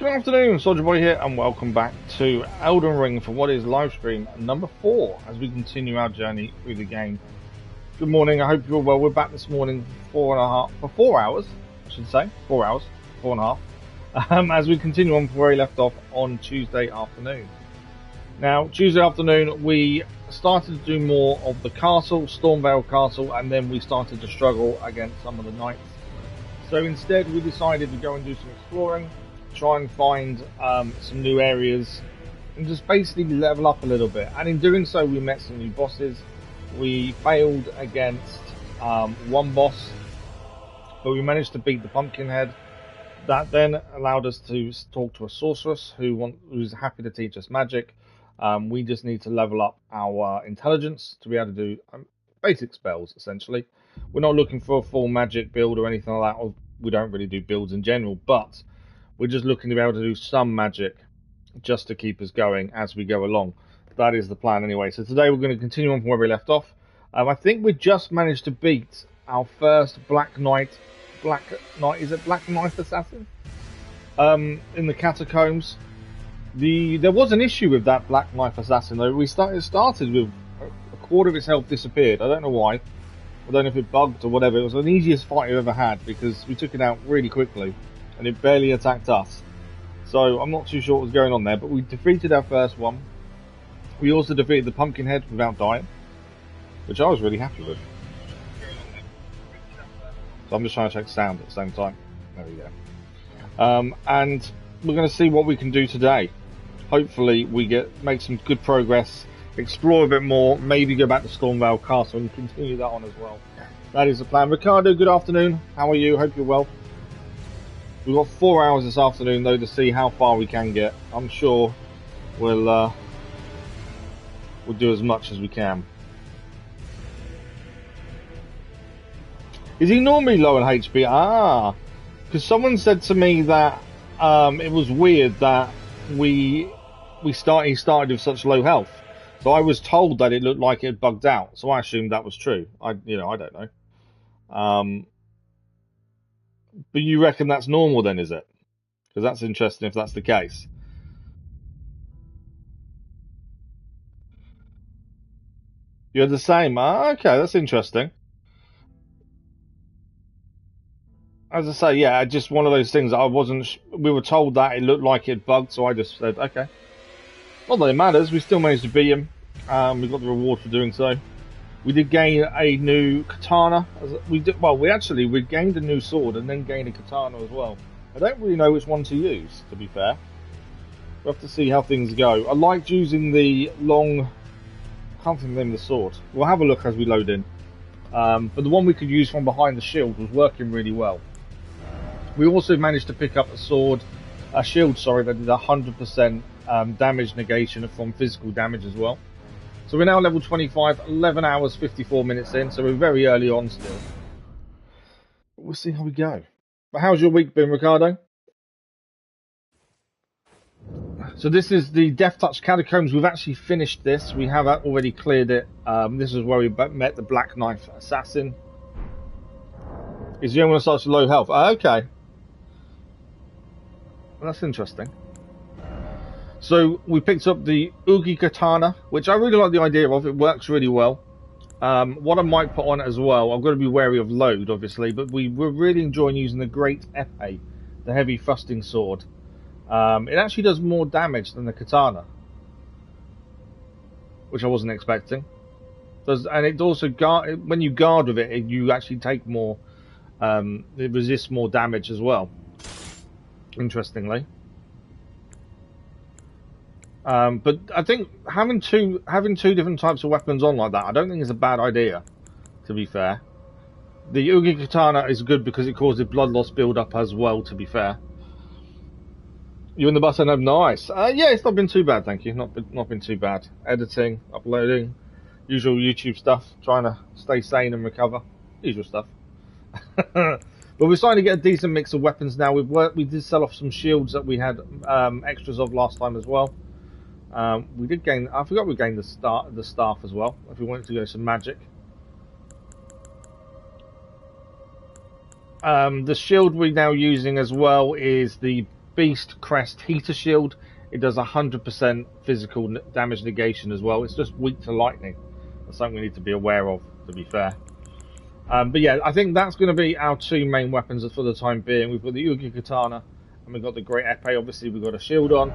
Good afternoon, Soldier Boy here, and welcome back to Elden Ring for what is live stream number 4 as we continue our journey through the game. Good morning, I hope you're well. We're back this morning for 4 hours, I should say. 4 hours, 4.5, as we continue on from where we left off on Tuesday afternoon. Now, Tuesday afternoon, we started to do more of the castle, Stormvale Castle, and then we started to struggle against some of the knights. So instead, we decided to go and do some exploring, try and find some new areas, and just basically level up a little bit. And in doing so, we met some new bosses. We failed against one boss, but we managed to beat the Pumpkinhead. That then allowed us to talk to a sorceress who's happy to teach us magic. We just need to level up our intelligence to be able to do basic spells, essentially. We're not looking for a full magic build or anything like that, or we don't really do builds in general, but we're just looking to be able to do some magic just to keep us going as we go along. That is the plan anyway. So today we're going to continue on from where we left off. I think we just managed to beat our first Black Knight, is it Black Knight Assassin? In the catacombs. There was an issue with that Black Knife Assassin though. It started with a quarter of its health disappeared. I don't know why. I don't know if it bugged or whatever. It was the easiest fight I've ever had because we took it out really quickly and it barely attacked us. So I'm not too sure what was going on there, but we defeated our first one. We also defeated the Pumpkinhead without dying, which I was really happy with. So I'm just trying to check sound at the same time. There we go. And we're going to see what we can do today. Hopefully we make some good progress, explore a bit more, maybe go back to Stormvale Castle and continue that on as well. That is the plan. Ricardo, good afternoon. How are you? Hope you're well. We've got 4 hours this afternoon though to see how far we can get. I'm sure we'll do as much as we can. Is he normally low on HP? Ah, because someone said to me that it was weird that he started with such low health. So I was told that it looked like it bugged out. So I assumed that was true. I don't know. But you reckon that's normal then, is it? Because that's interesting if that's the case. You're the same. Ah, okay, that's interesting. As I say, yeah, just one of those things that we were told that it looked like it bugged, so I just said, okay. Not that it matters, we still managed to beat him. We got the reward for doing so. We did gain a new katana. We gained a new sword and then gained a katana as well. I don't really know which one to use, to be fair. We'll have to see how things go. I liked using the long... I can't think of the name of the sword. We'll have a look as we load in. But the one we could use from behind the shield was working really well. We also managed to pick up a shield, that did 100% damage negation from physical damage as well. So we're now level 25, 11 hours, 54 minutes in, so we're very early on still. But we'll see how we go. But how's your week been, Ricardo? So this is the Death Touch Catacombs. We've actually finished this. We have already cleared it. This is where we met the Black Knife Assassin. Is the only one with such low health? Okay. Well, that's interesting. So we picked up the Ugi Katana, which I really like the idea of. It works really well. What I might put on it as well, I've got to be wary of load, obviously, but we're really enjoying using the Great Epee, the heavy thrusting sword. It actually does more damage than the katana, which I wasn't expecting. And it also when you guard with it, you actually take more. It resists more damage as well. Interestingly. But I think having two different types of weapons on like that, I don't think is a bad idea, to be fair. The Ugi Katana is good because it causes blood loss build up as well, to be fair. You and the button have nice. Yeah, it's not been too bad, thank you. Not been too bad. Editing, uploading, usual YouTube stuff, trying to stay sane and recover. Usual stuff. But we're starting to get a decent mix of weapons now. We did sell off some shields that we had extras of last time as well. We did gain. I forgot we gained the staff as well. If we wanted to go some magic. The shield we're now using as well is the Beast Crest Heater Shield. It does 100% physical damage negation as well. It's just weak to lightning. That's something we need to be aware of, to be fair. But yeah, I think that's going to be our two main weapons for the time being. We've got the Yugi Katana and we've got the Great Epee. Obviously, we've got a shield on.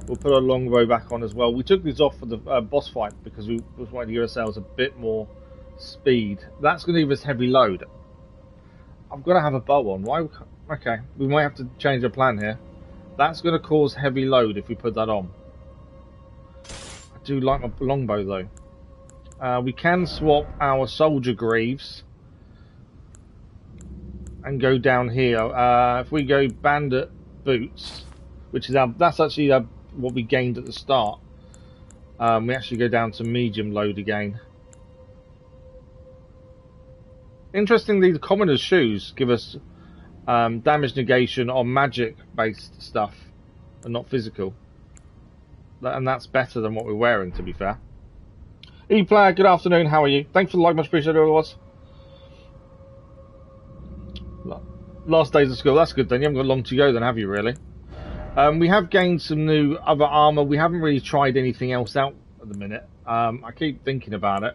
We'll put our longbow back on as well. We took these off for the boss fight because we just wanted to give ourselves a bit more speed. That's going to give us heavy load. I've got to have a bow on. Why? Okay, we might have to change our plan here. That's going to cause heavy load if we put that on. I do like my longbow though. We can swap our soldier greaves and go down here. If we go bandit boots, which is that's actually what we gained at the start. We actually go down to medium load again. Interestingly, the commoner's shoes give us damage negation on magic based stuff and not physical, and that's better than what we're wearing, to be fair. E-player, good afternoon, how are you? Thanks for the like, much appreciated. It was last days of school. That's good then. You haven't got long to go then, have you, really? We have gained some new other armor. We haven't really tried anything else out at the minute. I keep thinking about it.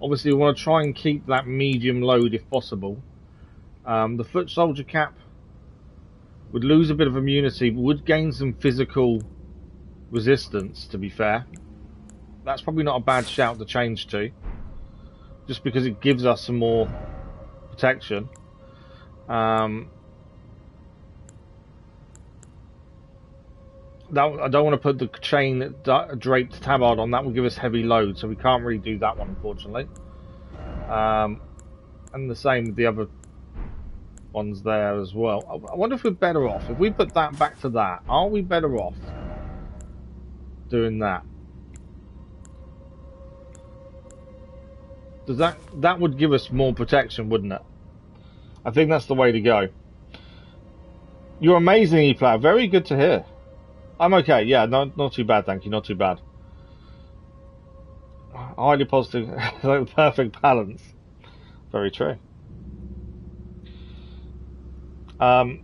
Obviously, we want to try and keep that medium load if possible. The foot soldier cap would lose a bit of immunity, but would gain some physical resistance, to be fair. That's probably not a bad shout to change to, just because it gives us some more protection. I don't want to put the chain draped tabard on. That will give us heavy load, so we can't really do that one, unfortunately. And the same with the other ones there as well. I wonder if we're better off if we put that back to that. Are we better off doing that? Does that would give us more protection, wouldn't it? I think that's the way to go. You're amazing, E-player. Very good to hear. I'm okay, yeah, not too bad, thank you, not too bad. Highly positive, like the perfect balance. Very true. I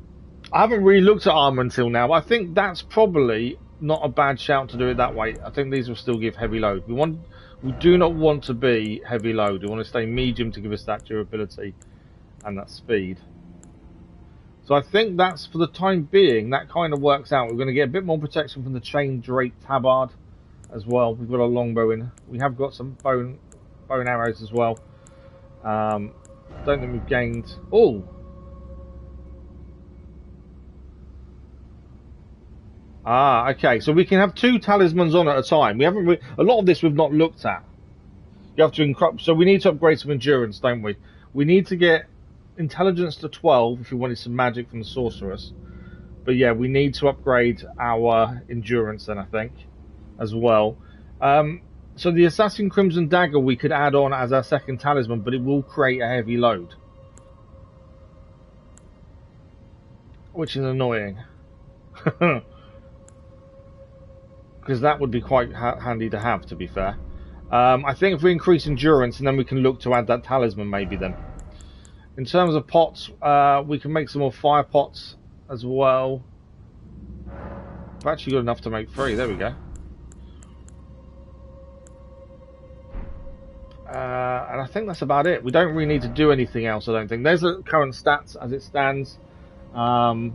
haven't really looked at armor until now, but I think that's probably not a bad shout to do it that way. I think these will still give heavy load. We do not want to be heavy load. We want to stay medium to give us that durability and that speed. So I think that's, for the time being, that kind of works out. We're going to get a bit more protection from the chain draped tabard as well. We've got a longbow in. We have got some bow and arrows as well. Don't think we've gained... Oh! Ah, okay. So we can have 2 talismans on at a time. We haven't... A lot of this we've not looked at. You have to encrypt... So we need to upgrade some endurance, don't we? We need to get intelligence to 12 if we wanted some magic from the sorceress, but yeah, we need to upgrade our endurance then, I think, as well. So the Assassin Crimson Dagger we could add on as our second talisman, but it will create a heavy load, which is annoying because that would be quite handy to have, to be fair. I think if we increase endurance, and then we can look to add that talisman maybe then. In terms of pots, we can make some more fire pots as well. I've actually got enough to make 3. There we go. And I think that's about it. We don't really need to do anything else, I don't think. There's the current stats as it stands. I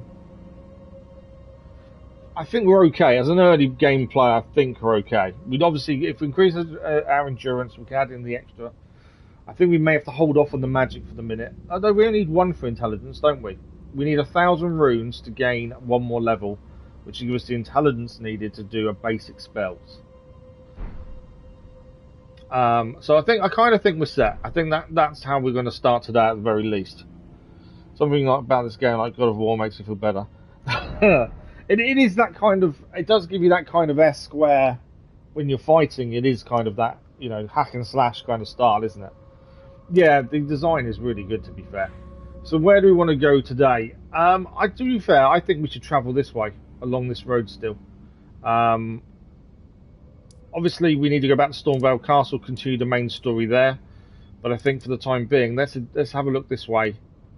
think we're okay. As an early game player, I think we're okay. We'd obviously, if we increase our endurance, we can add in the extra. I think we may have to hold off on the magic for the minute. Although we only need 1 for intelligence, don't we? We need 1,000 runes to gain 1 more level, which will give us the intelligence needed to do a basic spells. So I kind of think we're set. I think that's how we're going to start today at the very least. Something like about this game, like God of War, makes me feel better. It is that kind of. It does give you that kind of S square when you're fighting. It is kind of that, you know, hack and slash kind of style, isn't it? Yeah, the design is really good, to be fair. So where do we want to go today? To be fair, I think we should travel this way, along this road still. Obviously, we need to go back to Stormvale Castle, continue the main story there. But I think for the time being, let's have a look this way,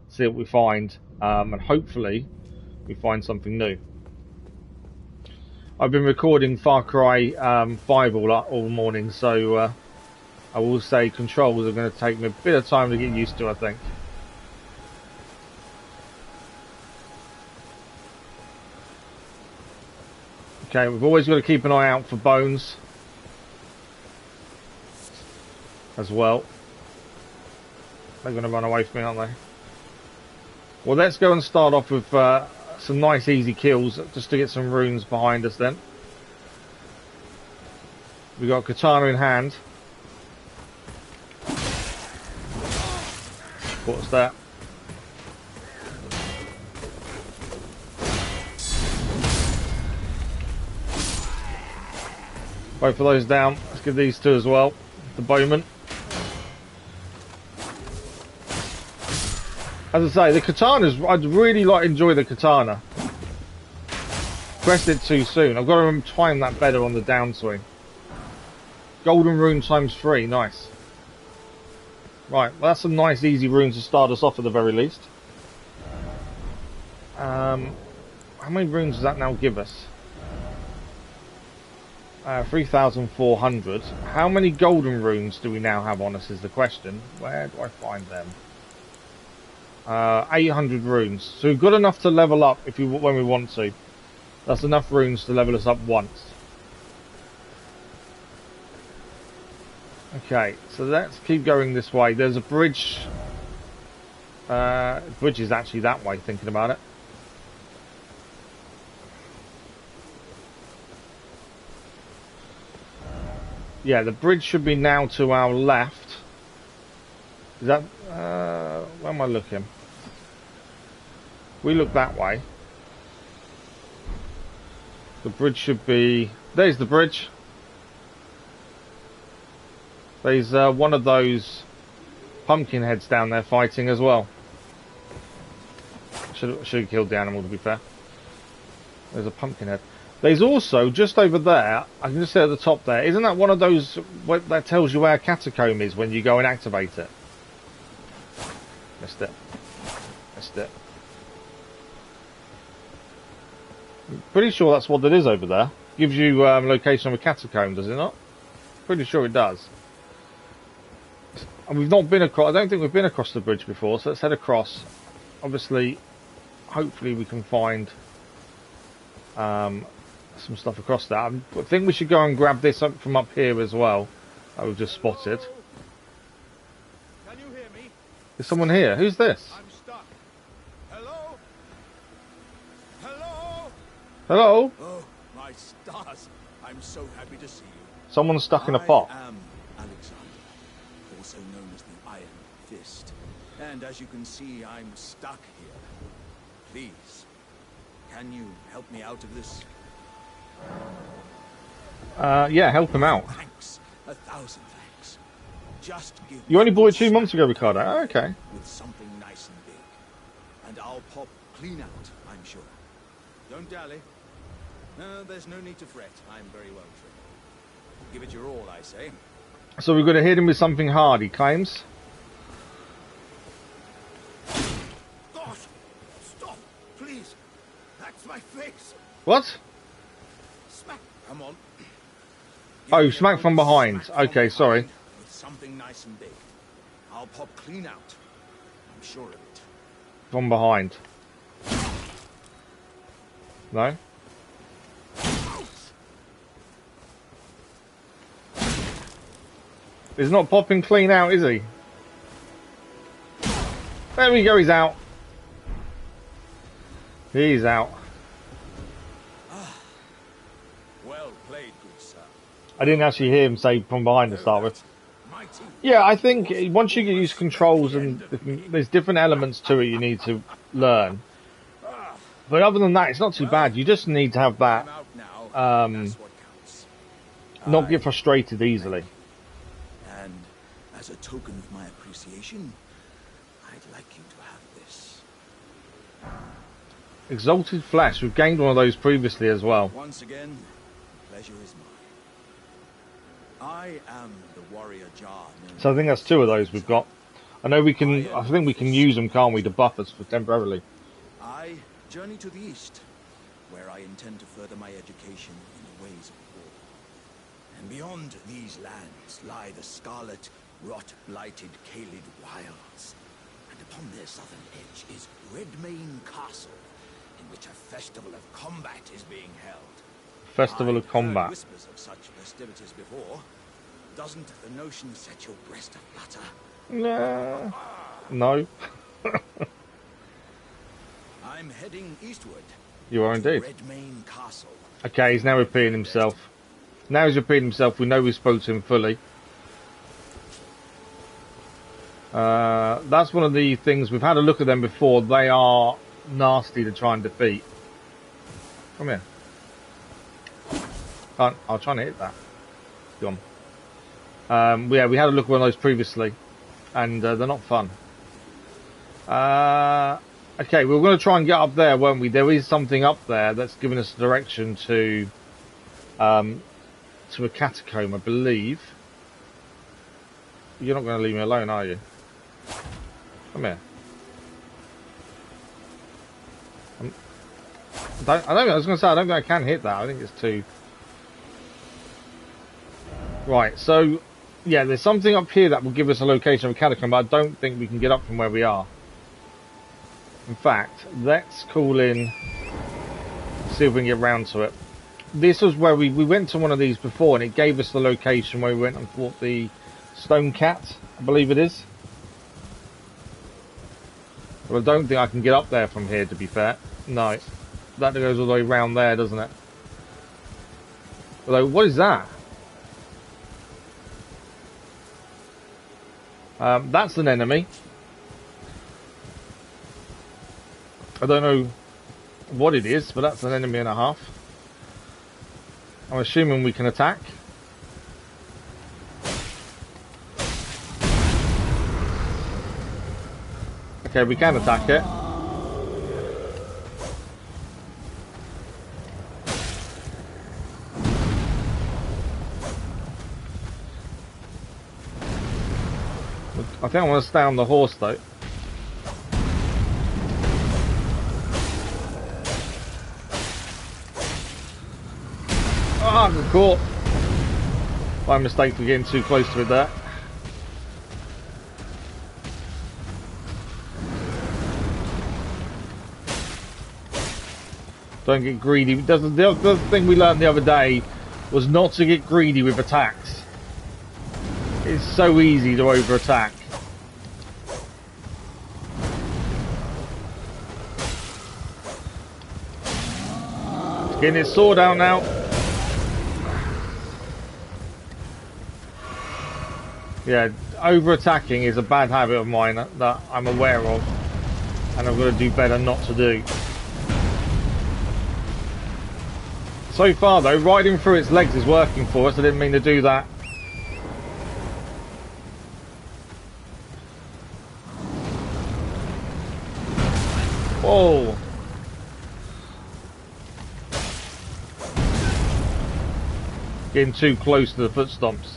see what we find, and hopefully we find something new. I've been recording Far Cry 5 all morning, so I will say controls are going to take me a bit of time to get used to, I think. Okay, we've always got to keep an eye out for bones as well. They're going to run away from me, aren't they? Well, let's go and start off with some nice easy kills just to get some runes behind us then. We've got katana in hand. What's that? Both of those down. Let's give these two as well. The bowman. As I say, the katanas, I'd really enjoy the katana. Pressed it too soon. I've got to time that better on the downswing. Golden rune times 3, nice. Right, well that's some nice easy runes to start us off at the very least. How many runes does that now give us? 3,400. How many golden runes do we now have on us is the question. Where do I find them? 800 runes. So we've got enough to level up when we want to. That's enough runes to level us up once. Okay, so let's keep going this way. There's a bridge. Bridge is actually that way, thinking about it. Yeah, the bridge should be now to our left. Is that... where am I looking? We look that way. The bridge should be... There's the bridge. There's one of those pumpkin heads down there fighting as well. Should have killed the animal, to be fair. There's a pumpkin head. There's also, just over there, I can just see at the top there, isn't that one of those that tells you where a catacomb is when you go and activate it? Missed it. Missed it. I'm pretty sure that's what it is over there. Gives you location of a catacomb, does it not? Pretty sure it does. And we've not been across, I don't think we've been across the bridge before, so let's head across. Obviously, hopefully we can find some stuff across that. I think we should go and grab this up from up here as well. That we've just spotted. Can you hear me? There's someone here. Who's this? I'm stuck. Hello? Hello? Hello? Oh, my stars. I'm so happy to see you. Someone's stuck in a pot. I am Alexander, also known as the Iron Fist. And as you can see, I'm stuck here. Please, can you help me out of this? Yeah, help him out. Thanks. 1,000 thanks. Just give You only me bought it 2 a months ago, Ricardo. Oh, okay. with something nice and big. And I'll pop clean out, I'm sure. Don't dally. No, there's no need to fret. I'm very well trained. Give it your all, I say. So we're going to hit him with something hard, he claims. Gosh! Stop! Please! That's my face! What? Smack! Come on. Oh, smack from behind. Okay, sorry. With something nice and big. I'll pop clean out. I'm sure of it. From behind. No? He's not popping clean out, is he? There we go, he's out. He's out. Well played, good sir. I didn't actually hear him say from behind to start with. Mighty. Yeah, I think once you get used to controls and there's different elements to it you need to learn. But other than that, it's not too bad. You just need to have that, I'm out now. That's what counts. not get frustrated easily. And as a token of my appreciation, I'd like you to have this. Exalted Flesh, we've gained one of those previously as well. Once again, pleasure is mine. I am the warrior Jar. So I think that's 2 of those we've got. I know we can, I think we can use them, can't we, to buff us for temporarily. I journey to the east, where I intend to further my education in the ways of war. And beyond these lands lie the scarlet, rot-blighted Caelid wilds. And upon their southern edge is Redmane Castle, in which a festival of combat is being held. Festival of combat. I've heard whispers of such festivities before. Doesn't the notion set your breast aflutter? Nah. No. I'm heading eastward. You are indeed. Redmane Castle. Okay, he's now repeating himself. Now he's repeating himself. We know we spoke to him fully. That's one of the things. We've had a look at them before. They are nasty to try and defeat. Come here. I'll try and hit that. Gone. Yeah, we had a look at one of those previously, and they're not fun. Okay, we were going to try and get up there, weren't we? There is something up there that's giving us direction to a catacomb, I believe. You're not going to leave me alone, are you? Come here. I was going to say, I don't think I can hit that. I think it's too... Right, so, yeah, there's something up here that will give us a location of a catacomb, but I don't think we can get up from where we are. In fact, let's call in, see if we can get round to it. This was where we went to one of these before, and it gave us the location where we went and fought the stone cat, I believe it is. But I don't think I can get up there from here, to be fair. No, that goes all the way round there, doesn't it? Although, what is that? That's an enemy. I don't know what it is, but that's an enemy and a half. I'm assuming we can attack. Okay, we can attack it. I think I want to stay on the horse though. Ah, I got caught. My mistake for getting too close to it there. Don't get greedy. The other thing we learned the other day was not to get greedy with attacks. It's so easy to over-attack. Getting his sword out now. Yeah, over-attacking is a bad habit of mine that I'm aware of, and I've got to do better not to do. So far though, riding through its legs is working for us. I didn't mean to do that. Whoa. Getting too close to the foot stomps.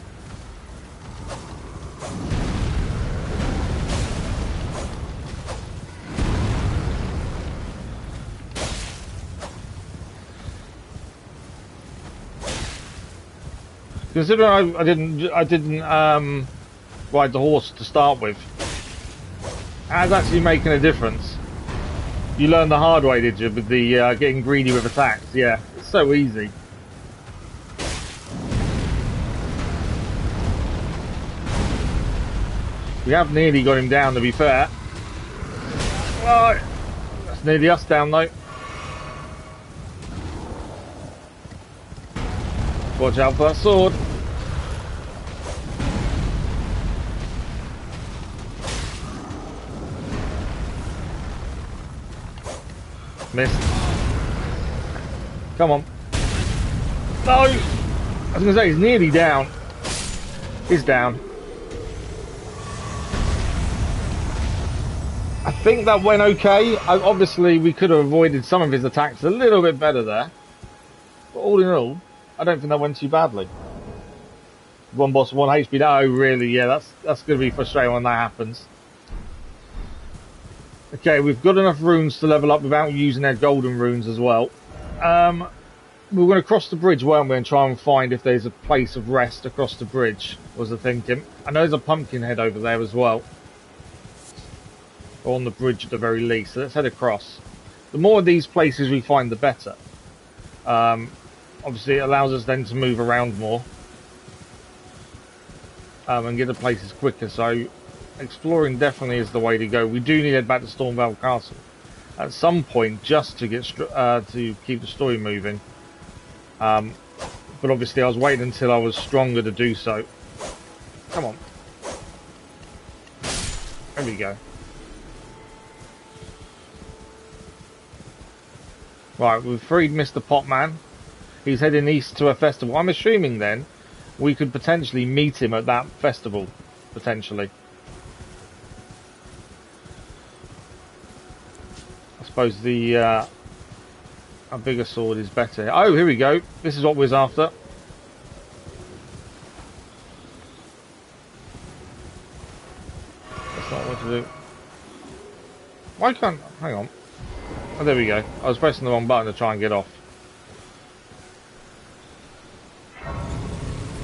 Considering I didn't ride the horse to start with, that's actually making a difference. You learned the hard way, did you, with the getting greedy with attacks? Yeah, it's so easy. We have nearly got him down, to be fair. Oh, that's nearly us down, though. Watch out for that sword. Missed. Come on. No! I was going to say, he's nearly down. He's down. I think that went okay. Obviously, we could have avoided some of his attacks a little bit better there. But all in all, I don't think that went too badly. One boss, one HP. Oh, really? Yeah, that's going to be frustrating when that happens. Okay, we've got enough runes to level up without using our golden runes as well. we were going to cross the bridge, weren't we, and try and find if there's a place of rest across the bridge, was the thinking. I know there's a pumpkin head over there as well. Or on the bridge at the very least, so let's head across. The more of these places we find, the better. Obviously, it allows us then to move around more. And get to places quicker, so exploring definitely is the way to go. We do need to head back to Stormvale Castle at some point, just to get to keep the story moving. But obviously I was waiting until I was stronger to do so. Come on. There we go. Right, we've freed Mr. Potman. He's heading east to a festival. I'm assuming then we could potentially meet him at that festival. Potentially. I suppose the a bigger sword is better. Oh, here we go. This is what we was after. That's not what to do. Why can't... Hang on. Oh, there we go. I was pressing the wrong button to try and get off.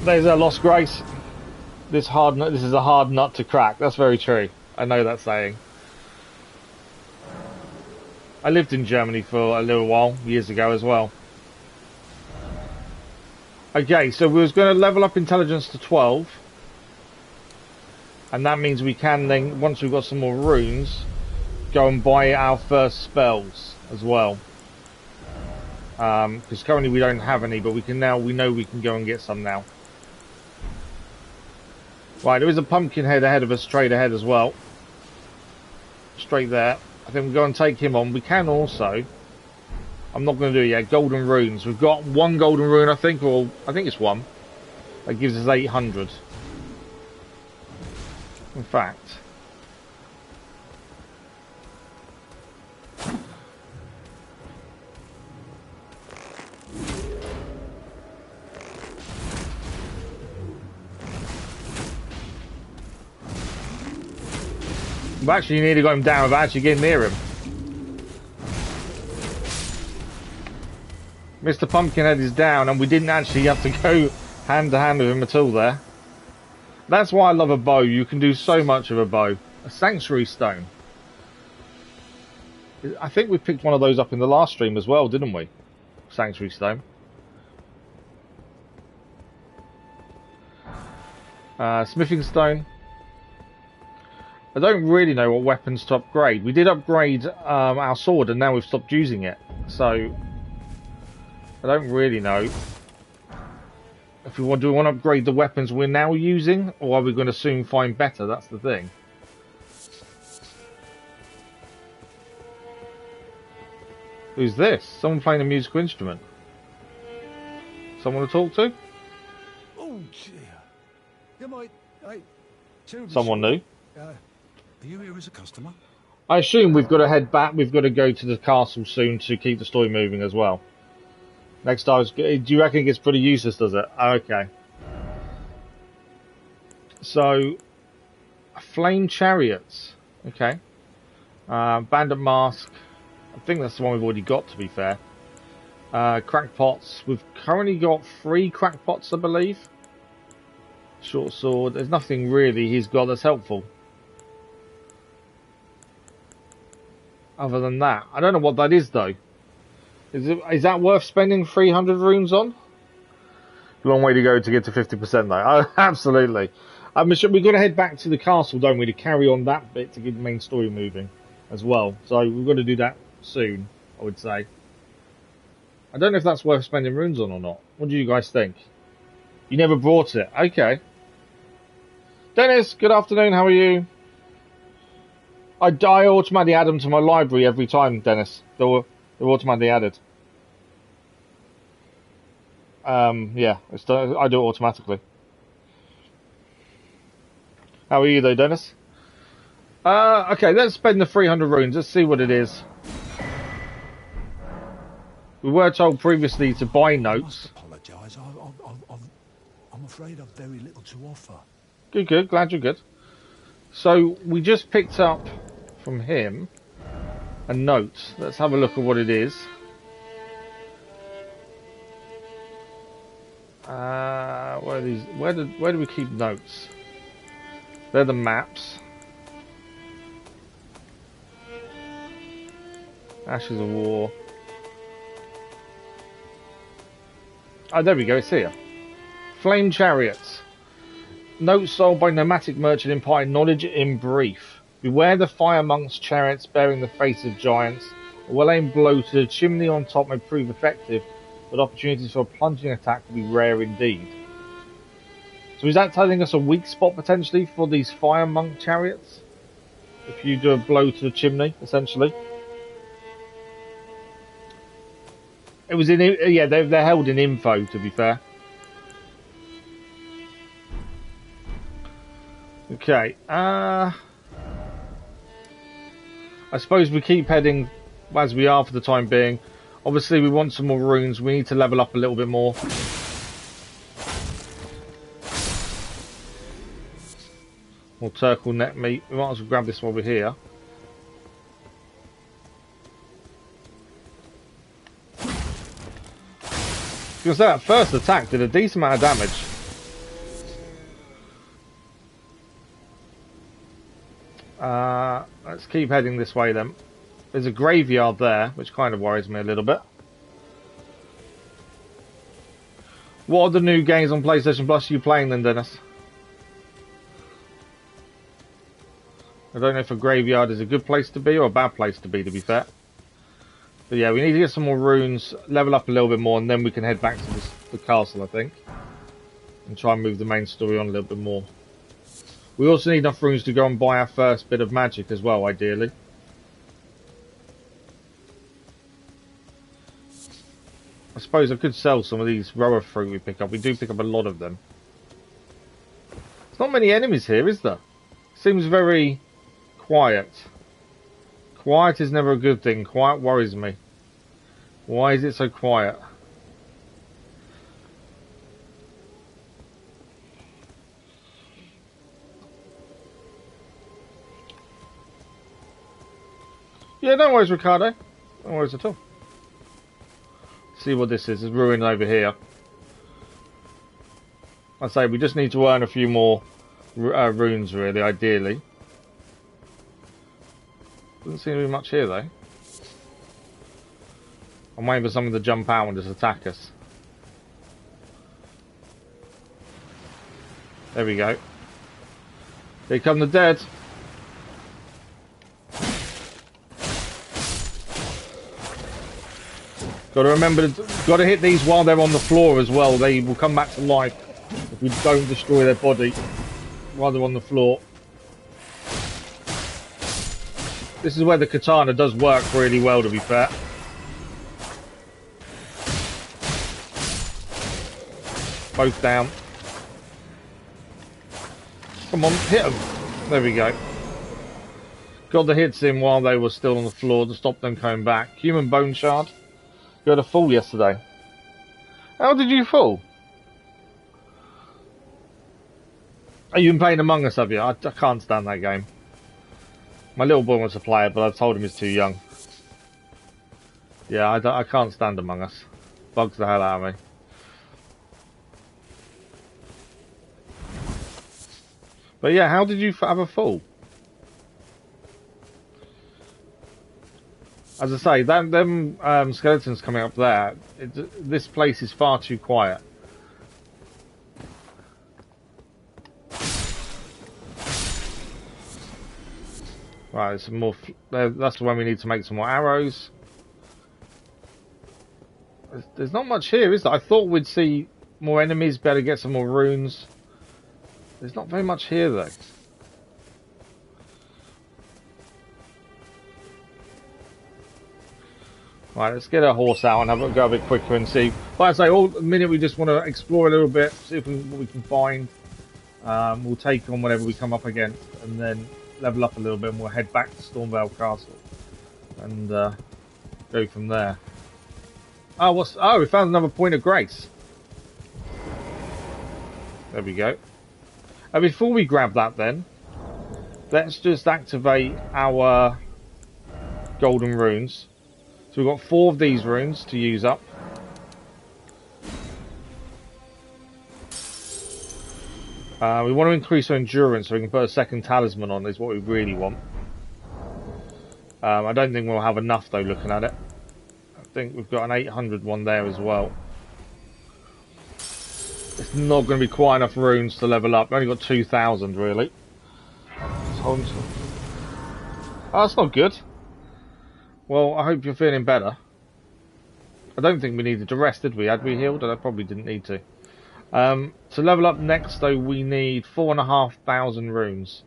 There's our lost grace. This is a hard nut to crack. That's very true. I know that saying. I lived in Germany for a little while, years ago as well. Okay, so we was going to level up intelligence to 12. And that means we can then, once we've got some more runes, go and buy our first spells as well. Because currently we don't have any, but we can now, we know we can go and get some now. Right, there is a pumpkin head ahead of us, straight ahead as well. Straight there. I think we'll go and take him on. We can also... I'm not going to do it yet. Golden runes. We've got one golden rune, I think, or... I think it's one. That gives us 800. In fact... We actually need to go him down without actually getting near him. Mr. Pumpkinhead is down and we didn't actually have to go hand to hand with him at all there. That's why I love a bow. You can do so much with a bow. A Sanctuary Stone. I think we picked one of those up in the last stream as well, didn't we? Sanctuary Stone. Smithing Stone. I don't really know what weapons to upgrade. We did upgrade our sword and now we've stopped using it. So, I don't really know. If do we want to upgrade the weapons we're now using? Or are we going to soon find better? That's the thing. Who's this? Someone playing a musical instrument. Someone to talk to? Oh dear. You might... Someone new? Are you here as a customer? I assume we've got to head back. We've got to go to the castle soon to keep the story moving as well. Next time, do you reckon it gets pretty useless, does it? Okay. So, flame chariots. Okay. Bandit mask. I think that's the one we've already got, to be fair. Crackpots. We've currently got 3 crackpots, I believe. Short sword. There's nothing really he's got that's helpful. Other than that, I don't know what that is though. Is that worth spending 300 runes on? Long way to go to get to 50% though. Oh, absolutely. We've got to head back to the castle, don't we, to carry on that bit to get the main story moving as well. So we've got to do that soon, I would say. I don't know if that's worth spending runes on or not. What do you guys think? You never brought it. Okay. Dennis, good afternoon. How are you? I automatically add them to my library every time, Dennis. They're automatically added. Yeah, I do it automatically. How are you though, Dennis? Okay, let's spend the 300 runes. Let's see what it is. We were told previously to buy notes. I must apologise. I'm afraid I've very little to offer. Good. Glad you're good. So, we just picked up from him a note. Let's have a look at what it is. Where are these? Where do we keep notes? They're the maps. Ashes of War. Oh, there we go. It's here. Flame chariots. Notes sold by nomadic merchant impart knowledge in brief. Beware the fire monks' chariots bearing the face of giants. A well-aimed blow to the chimney on top may prove effective, but opportunities for a plunging attack will be rare indeed. So is that telling us a weak spot potentially for these fire monk chariots? If you do a blow to the chimney, essentially. It was in, yeah, they're held in info, to be fair. Okay, I suppose we keep heading as we are for the time being. Obviously, we want some more runes. We need to level up a little bit more. More turtle net meat. We might as well grab this while we're here. Because that first attack did a decent amount of damage. Let's keep heading this way then. There's a graveyard there, which kind of worries me a little bit. What are the new games on PlayStation Plus you playing then, Dennis? I don't know if a graveyard is a good place to be or a bad place to be fair. But yeah, we need to get some more runes, level up a little bit more, and then we can head back to the castle, I think. And try and move the main story on a little bit more. We also need enough runes to go and buy our first bit of magic as well, ideally. I suppose I could sell some of these rower fruit we pick up. We do pick up a lot of them. There's not many enemies here, is there? Seems very quiet. Quiet is never a good thing. Quiet worries me. Why is it so quiet? Yeah, no worries, Ricardo. No worries at all. See what this is. There's ruin over here. I say we just need to earn a few more runes, really, ideally. Doesn't seem to be much here, though. I'm waiting for someone to jump out and just attack us. There we go. Here come the dead. Got to remember, got to hit these while they're on the floor as well. They will come back to life if we don't destroy their body while they're on the floor. This is where the katana does work really well, to be fair. Both down. Come on, hit them. There we go. Got the hits in while they were still on the floor to stop them coming back. Human bone shard. You had a fall yesterday. How did you fall? Are you been playing Among Us, have you? I can't stand that game. My little boy wants to play it, but I've told him he's too young. Yeah, I can't stand Among Us. Bugs the hell out of me. But yeah, how did you have a fall? As I say, them skeletons coming up there, this place is far too quiet. Right, some more. That's the one we need to make some more arrows. There's not much here, is there? I thought we'd see more enemies, better get some more runes. There's not very much here, though. Right, let's get our horse out and go a bit quicker and see. Like I say, all the minute we just want to explore a little bit, see what we can find. We'll take on whatever we come up against, and then level up a little bit, and we'll head back to Stormvale Castle and go from there. Oh, we found another point of grace. There we go. And before we grab that, then let's just activate our golden runes. So we've got 4 of these runes to use up. We want to increase our endurance so we can put a second talisman on, is what we really want. I don't think we'll have enough though, looking at it. I think we've got an 800 one there as well. It's not going to be quite enough runes to level up. We've only got 2,000 really. Oh, that's not good. Well, I hope you're feeling better. I don't think we needed to rest, did we? Had we healed? I probably didn't need to. To level up next, though, we need 4,500 runes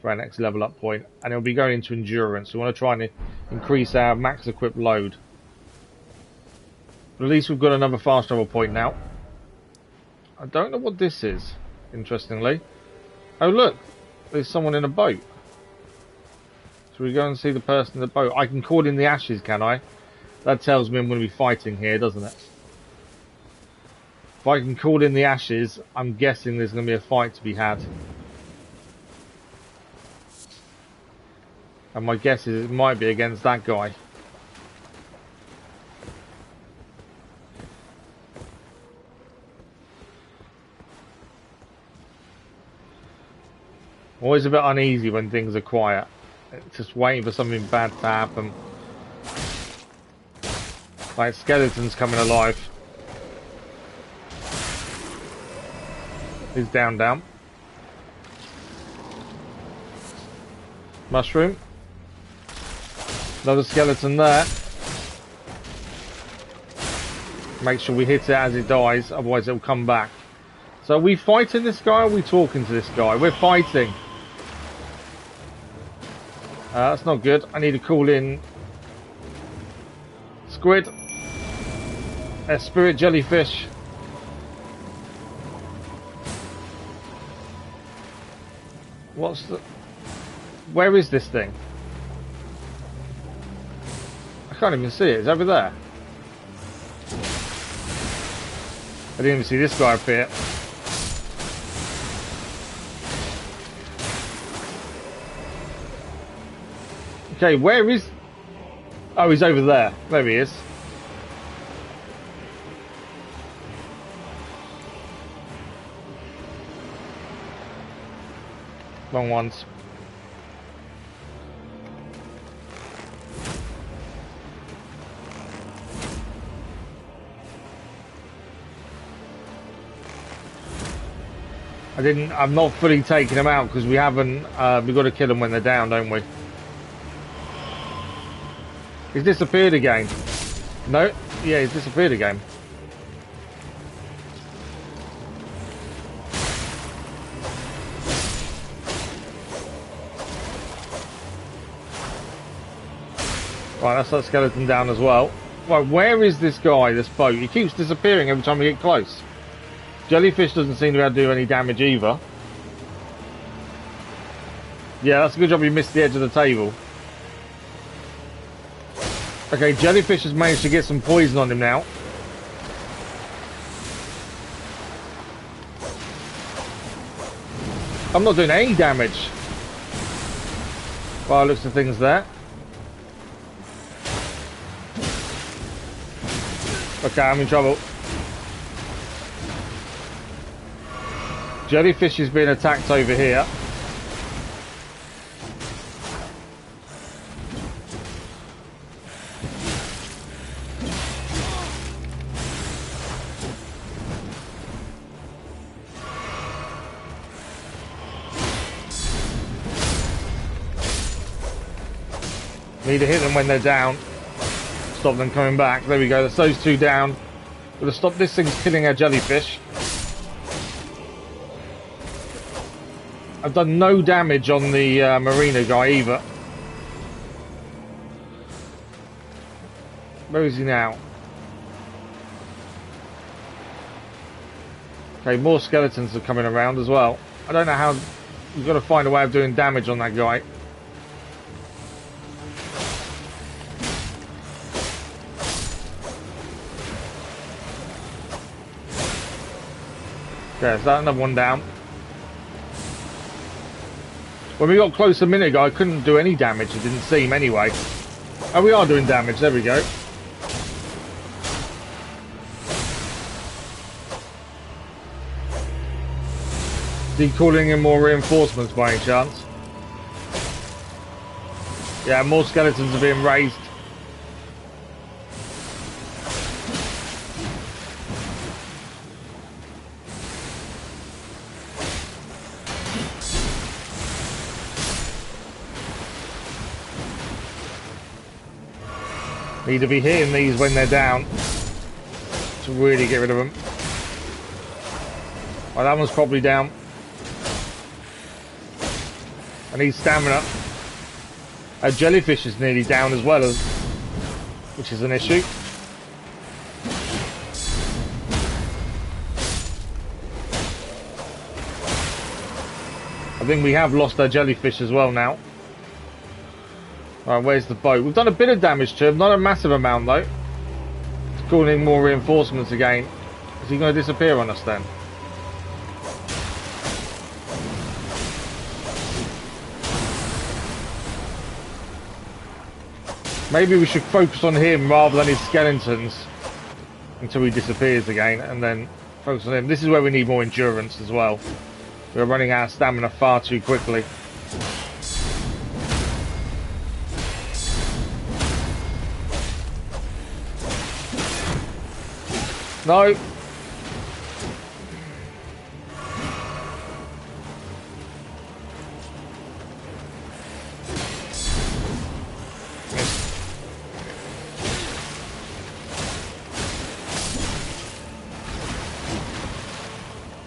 for our next level up point, and it'll be going into endurance. We want to try and increase our max equipped load. But at least we've got another fast travel point now. I don't know what this is, interestingly. Oh, look, there's someone in a boat. Shall we go and see the person in the boat? I can call in the ashes, can I? That tells me I'm going to be fighting here, doesn't it? If I can call in the ashes, I'm guessing there's going to be a fight to be had. And my guess is it might be against that guy. Always a bit uneasy when things are quiet. It's just waiting for something bad to happen. Like skeletons coming alive. He's down. Mushroom. Another skeleton there. Make sure we hit it as it dies, otherwise it'll come back. So are we fighting this guy or are we talking to this guy? We're fighting. That's not good. I need to call in squid. A spirit jellyfish. What's the... Where is this thing? I can't even see it. It's over there. I didn't even see this guy appear. Okay, where is... Oh, he's over there. There he is. Wrong ones. I'm not fully taking them out because we haven't, we've got to kill them when they're down, don't we? He's disappeared again. No? Yeah, he's disappeared again. Right, that's that skeleton down as well. Right, where is this guy, this boat? He keeps disappearing every time we get close. Jellyfish doesn't seem to be able to do any damage either. Yeah, that's a good job you missed the edge of the table. Okay, Jellyfish has managed to get some poison on him now. I'm not doing any damage. By the looks of things there. Okay, I'm in trouble. Jellyfish is being attacked over here. Need to hit them when they're down. Stop them coming back. There we go. That's those two down. Gotta stop this thing's killing our jellyfish. I've done no damage on the marina guy either. Where is he now? Okay, more skeletons are coming around as well. I don't know how... We've got to find a way of doing damage on that guy. Okay, is that another one down? When we got close a minute ago, I couldn't do any damage. It didn't seem anyway. Oh, we are doing damage. There we go. he calling in more reinforcements by any chance? Yeah, more skeletons are being raised. Need to be hitting these when they're down to really get rid of them. Oh, that one's probably down. I need stamina. A jellyfish is nearly down as well, which is an issue. I think we have lost our jellyfish as well now. Alright, where's the boat? We've done a bit of damage to him, not a massive amount though. It's calling more reinforcements again. Is he going to disappear on us then? Maybe we should focus on him rather than his skeletons until he disappears again, and then focus on him. This is where we need more endurance as well. We're running out of stamina far too quickly. No.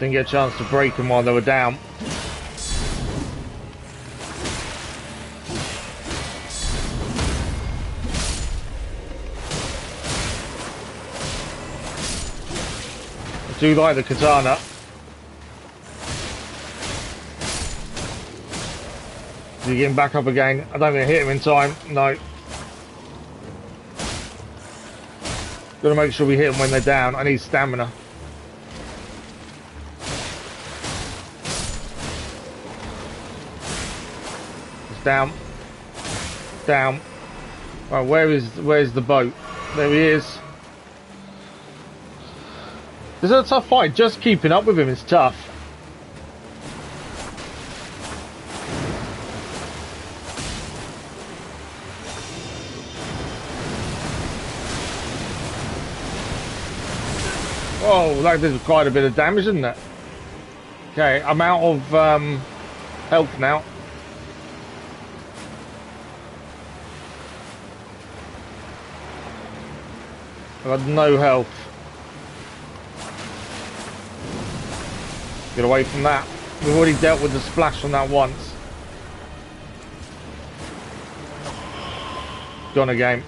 Didn't get a chance to break them while they were down. I do like the katana. Is he getting back up again? I don't think I hit him in time. No. Gotta make sure we hit them when they're down. I need stamina. Down, down. Right, where's the boat? There he is. This is a tough fight. Just keeping up with him is tough. Oh, that did quite a bit of damage, didn't it? Okay, I'm out of health now. I've got no health. Get away from that. We've already dealt with the splash on that once. Gone again.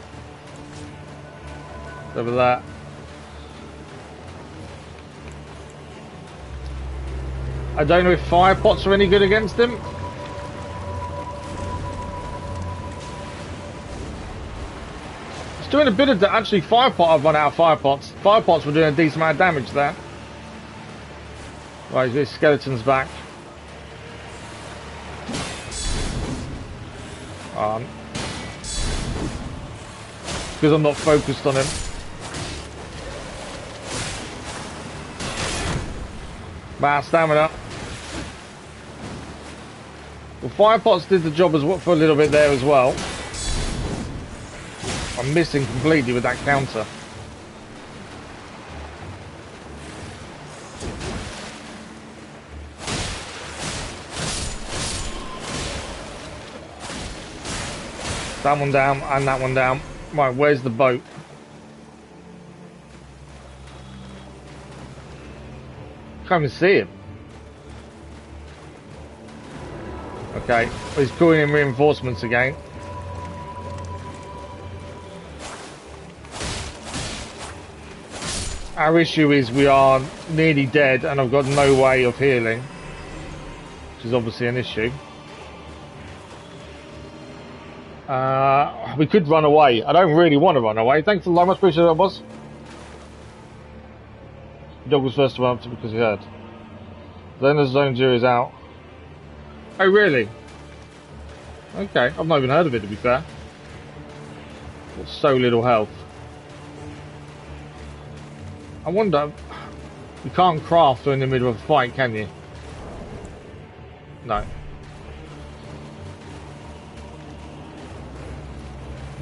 Over that. I don't know if fire pots are any good against him. It's doing a bit of actually fire pot. I've run out of fire pots. Fire pots were doing a decent amount of damage there. Right, this skeleton's back. Because I'm not focused on him. Bad stamina. Well, fire pots did the job as well for a little bit there as well. I'm missing completely with that counter. That one down and that one down. Right, where's the boat? Can't even see him. Okay, he's calling in reinforcements again. Our issue is we are nearly dead and I've got no way of healing, which is obviously an issue. We could run away. I don't really want to run away. Thanks a lot. Much appreciated, boss. The dog was first to run up to because he heard. Then the zone 0 is out. Oh, really? Okay, I've not even heard of it, to be fair. Got so little health. I wonder... You can't craft in the middle of a fight, can you? No.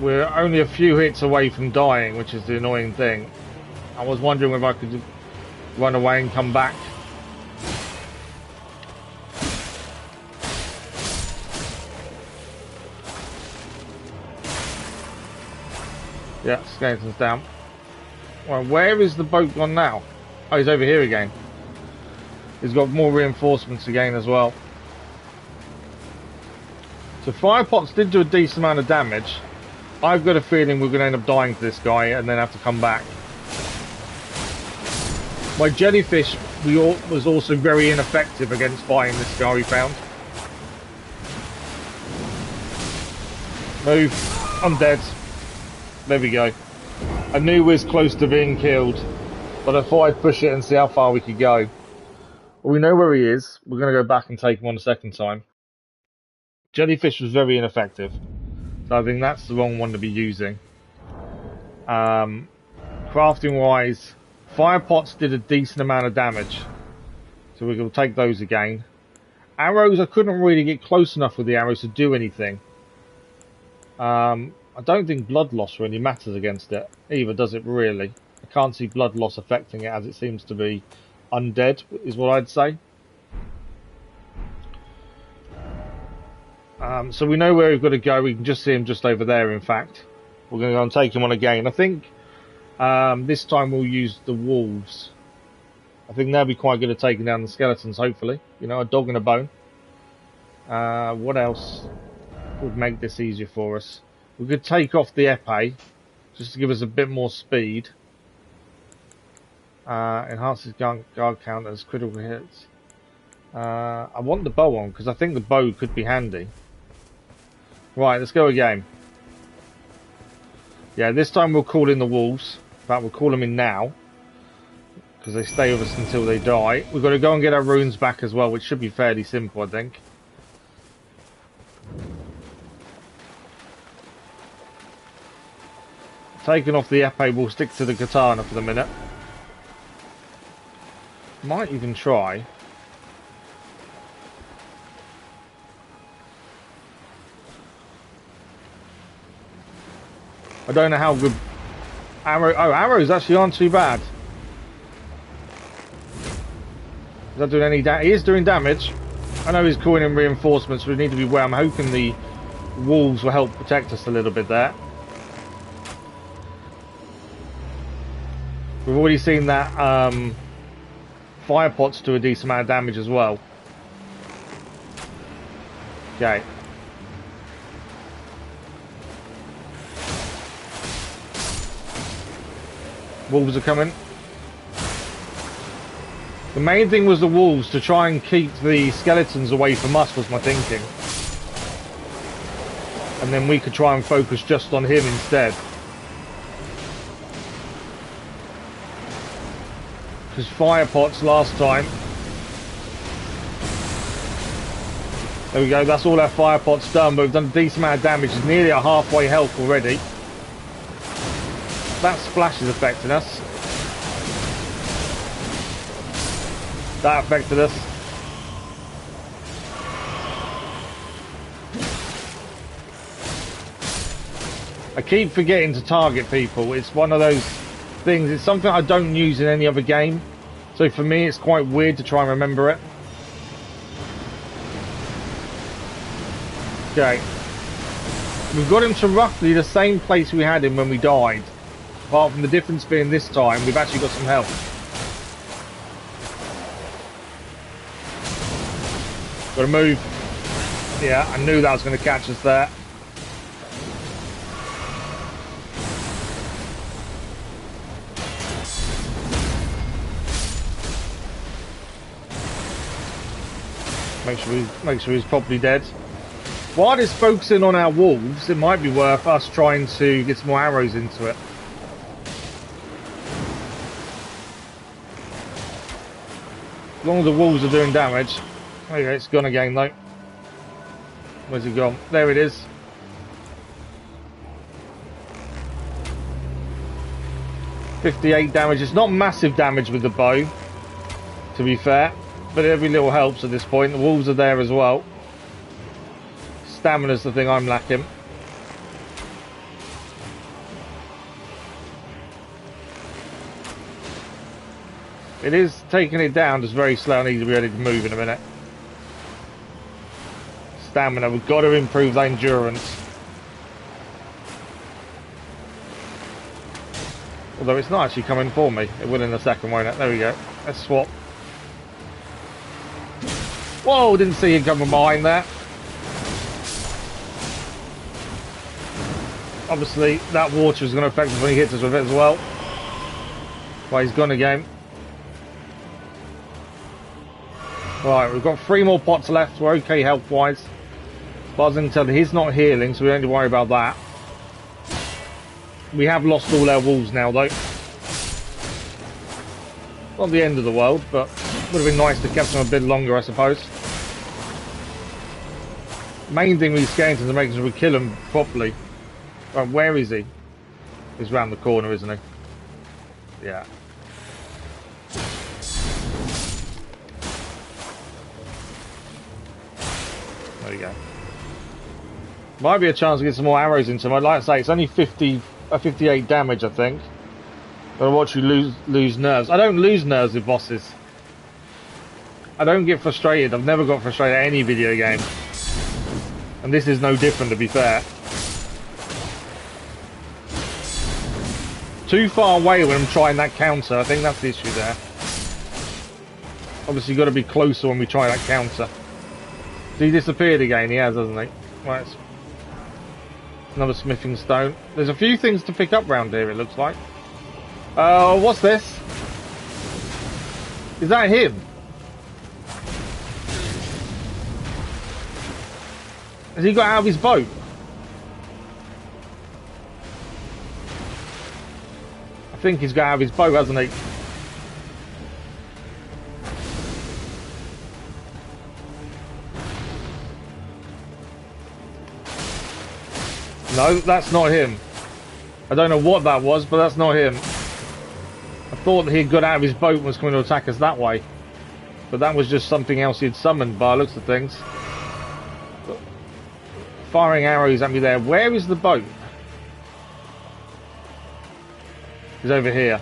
We're only a few hits away from dying, which is the annoying thing. I was wondering whether I could run away and come back. Yeah, skeleton's down. Well, where is the boat gone now? Oh, he's over here again. He's got more reinforcements again as well. So fire pots did do a decent amount of damage. I've got a feeling we're going to end up dying to this guy and then have to come back. My jellyfish was also very ineffective against fighting this guy we found. Move. I'm dead. There we go. I knew we was close to being killed, but I thought I'd push it and see how far we could go. Well, we know where he is. We're going to go back and take him on a second time. Jellyfish was very ineffective, so I think that's the wrong one to be using. Crafting wise, fire pots did a decent amount of damage, so we're going to take those again. Arrows, I couldn't really get close enough with the arrows to do anything. I don't think blood loss really matters against it either, does it really? I can't see blood loss affecting it, as it seems to be undead, is what I'd say. So we know where we've got to go. We can just see him just over there, in fact. We're going to go and take him on again. I think this time we'll use the wolves. I think they'll be quite good at taking down the skeletons, hopefully. You know, a dog and a bone. What else would make this easier for us? We could take off the epee, just to give us a bit more speed. Enhances guard counters, critical hits. I want the bow on, because I think the bow could be handy. Right, let's go again. Yeah, this time we'll call in the wolves. In fact, we'll call them in now, because they stay with us until they die. We've got to go and get our runes back as well, which should be fairly simple, I think. Taking off the epee, we'll stick to the katana for the minute. Might even try. I don't know how good arrows actually aren't too bad. Is that doing any damage? He is doing damage. I know he's calling in reinforcements, so we need to be aware. I'm hoping the wolves will help protect us a little bit there. We've already seen that fire pots do a decent amount of damage as well. Okay. Wolves are coming. The main thing was the wolves, to try and keep the skeletons away from us was my thinking. And then we could try and focus just on him instead. Because fire pots last time. There we go, that's all our fire pots done, but we've done a decent amount of damage. It's nearly at halfway health already. That splash is affecting us. That affected us. I keep forgetting to target people. It's one of those things. It's something I don't use in any other game. So for me, it's quite weird to try and remember it. Okay. We've got him to roughly the same place we had him when we died. Apart from the difference being this time, we've actually got some health. Gotta move. Yeah, I knew that was going to catch us there. Make sure he's properly dead. While it's focusing on our wolves, it might be worth us trying to get some more arrows into it. As long as the wolves are doing damage. Okay, it's gone again though. Where's it gone? There it is. .58 damage. It's not massive damage with the bow, to be fair. but every little helps at this point. The wolves are there as well. Stamina's the thing I'm lacking. It is taking it down just very slow and easy to be ready to move in a minute. Stamina, we've got to improve that endurance. Although it's not actually coming for me. It will in a second, won't it? There we go. Let's swap. Whoa, didn't see him coming behind there. Obviously, that water is going to affect us when he hits us with it as well. Well, he's gone again. Right, we've got 3 more pots left. We're okay health-wise. But as I can tell, he's not healing, so we don't need to worry about that. We have lost all our wolves now, though. Not the end of the world, but would have been nice to keep them a bit longer, I suppose. Main thing with these skeletons is making sure we kill them properly. Right, where is he? He's round the corner, isn't he? Yeah. There you go. Might be a chance to get some more arrows into him. I'd like to say it's only 58 damage, I think. But I watch you lose nerves. I don't lose nerves with bosses. I don't get frustrated. I've never got frustrated at any video game. And this is no different, to be fair. Too far away when I'm trying that counter. I think that's the issue there. Obviously, you've got to be closer when we try that counter. He disappeared again. He has, hasn't he? Right. Another smithing stone. There's a few things to pick up round here, it looks like. What's this? Is that him? Has he got out of his boat? I think he's got out of his boat, hasn't he? No, that's not him. I don't know what that was, but that's not him. I thought he had got out of his boat and was coming to attack us that way. But that was just something else he'd summoned by the looks of things. But firing arrows at me there. Where is the boat? He's over here.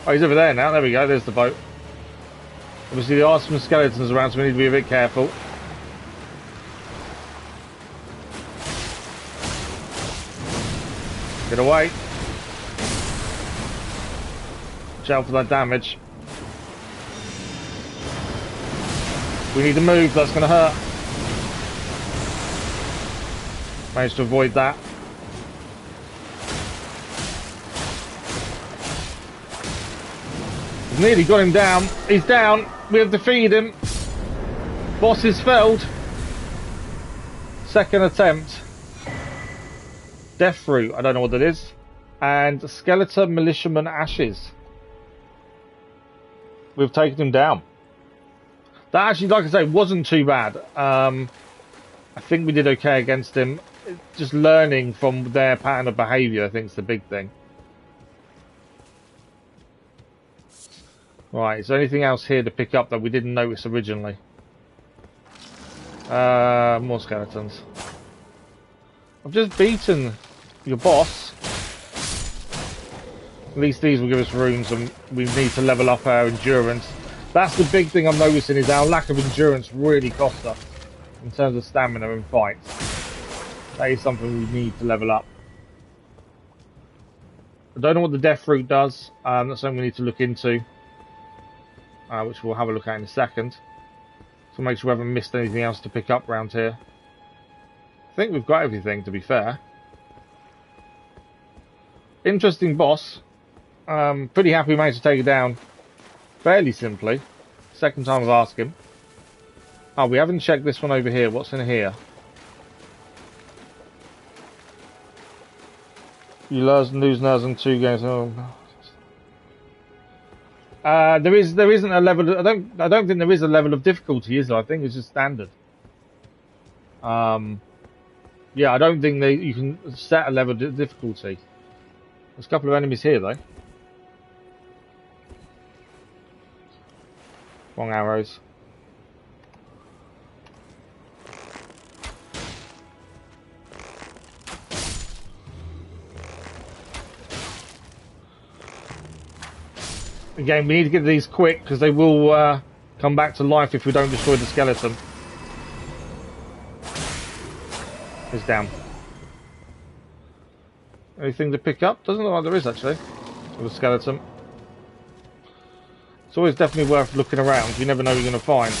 Oh, he's over there now. There we go. There's the boat. Obviously, there are some skeletons around, so we need to be a bit careful. Get away. Watch out for that damage. We need to move, that's going to hurt. Managed to avoid that. Nearly got him down. He's down. We have defeated him. Boss is felled. Second attempt. Death fruit. I don't know what that is. And skeleton militiaman ashes. We've taken him down. That actually, like I say, wasn't too bad. I think we did okay against him. Just learning from their pattern of behaviour, I think, is the big thing. Right, is there anything else here to pick up that we didn't notice originally? More skeletons. I've just beaten your boss. At least these will give us runes, and we need to level up our endurance. That's the big thing I'm noticing, is our lack of endurance really costs us in terms of stamina and fights. That is something we need to level up. I don't know what the death fruit does. That's something we need to look into. Which we'll have a look at in a second. So make sure we haven't missed anything else to pick up around here. I think we've got everything, to be fair. Interesting boss. Pretty happy we managed to take it down fairly simply. Second time I've asked him. Oh, we haven't checked this one over here. What's in here? You lose nerves in 2 games. Oh. There isn't a level. I don't think there is a level of difficulty, is there? I think it's just standard. Yeah, I don't think you can set a level of difficulty. There's a couple of enemies here though. Wrong arrows. Again, we need to get these quick because they will come back to life if we don't destroy the skeleton. It's down. Anything to pick up? Doesn't look like there is actually. With a skeleton. It's always definitely worth looking around. You never know what you're going to find.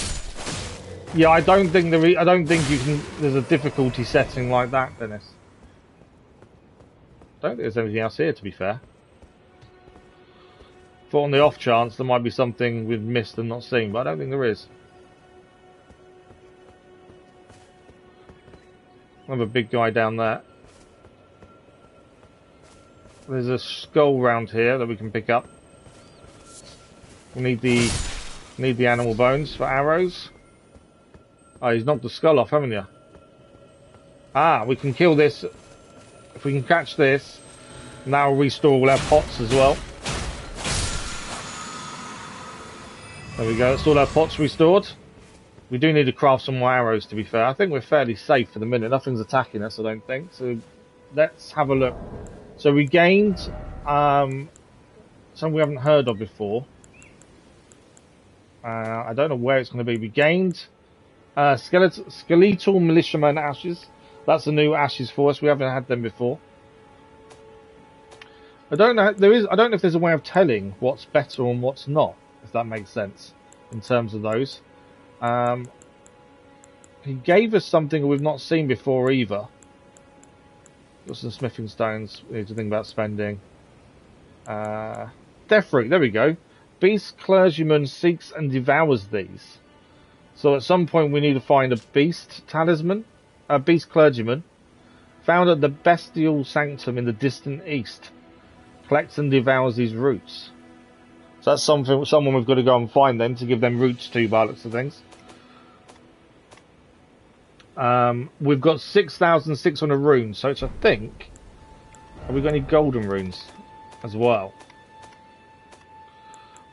Yeah, I don't think I don't think you can. There's a difficulty setting like that, Dennis. I don't think there's anything else here, to be fair. Thought on the off chance there might be something we've missed and not seen, but I don't think there is. Another big guy down there. There's a skull round here that we can pick up. We need the animal bones for arrows. Oh, he's knocked the skull off, haven't you? Ah, we can kill this. If we can catch this, now we'll restore all our pots as well. There we go, that's all our pots restored. We do need to craft some more arrows, to be fair. I think we're fairly safe for the minute. Nothing's attacking us, I don't think. So let's have a look. So we gained something we haven't heard of before. I don't know where it's going to be. We gained skeletal militiaman ashes. That's a new ashes for us. We haven't had them before. I don't know. I don't know if there's a way of telling what's better and what's not. If that makes sense in terms of those. He gave us something we've not seen before either. Got some smithing stones we need to think about spending. Death Ring, there we go. Beast clergyman seeks and devours these. So at some point we need to find a beast talisman, a beast clergyman, found at the bestial sanctum in the distant east. Collects and devours these roots. So that's someone we've got to go and find then to give them roots to, by the looks of things. We've got 6,600 runes, so it's, I think, have we got any golden runes as well?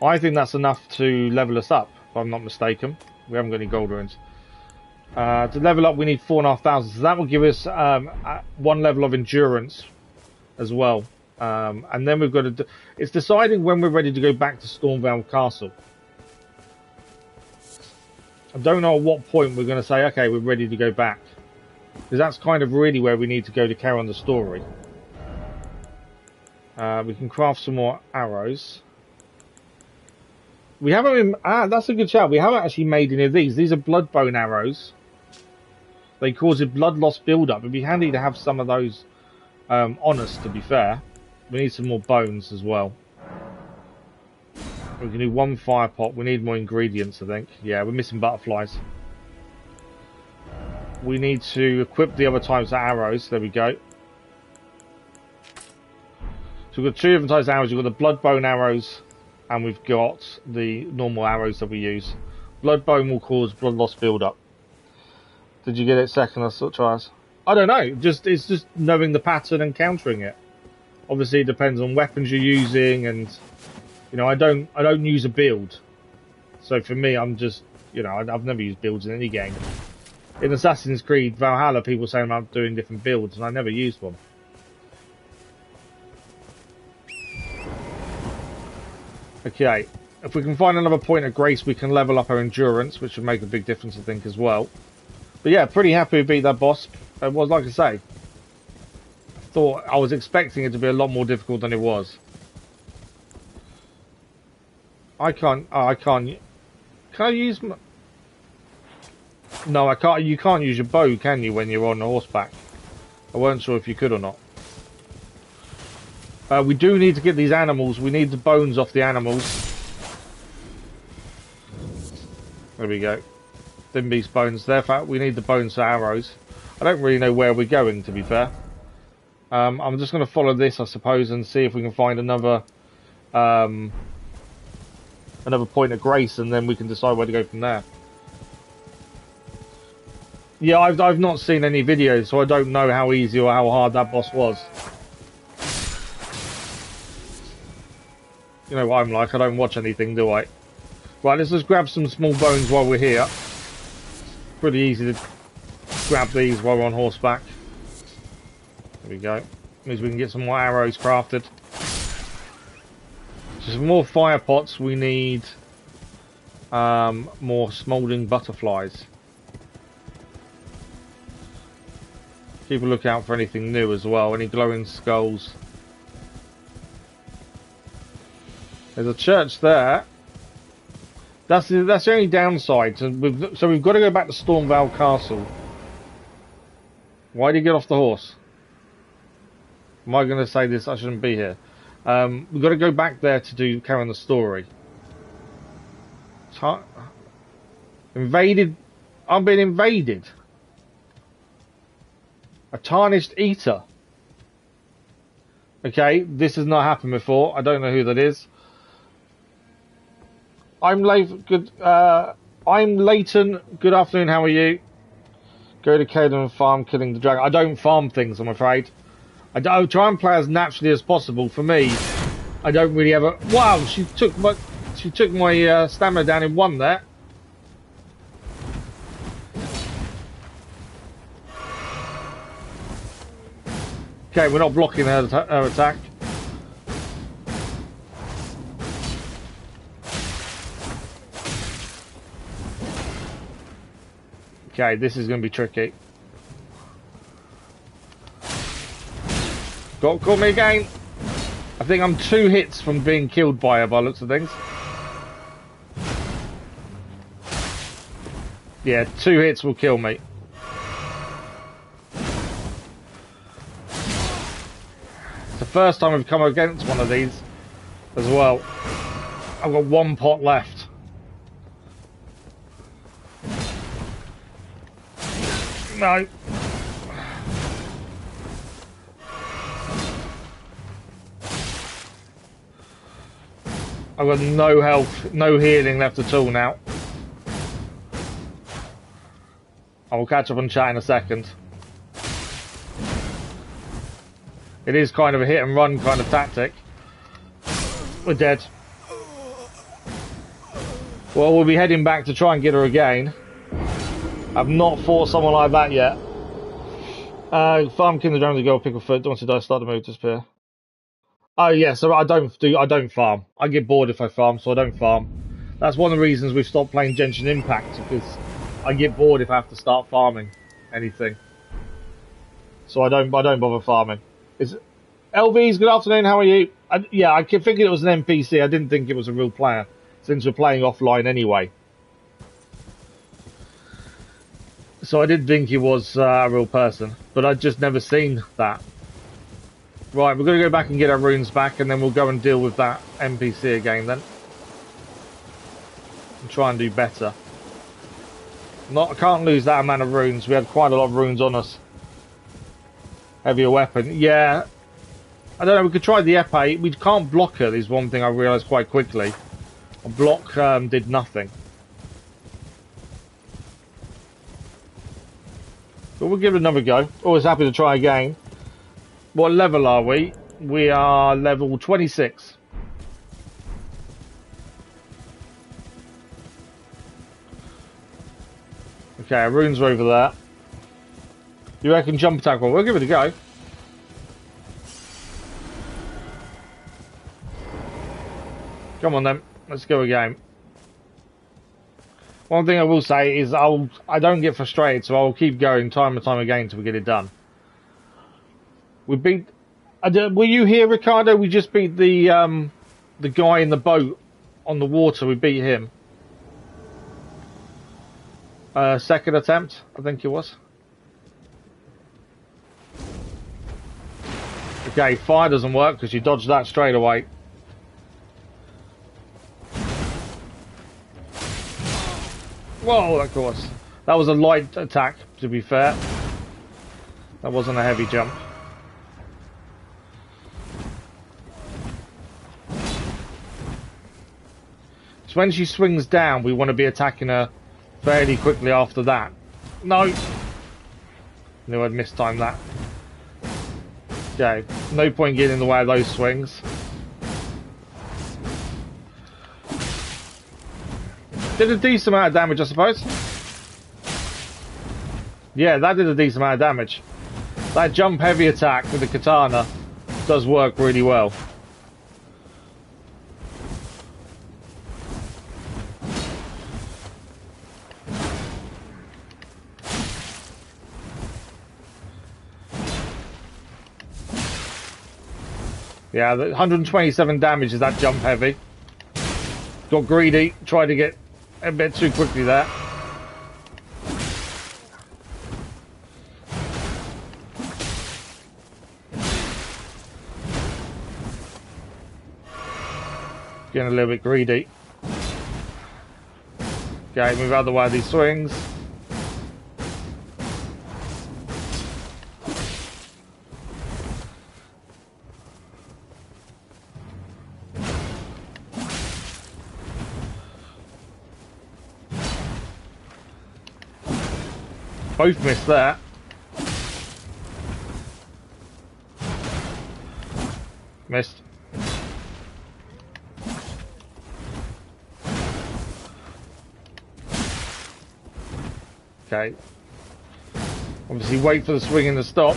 I think that's enough to level us up, if I'm not mistaken. We haven't got any gold runes. To level up, we need 4,500, so that will give us one level of endurance as well. And then we've got to it's deciding when we're ready to go back to Stormvale Castle. I don't know at what point we're going to say, okay, we're ready to go back, because that's kind of really where we need to go to carry on the story. We can craft some more arrows. We haven't that's a good shout. We haven't actually made any of these. These are bloodbone arrows. They cause a blood loss build-up. It'd be handy to have some of those on us, to be fair. We need some more bones as well. We can do one fire pot. We need more ingredients, I think. Yeah, we're missing butterflies. We need to equip the other types of arrows. There we go. So we've got two different types of arrows. We've got the bloodbone arrows, and we've got the normal arrows that we use. Bloodbone will cause blood loss build-up. Did you get it second or tries? I don't know. It's just knowing the pattern and countering it. Obviously, it depends on weapons you're using, and you know, I don't use a build. So for me, I'm just, you know, I've never used builds in any game. In Assassin's Creed Valhalla, people saying I'm doing different builds, and I never used one. Okay, if we can find another point of grace, we can level up our endurance, which would make a big difference, I think, as well. But yeah, pretty happy we beat that boss. It was, like I say, I was expecting it to be a lot more difficult than it was. Can I use my... No, I can't. You can't use your bow, can you, when you're on horseback? I weren't sure if you could or not. We do need to get these animals. We need the bones off the animals. There we go. Thin beast bones. Therefore, we need the bones for arrows. I don't really know where we're going, to be fair. I'm just going to follow this, I suppose, and see if we can find another point of grace, and then we can decide where to go from there. Yeah, I've not seen any videos, so I don't know how easy or how hard that boss was. You know what I'm like, I don't watch anything, do I? Right, let's just grab some small bones while we're here. Pretty easy to grab these while we're on horseback. There we go. Means we can get some more arrows crafted. So some more fire pots, we need more smouldering butterflies. Keep a lookout for anything new as well, any glowing skulls. There's a church there. That's the only downside. So we've got to go back to Stormvale Castle. Why did you get off the horse? Am I going to say this? I shouldn't be here. We've got to go back there to carry on the story. Invaded. I'm being invaded. A tarnished eater. Okay, this has not happened before. I don't know who that is. I'm late. Good. I'm Leighton. Good afternoon. How are you? Go to Caden farm, killing the dragon. I don't farm things, I'm afraid. I try and play as naturally as possible. For me, I don't really ever. Wow, she took my stamina down in one there. Okay, we're not blocking her attack. Okay, this is going to be tricky. Caught me again. I think I'm 2 hits from being killed by her by the looks of things. Yeah, 2 hits will kill me. It's the first time we've come against one of these as well. I've got 1 pot left. No. I've got no health, no healing left at all now. I will catch up on chat in a second. It is kind of a hit and run kind of tactic. We're dead. Well, we'll be heading back to try and get her again. I've not fought someone like that yet. Farm King the Drone to go pickle foot. Don't want to die. Start the move. Disappear. Oh yeah, so I don't farm. I get bored if I farm, so I don't farm. That's one of the reasons we've stopped playing Genshin Impact, because I get bored if I have to start farming anything. So I don't bother farming. LV's good afternoon. How are you? Yeah, I figured it was an NPC. I didn't think it was a real player, since we're playing offline anyway. So I didn't think he was a real person, but I'd just never seen that. Right, we're going to go back and get our runes back, and then we'll go and deal with that NPC again then. And try and do better. I can't lose that amount of runes. We had quite a lot of runes on us. Heavier weapon. Yeah. I don't know, we could try the epee. We can't block her, is one thing I realised quite quickly. A block did nothing. But we'll give it another go. Always happy to try again. What level are we? We are level 26. Okay, our runes are over there. You reckon jump attack? Well, we'll give it a go. Come on then, let's go again. One thing I will say is I don't get frustrated, so I'll keep going time and time again until we get it done. We beat. Were you here, Ricardo? We just beat the guy in the boat on the water. We beat him. Second attempt, I think it was. Okay, fire doesn't work because you dodged that straight away. Whoa, of course. That was a light attack, to be fair. That wasn't a heavy jump. So when she swings down, we want to be attacking her fairly quickly after that. No! Knew I'd mistime that. Okay, no point getting in the way of those swings. Did a decent amount of damage, I suppose. Yeah, that did a decent amount of damage. That jump heavy attack with the katana does work really well. Yeah, the 127 damage is that jump heavy. Got greedy, tried to get a bit too quickly there. Getting a little bit greedy. Okay, move out of the way of these swings. Both missed that. Missed. Okay. Obviously wait for the swing and the stop.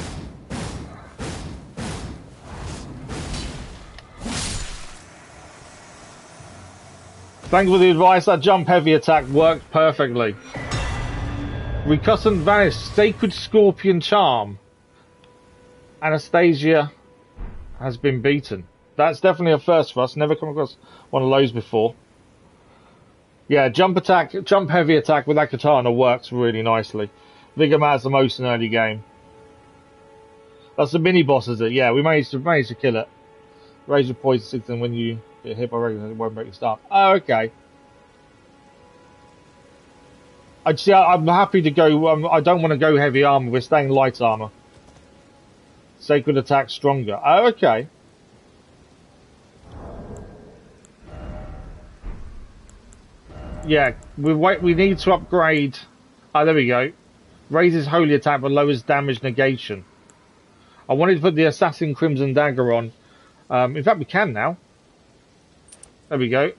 Thanks for the advice. That jump heavy attack worked perfectly. Recusant Vanish, Sacred Scorpion Charm. Anastasia has been beaten. That's definitely a first for us. Never come across one of those before. Yeah, jump heavy attack with that katana works really nicely. Vigor has the most in early game. That's the mini boss, is it? Yeah, we managed to kill it. Raise your poison 6 and when you get hit by regular, it won't break your staff. Oh, okay. I'm happy to go. I don't want to go heavy armor. We're staying light armor. Sacred attack stronger. Oh, okay. Yeah, we need to upgrade. Oh, there we go. Raises holy attack but lowers damage negation. I wanted to put the Assassin Crimson Dagger on. In fact, we can now. There we go.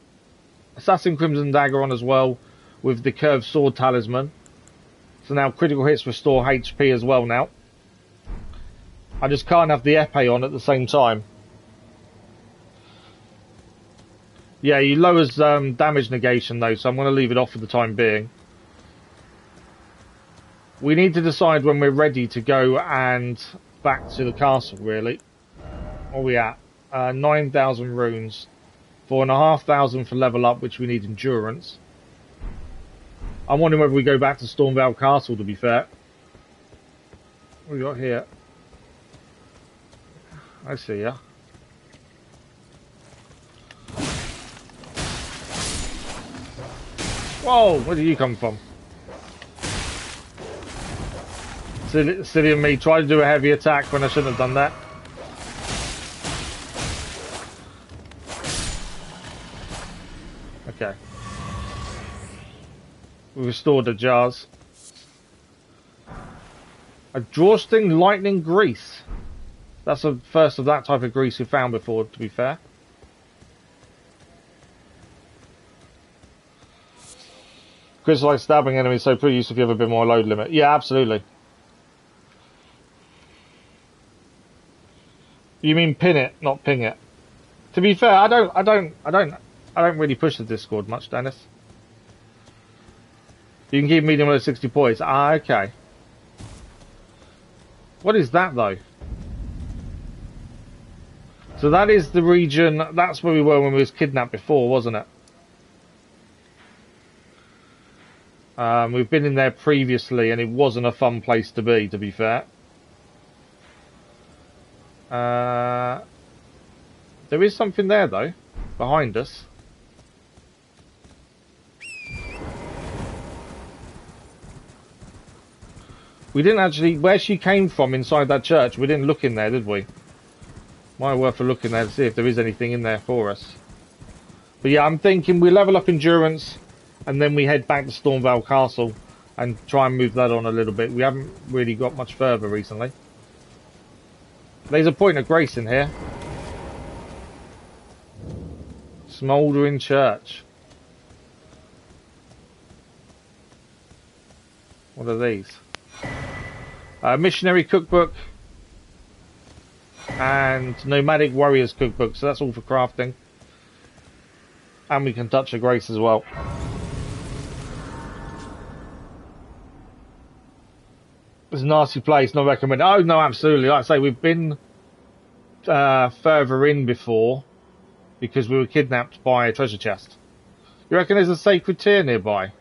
Assassin Crimson Dagger on as well with the Curved Sword Talisman. So now critical hits restore HP as well now. I just can't have the epee on at the same time. Yeah, he lowers damage negation though, so I'm going to leave it off for the time being. We need to decide when we're ready to go and back to the castle, really. What are we at? 9,000 runes. 4,500 for level up, which we need endurance. I'm wondering whether we go back to Stormvale Castle, to be fair. What we got here? I see ya. Whoa, where did you come from? Silly of me, tried to do a heavy attack when I shouldn't have done that. Okay. We restored the jars. A drawstring lightning grease. That's the first of that type of grease we found before, to be fair. Crystallized stabbing enemies, so pretty useful if you have a bit more load limit. Yeah, absolutely. You mean pin it, not ping it. To be fair, I don't really push the Discord much, Dennis. You can keep medium low 60 points. Ah, okay. What is that though? So that is the region. That's where we were when we was kidnapped before, wasn't it? We've been in there previously, and it wasn't a fun place to be fair. There is something there, though, behind us. We didn't actually... Where she came from inside that church, we didn't look in there, did we? Might be worth a look in there to see if there is anything in there for us. But yeah, I'm thinking we level up endurance... And then we head back to Stormvale Castle and try and move that on a little bit. We haven't really got much further recently. There's a point of grace in here. Smouldering church. What are these? Missionary Cookbook and Nomadic Warriors Cookbook. So that's all for crafting. And we can touch a grace as well. It's a nasty place, not recommended. Oh no, absolutely. Like I say, we've been further in before because we were kidnapped by a treasure chest. You reckon there's a sacred tear nearby?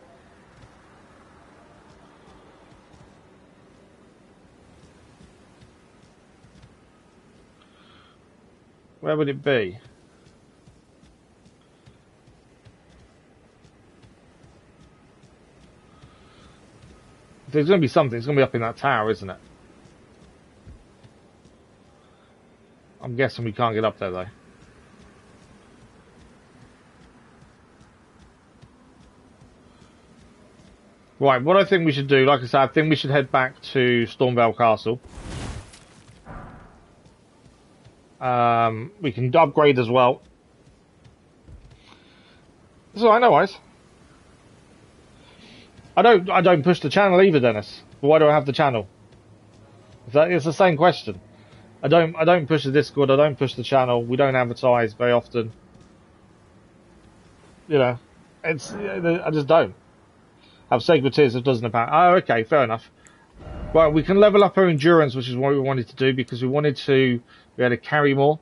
Where would it be? If there's going to be something, it's going to be up in that tower, isn't it? I'm guessing we can't get up there, though. Right, what I think we should do, like I said, I think we should head back to Stormvale Castle. We can upgrade as well. It's alright, no worries. I don't push the channel either, Dennis. Why do I have the channel? It's the same question. I don't push the Discord. I don't push the channel. We don't advertise very often. You know, I just don't. Have sacred tears that doesn't apparent. Oh, okay, fair enough. Right, we can level up our endurance, which is what we wanted to do because we wanted to be able to carry more.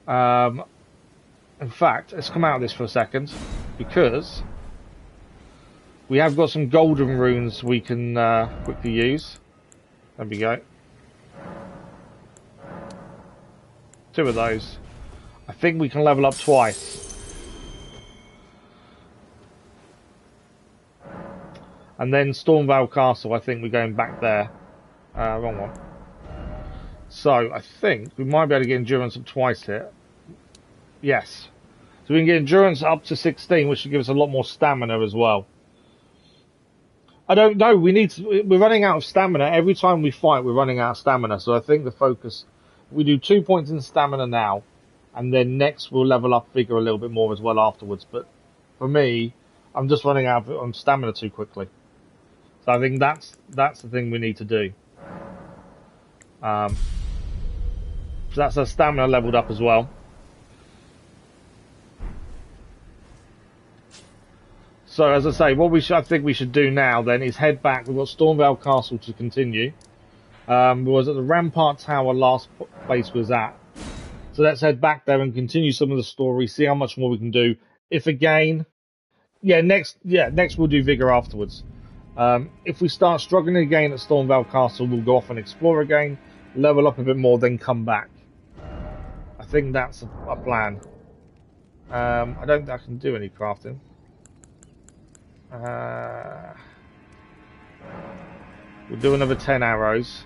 In fact, let's come out of this for a second because we have got some golden runes we can quickly use. There we go. 2 of those. I think we can level up twice. And then Stormvale Castle, I think we're going back there. Wrong one. So, I think we might be able to get endurance up twice here. Yes. So we can get endurance up to 16, which should give us a lot more stamina as well. I don't know, we're running out of stamina. Every time we fight, we're running out of stamina. So I think the focus, we do 2 points in stamina now. And then next we'll level up Vigor a little bit more as well afterwards. But for me, I'm just running out of stamina too quickly. So I think that's the thing we need to do. So that's our stamina leveled up as well. So as I say, I think we should do now then is head back. We've got Stormvale Castle to continue. We was at the Rampart Tower last place was at. So let's head back there and continue some of the story, see how much more we can do. If again, next we'll do Vigor afterwards. If we start struggling again at Stormvale Castle, we'll go off and explore again, level up a bit more, then come back. I think that's a plan. I don't think I can do any crafting. We'll do another 10 arrows.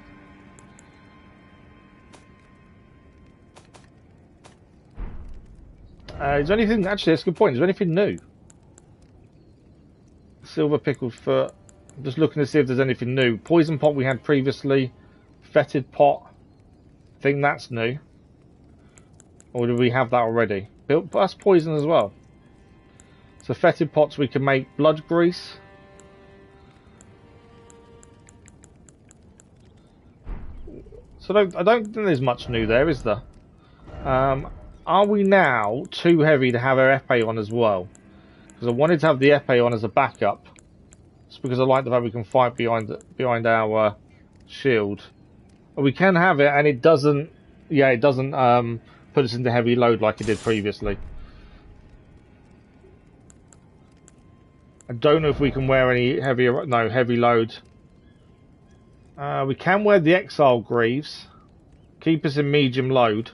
Is there anything, actually that's a good point, is there anything new? Silver pickled foot. I'm just looking to see if there's anything new. Poison pot we had previously. Fetid pot. I think that's new. Or did we have that already? That's poison as well. So fetid pots we can make blood grease. So I don't think there's much new there, is there? Are we now too heavy to have our epee on as well? Because I wanted to have the epee on as a backup. Just because I like the fact we can fight behind our shield. We can have it, and it doesn't. Yeah, it doesn't put us into heavy load like it did previously. I don't know if we can wear any heavy load. We can wear the Exile Greaves. Keep us in medium load.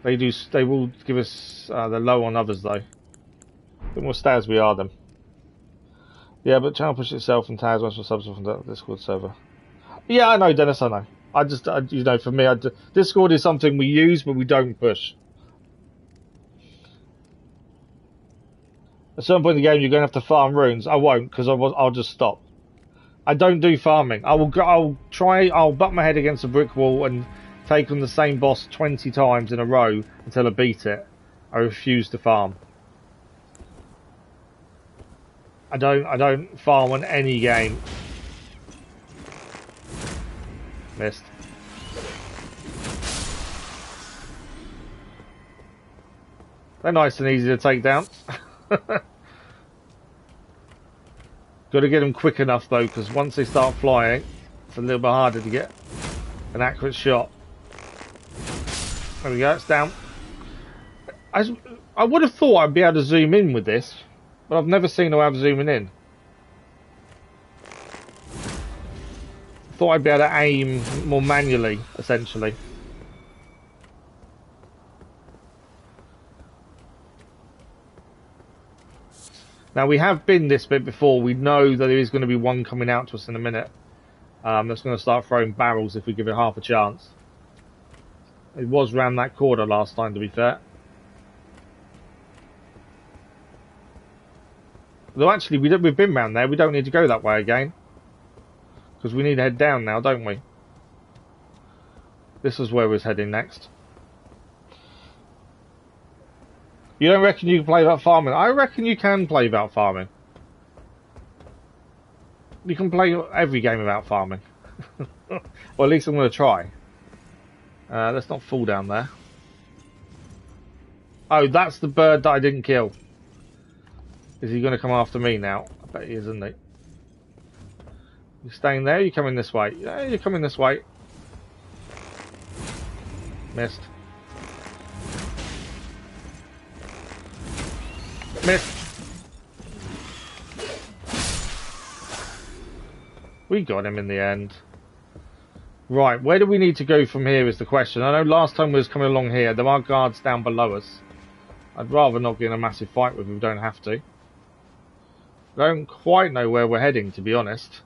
They will give us the low on others though. I think we'll stay as we are then. Yeah, but channel push itself and tags once for subs from the Discord server. Yeah, I know, Dennis. I know. You know, for me, Discord is something we use, but we don't push. At a certain point in the game, you're going to have to farm runes. I won't, because I'll just stop. I don't do farming. I'll butt my head against a brick wall and take on the same boss 20 times in a row until I beat it. I refuse to farm. I don't farm on any game. Missed. They're nice and easy to take down. Got to get them quick enough though, because once they start flying, it's a little bit harder to get an accurate shot. There we go, it's down. I would have thought I'd be able to zoom in with this, but I've never seen a way of zooming in. Thought I'd be able to aim more manually, essentially. Now we have been this bit before. We know that there is going to be one coming out to us in a minute. That's going to start throwing barrels if we give it half a chance. It was round that corner last time, to be fair. Though actually, we've been round there. We don't need to go that way again. Because we need to head down now, don't we? This is where we're heading next. You don't reckon you can play without farming? I reckon you can play without farming. You can play every game without farming. Well, at least I'm going to try. Let's not fall down there. Oh, that's the bird that I didn't kill. Is he going to come after me now? I bet he is, isn't he? You staying there? You coming this way? Yeah, you're coming this way. Missed. Missed. We got him in the end. Right, where do we need to go from here is the question. I know last time we was coming along here. There are guards down below us. I'd rather not get in a massive fight with them. We don't have to. I don't quite know where we're heading, to be honest.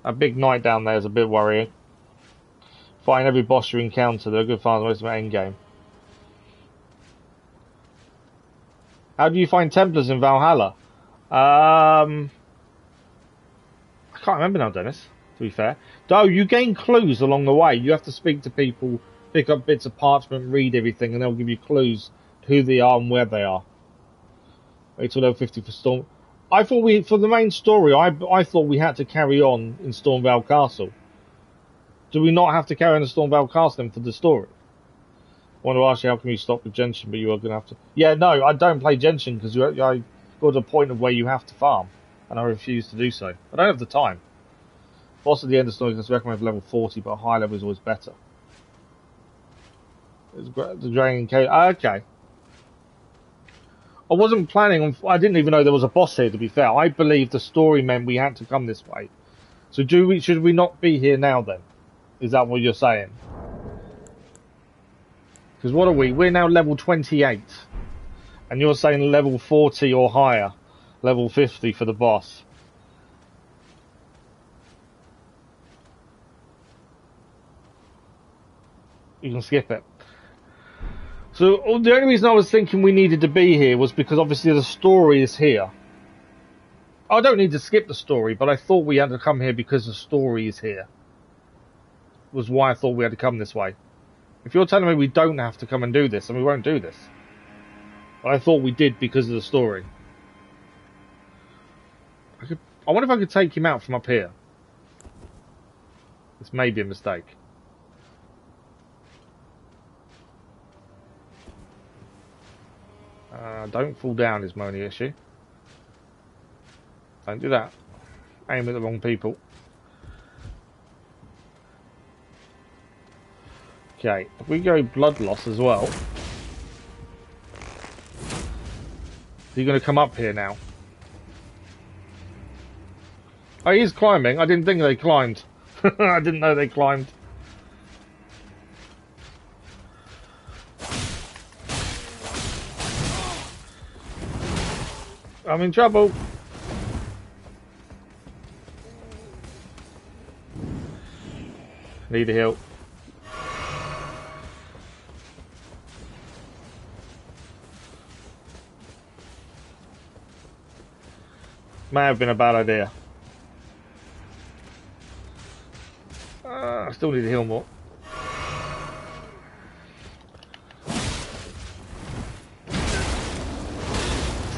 A big knight down there is a bit worrying. Fighting every boss you encounter, they're a good find most of my end game. How do you find Templars in Valhalla? I can't remember now, Dennis, to be fair. Oh, you gain clues along the way. You have to speak to people, pick up bits of parchment, read everything, and they'll give you clues to who they are and where they are. Wait till level 50 for Storm. I thought for the main story, I thought we had to carry on in Stormvale Castle. Do we not have to carry on in Stormvale Castle then for the story? I want to ask you, how can you stop with Genshin, but you are going to have to... Yeah, no, I don't play Genshin because I got to a point of where you have to farm, and I refuse to do so. I don't have the time. Boss at the end of the story, I recommend level 40, but a high level is always better. It's the Dragon Cave. Okay. I wasn't planning on... I didn't even know there was a boss here, to be fair. I believe the story meant we had to come this way. So should we not be here now, then? Is that what you're saying? Because what are we? We're now level 28. And you're saying level 40 or higher. Level 50 for the boss. You can skip it. So the only reason I was thinking we needed to be here was because obviously the story is here. I don't need to skip the story, but I thought we had to come here because the story is here. Was why I thought we had to come this way. If you're telling me we don't have to come and do this, then we won't do this. But I thought we did because of the story. I wonder if I could take him out from up here. This may be a mistake. Don't fall down is my only issue. Don't do that. Aim at the wrong people. Okay, if we go blood loss as well. Is he going to come up here now? Oh, he's climbing. I didn't think they climbed. I didn't know they climbed. I'm in trouble. Need a heal. May have been a bad idea. I still need to heal more.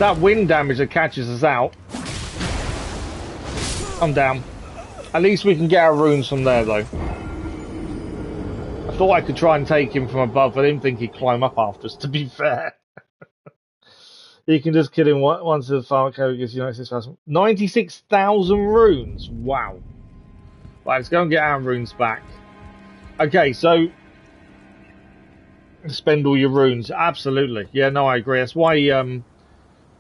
that wind damage that catches us out. I'm down. At least we can get our runes from there, though. I thought I could try and take him from above, but I didn't think he'd climb up after us, to be fair. You can just kill him once the farm carry gives you 96,000 runes. Wow. Right, let's go and get our runes back. Okay, so spend all your runes. Absolutely. Yeah, no, I agree. That's why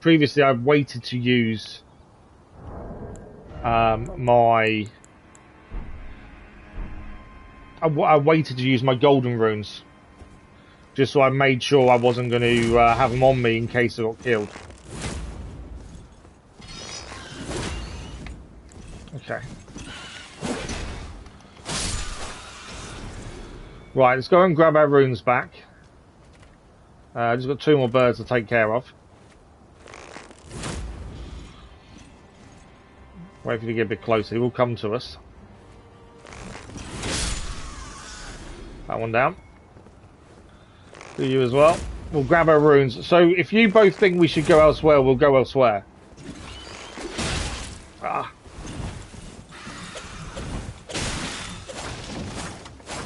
previously I've waited to use I waited to use my golden runes. Just so I made sure I wasn't going to have them on me in case I got killed. Okay. Right, let's go and grab our runes back. Just got 2 more birds to take care of. Wait for you to get a bit closer. He will come to us. That one down. Do you as well. We'll grab our runes. So if you both think we should go elsewhere, we'll go elsewhere. Ah.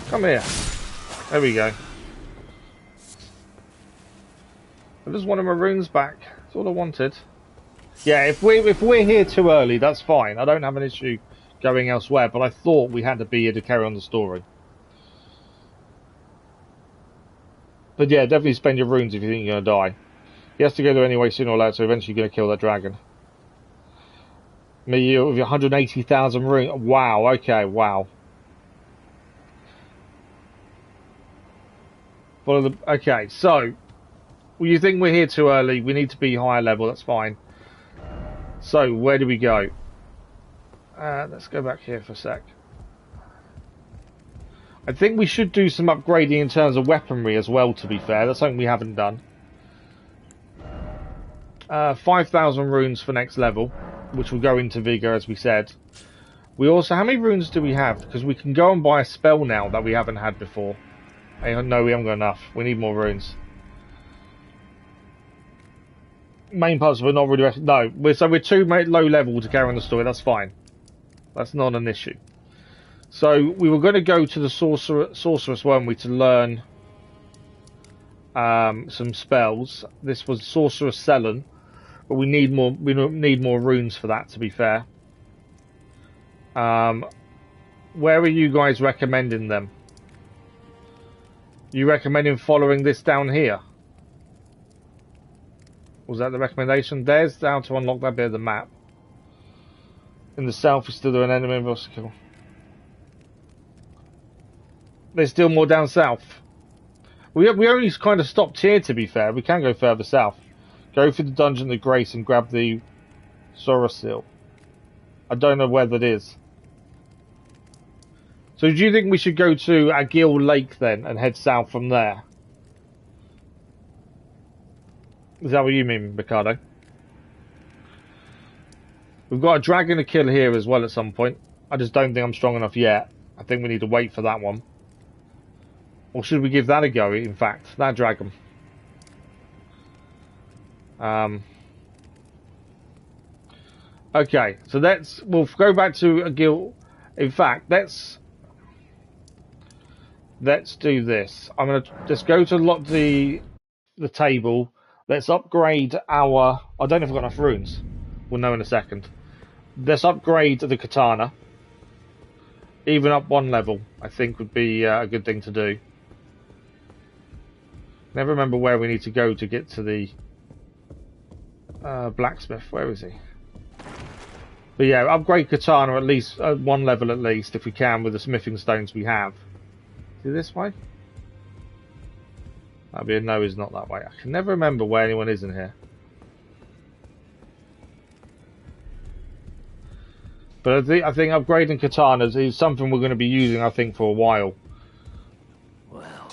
Come here. There we go. I just wanted my runes back. That's all I wanted. Yeah, if we're here too early, that's fine. I don't have an issue going elsewhere, but I thought we had to be here to carry on the story. But yeah, definitely spend your runes if you think you're going to die. He has to go there anyway sooner or later, so eventually you're going to kill that dragon. Me with 180,000 runes. Wow, okay, wow. Okay, so well, you think we're here too early, we need to be higher level, that's fine. So, where do we go? Let's go back here for a sec. I think we should do some upgrading in terms of weaponry as well, to be fair. That's something we haven't done. 5,000 runes for next level, which will go into Vigor, as we said. We also... How many runes do we have? Because we can go and buy a spell now that we haven't had before. No, we haven't got enough. We need more runes. Main parts we're not really... No, we're too low level to carry on the story. That's fine. That's not an issue. So we were going to go to the sorceress, weren't we, to learn some spells. This was Sorceress Selen, but we need more. We need more runes for that. To be fair, where are you guys recommending them? You recommending following this down here? Was that the recommendation? There's down to unlock that bit of the map. In the south is still an enemy obstacle. There's still more down south. We only kind of stopped here, to be fair. We can go further south. Go through the Dungeon of Grace and grab the Sorosil. I don't know where that is. So do you think we should go to Agil Lake then and head south from there? Is that what you mean, Mikado? We've got a dragon to kill here as well at some point. I just don't think I'm strong enough yet. I think we need to wait for that one. Or should we give that a go, in fact? That dragon. Okay, so we'll go back to Agil. In fact, let's do this. I'm going to just go to the table. Let's upgrade our... I don't know if I've got enough runes. We'll know in a second. Let's upgrade the katana. Even up 1 level, I think, would be a good thing to do. Never remember where we need to go to get to the blacksmith. Where is he? But yeah, upgrade katana at least 1 level at least, if we can, with the smithing stones we have. Is it this way? That'd be a no, is not that way. I can never remember where anyone is in here. But I think upgrading katanas is something we're going to be using, I think, for a while. Well,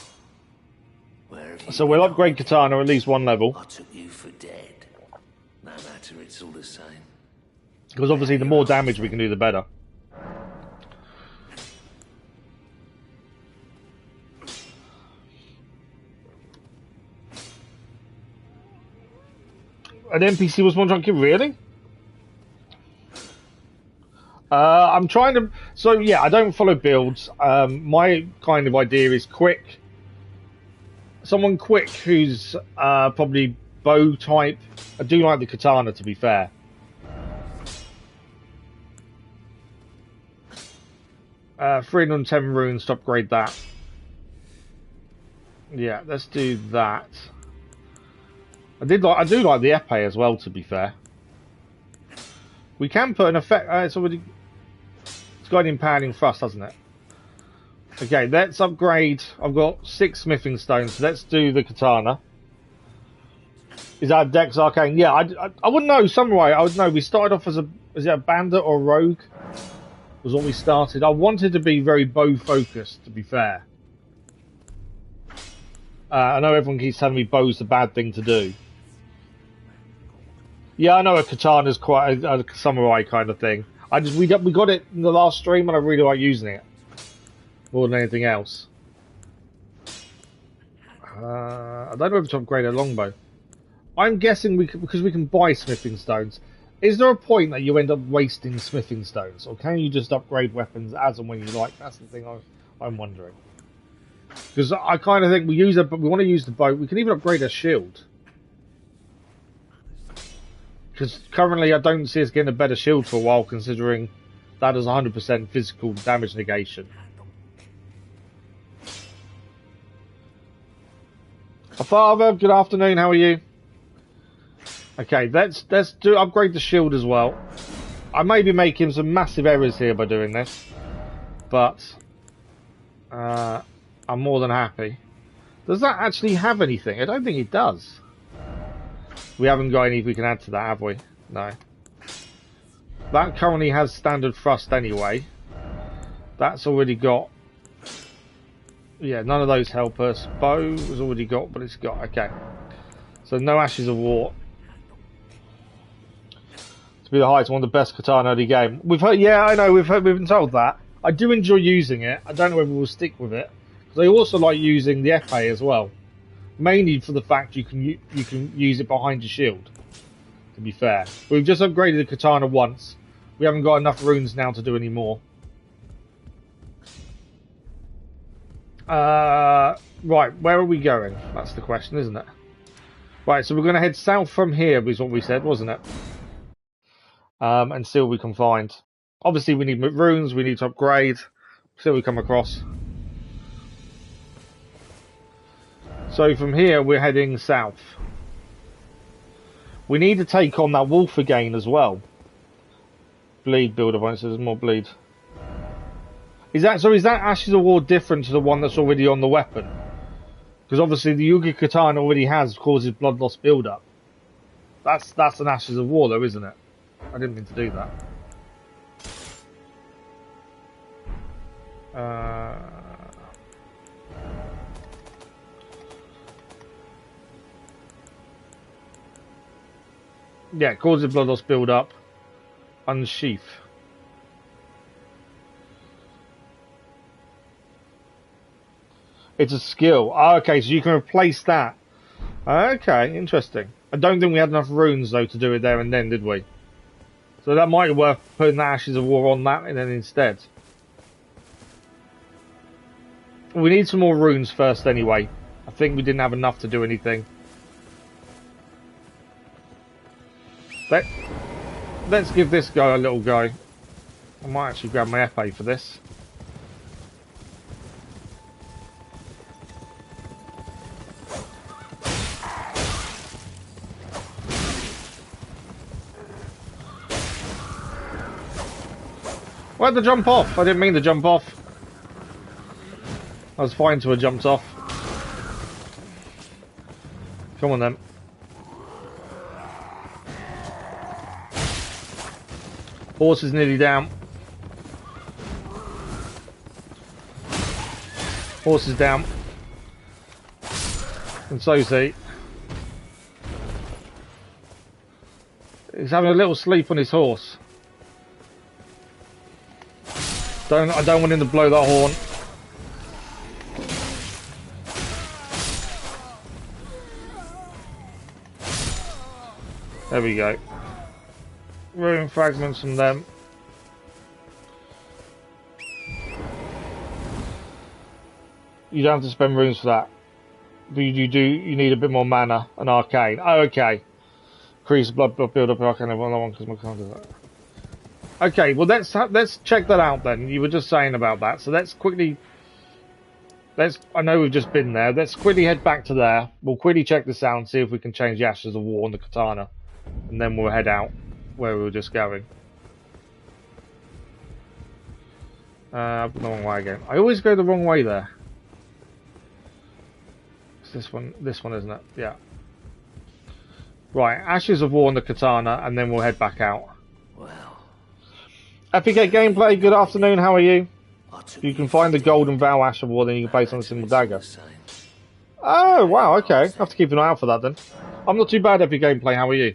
so we'll upgrade katana at least 1 level. I took you for dead. No matter, it's all the same. Because obviously the more damage we can do, the better. An NPC was one junkie, really? I'm trying to... So, yeah, I don't follow builds. My kind of idea is quick. Someone quick who's probably bow type. I do like the katana, to be fair. 310 runes to upgrade that. Yeah, let's do that. I do like the epee as well, to be fair. We can put an effect. It's got an impairing thrust, hasn't it? Okay, let's upgrade. I've got 6 smithing stones. So let's do the katana. Is that Dex Arcane? Yeah, I wouldn't know. Samurai, I would know. We started off as is it a bandit or rogue? Was what we started. I wanted to be very bow focused, to be fair. I know everyone keeps telling me bow's the bad thing to do. Yeah, I know a katana's quite a samurai kind of thing. We got it in the last stream, and I really like using it more than anything else. I don't know if to upgrade a longbow. I'm guessing because we can buy smithing stones. Is there a point that you end up wasting smithing stones, or can you just upgrade weapons as and when you like? That's the thing I'm wondering. Because I kind of think we want to use the bow. We can even upgrade a shield. Because currently I don't see us getting a better shield for a while, considering that is 100% physical damage negation. Father, good afternoon. How are you? Okay, let's upgrade the shield as well. I may be making some massive errors here by doing this, but I'm more than happy. Does that actually have anything? I don't think it does. We haven't got any we can add to that, have we? No. That currently has standard thrust anyway. That's already got... Yeah, none of those help us. Bow has already got, but it's got... Okay. So no Ashes of War. To be the highest, one of the best katana of the game. We've heard... Yeah, I know, we've been told that. I do enjoy using it. I don't know whether we'll stick with it. Because I also like using the epee as well. Mainly for the fact you can use it behind your shield, to be fair. We've just upgraded the katana once. We haven't got enough runes now to do any more. Right, where are we going? That's the question, isn't it? Right, so we're going to head south from here, is what we said, wasn't it? And see what we can find. Obviously, we need runes, we need to upgrade. See what we come across. So from here, we're heading south. We need to take on that wolf again as well. Bleed builder points, so there's more bleed. Is that Ashes of War different to the one that's already on the weapon? Because obviously the Yugi Katana already causes blood loss build up. That's an Ashes of War though, isn't it? I didn't mean to do that. Yeah, causes blood loss build up. Unsheath. It's a skill. Oh, okay, so you can replace that. Okay, interesting. I don't think we had enough runes though to do it there and then, did we? So that might be worth putting the Ashes of War on that and then instead. We need some more runes first anyway. I think we didn't have enough to do anything. Let's give this guy a little go. I might actually grab my epee for this. Why'd they jump off? I didn't mean to jump off. I was fine till it jumped off. Come on then. Horse is nearly down. Horse is down. And so is he. He's having a little sleep on his horse. I don't want him to blow that horn. There we go. Ruin fragments from them. You don't have to spend runes for that. But you do. You need a bit more mana and arcane. Oh, okay. Increase blood build up arcane. One because my can't do that. Okay, well let's check that out then. You were just saying about that, so let's quickly. I know we've just been there. Let's quickly head back to there. We'll quickly check this out and see if we can change the Ashes of War on the katana, and then we'll head out where we were just going. The wrong way again. I always go the wrong way there. It's this one, isn't it? Yeah. Right, Ashes of War on the katana, and then we'll head back out. Well, Epic Gameplay, good afternoon, how are you? You can find the Golden Vow Ash of War, then you can place on a single dagger. Oh, wow, okay. I have to keep an eye out for that then. I'm not too bad, Epic Gameplay, how are you?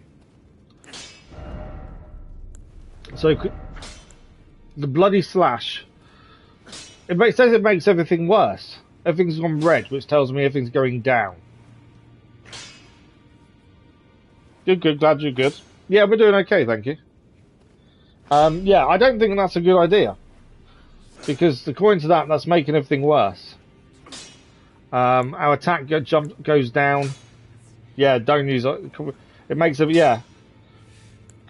So, the bloody slash. It says it makes everything worse. Everything's gone red, which tells me everything's going down. Good, glad you're good. Yeah, we're doing okay, thank you. Yeah, I don't think that's a good idea. Because according to that, that's making everything worse. Our attack goes down. Yeah, don't use it. It makes it, yeah.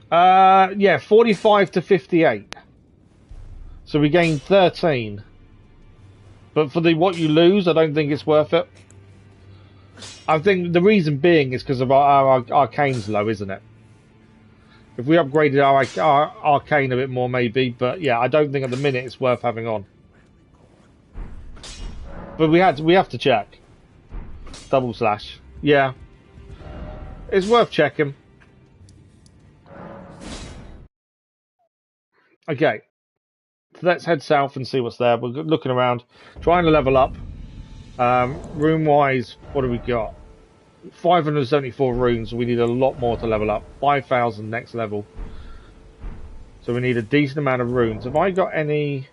Yeah, 45 to 58. So we gain 13. But for what you lose, I don't think it's worth it. I think the reason being is because of our arcane's low, isn't it? If we upgraded our arcane a bit more, maybe. But yeah, I don't think at the minute it's worth having on. But we have to check. Double slash. Yeah. It's worth checking. Okay. So let's head south and see what's there. We're looking around, trying to level up. Room wise, what do we got? 574 runes. We need a lot more to level up. 5,000 next level. So we need a decent amount of runes. Have I got any?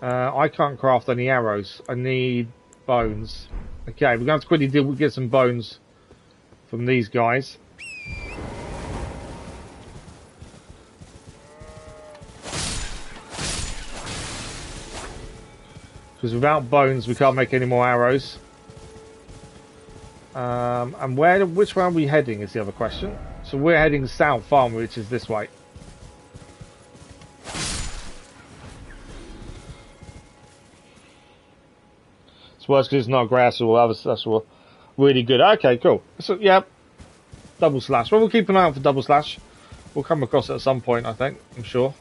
I can't craft any arrows. I need bones. Okay, we're going to have to quickly get some bones from these guys. Because without bones, we can't make any more arrows. And which way are we heading is the other question. So we're heading south, aren't we, which is this way. It's worse because it's not grass or other stuff. Really good. Okay, cool. So, yeah, double slash. Well, we'll keep an eye out for double slash. We'll come across it at some point, I think. I'm sure.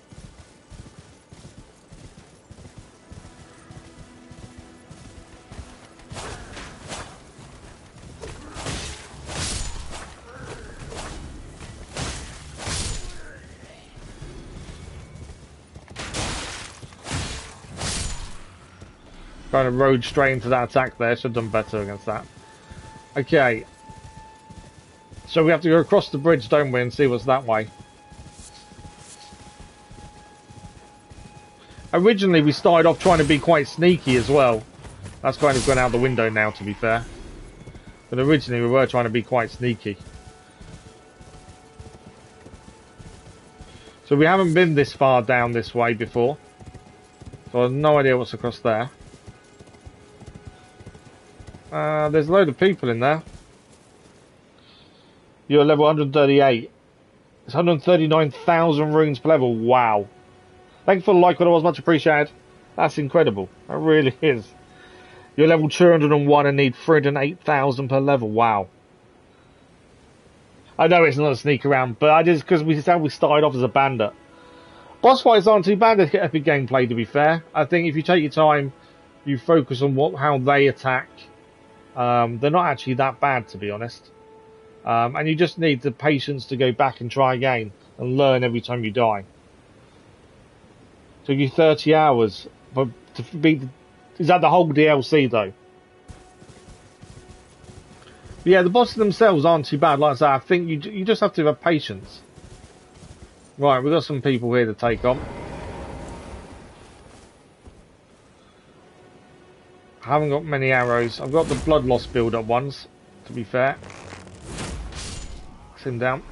Kind of rode straight into that attack there. Should have done better against that. Okay. So we have to go across the bridge, don't we, and see what's that way. Originally, we started off trying to be quite sneaky as well. That's kind of gone out the window now, to be fair. But originally, we were trying to be quite sneaky. So we haven't been this far down this way before. So I have no idea what's across there. There's a load of people in there. You're level 138. It's 139,000 runes per level. Wow. Thank you for the like, what I was much appreciated. That's incredible. That really is. You're level 201 and need 308,000 per level. Wow. I know it's not a sneak around, but I just because we started off as a bandit. Boss fights aren't too bad at Epic Gameplay, to be fair. I think if you take your time, you focus on how they attack. They're not actually that bad, to be honest. And you just need the patience to go back and try again and learn every time you die. Took you 30 hours but to beat. Is that the whole DLC though? Yeah, the bosses themselves aren't too bad. Like I say, I think you just have to have patience. Right, we've got some people here to take on. I haven't got many arrows. I've got the blood loss build up ones, to be fair. That's him down.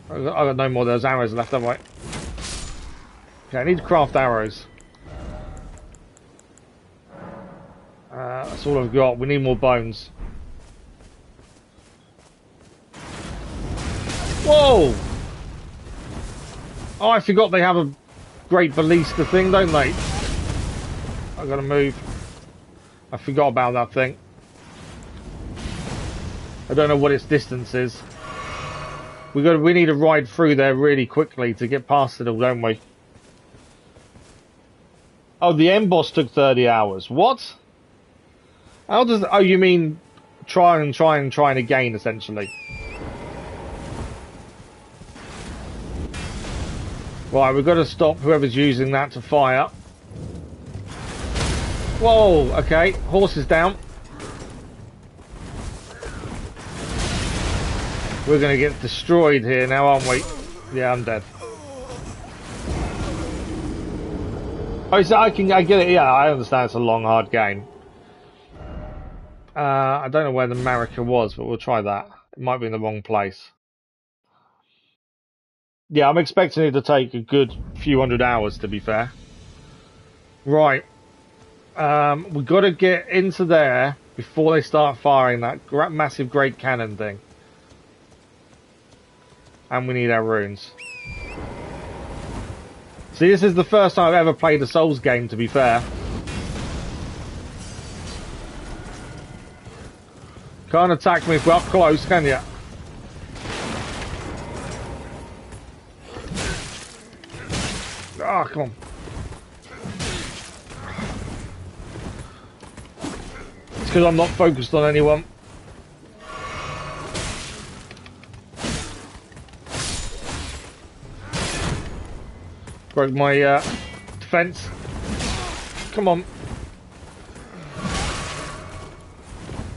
I got no more of those arrows left, have I? Okay, I need to craft arrows. That's all I've got. We need more bones. Whoa! Oh, I forgot they have a great ballista thing, don't they? I gotta move. I forgot about that thing. I don't know what its distance is. We need to ride through there really quickly to get past it all, don't we? Oh, the end boss took 30 hours. What? How does... Oh, you mean try and again, essentially. Right, we've got to stop whoever's using that to fire. Whoa, okay. Horse is down. We're going to get destroyed here now, aren't we? Yeah, I'm dead. Oh, so I get it. Yeah, I understand it's a long, hard game. I don't know where the Marika was, but we'll try that. It might be in the wrong place. Yeah, I'm expecting it to take a good few hundred hours, to be fair. Right. We've got to get into there before they start firing that massive great cannon thing. And we need our runes. See, this is the first time I've ever played a Souls game, to be fair. Can't attack me if we're up close, can you? Ah, come on. It's because I'm not focused on anyone. Broke my defense. Come on.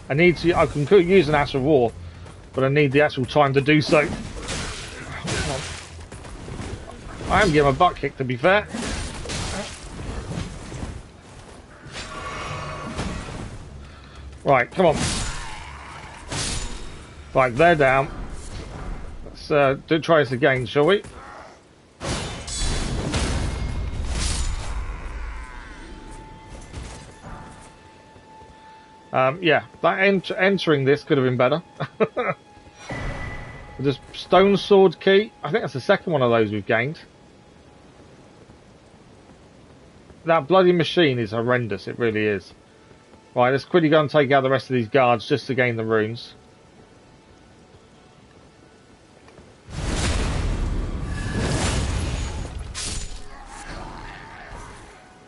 I need to. I can use an Ash of War, but I need the actual time to do so. I am getting my butt kicked, to be fair. Right, come on. Right, they're down. Let's try this again, shall we? Yeah, that entering this could have been better. This stone sword key. I think that's the second one of those we've gained. That bloody machine is horrendous. It really is. Right, let's quickly go and take out the rest of these guards just to gain the runes.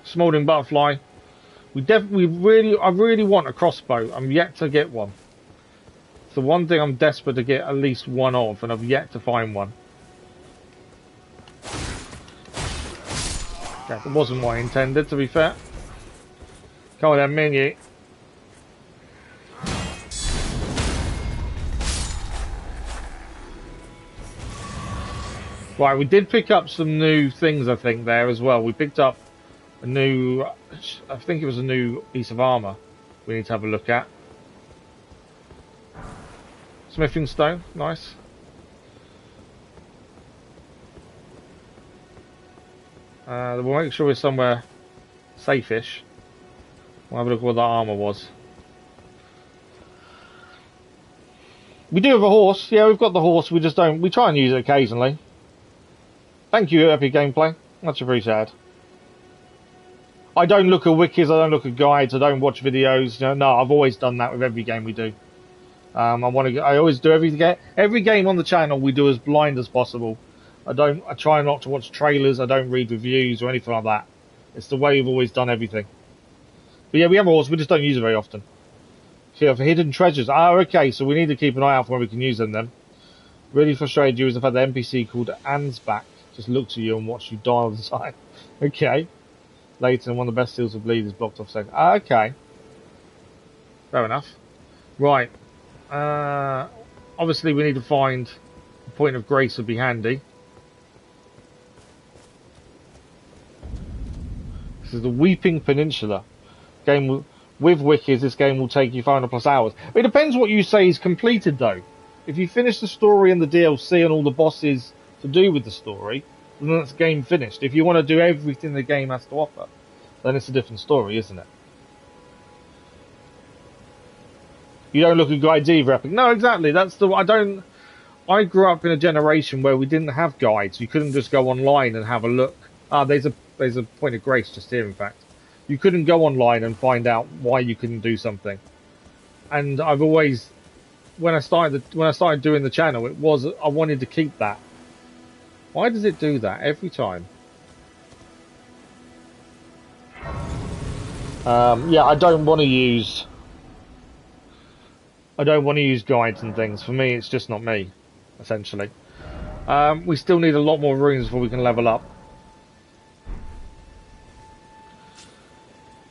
Smouldering butterfly. I really want a crossbow. I'm yet to get one. It's the one thing I'm desperate to get at least one of, and I've yet to find one. That wasn't what I intended, to be fair. Come on then, menu. Right, we did pick up some new things, I think, there as well. We picked up a new... I think it was a new piece of armour we need to have a look at. Smithing stone, nice. We'll make sure we're somewhere safe-ish. We'll have a look at what that armour was. We do have a horse. Yeah, we've got the horse. We just don't... We try and use it occasionally. Thank you, Epic Gameplay. Much appreciated. I don't look at wikis, I don't look at guides, I don't watch videos. No, I've always done that with every game we do. I always do every game on the channel we do as blind as possible. I try not to watch trailers, I don't read reviews or anything like that. It's the way we've always done everything. But yeah, we have a horse, we just don't use it very often. Here, for hidden treasures. Ah, okay, so we need to keep an eye out for where we can use them then. Really frustrated you is the fact that the NPC called Ansbach just looks at you and watches you die all the time. Okay. Later, one of the best steals of bleed is blocked off second. Ah, okay. Fair enough. Right. Obviously, we need to find a point of grace would be handy. This is the Weeping Peninsula. Game with wikis, this game will take you 500 plus hours. It depends what you say is completed, though. If you finish the story and the DLC and all the bosses to do with the story, then that's game finished. If you want to do everything the game has to offer, then it's a different story, isn't it? You don't look at guides either, Epic. No, exactly. That's the. I grew up in a generation where we didn't have guides. You couldn't just go online and have a look. There's a point of grace just here, in fact. You couldn't go online and find out why you couldn't do something. And I've always, when I started doing the channel, I wanted to keep that. Why does it do that every time? Yeah, I don't want to use guides and things. For me, it's just not me, essentially. We still need a lot more runes before we can level up.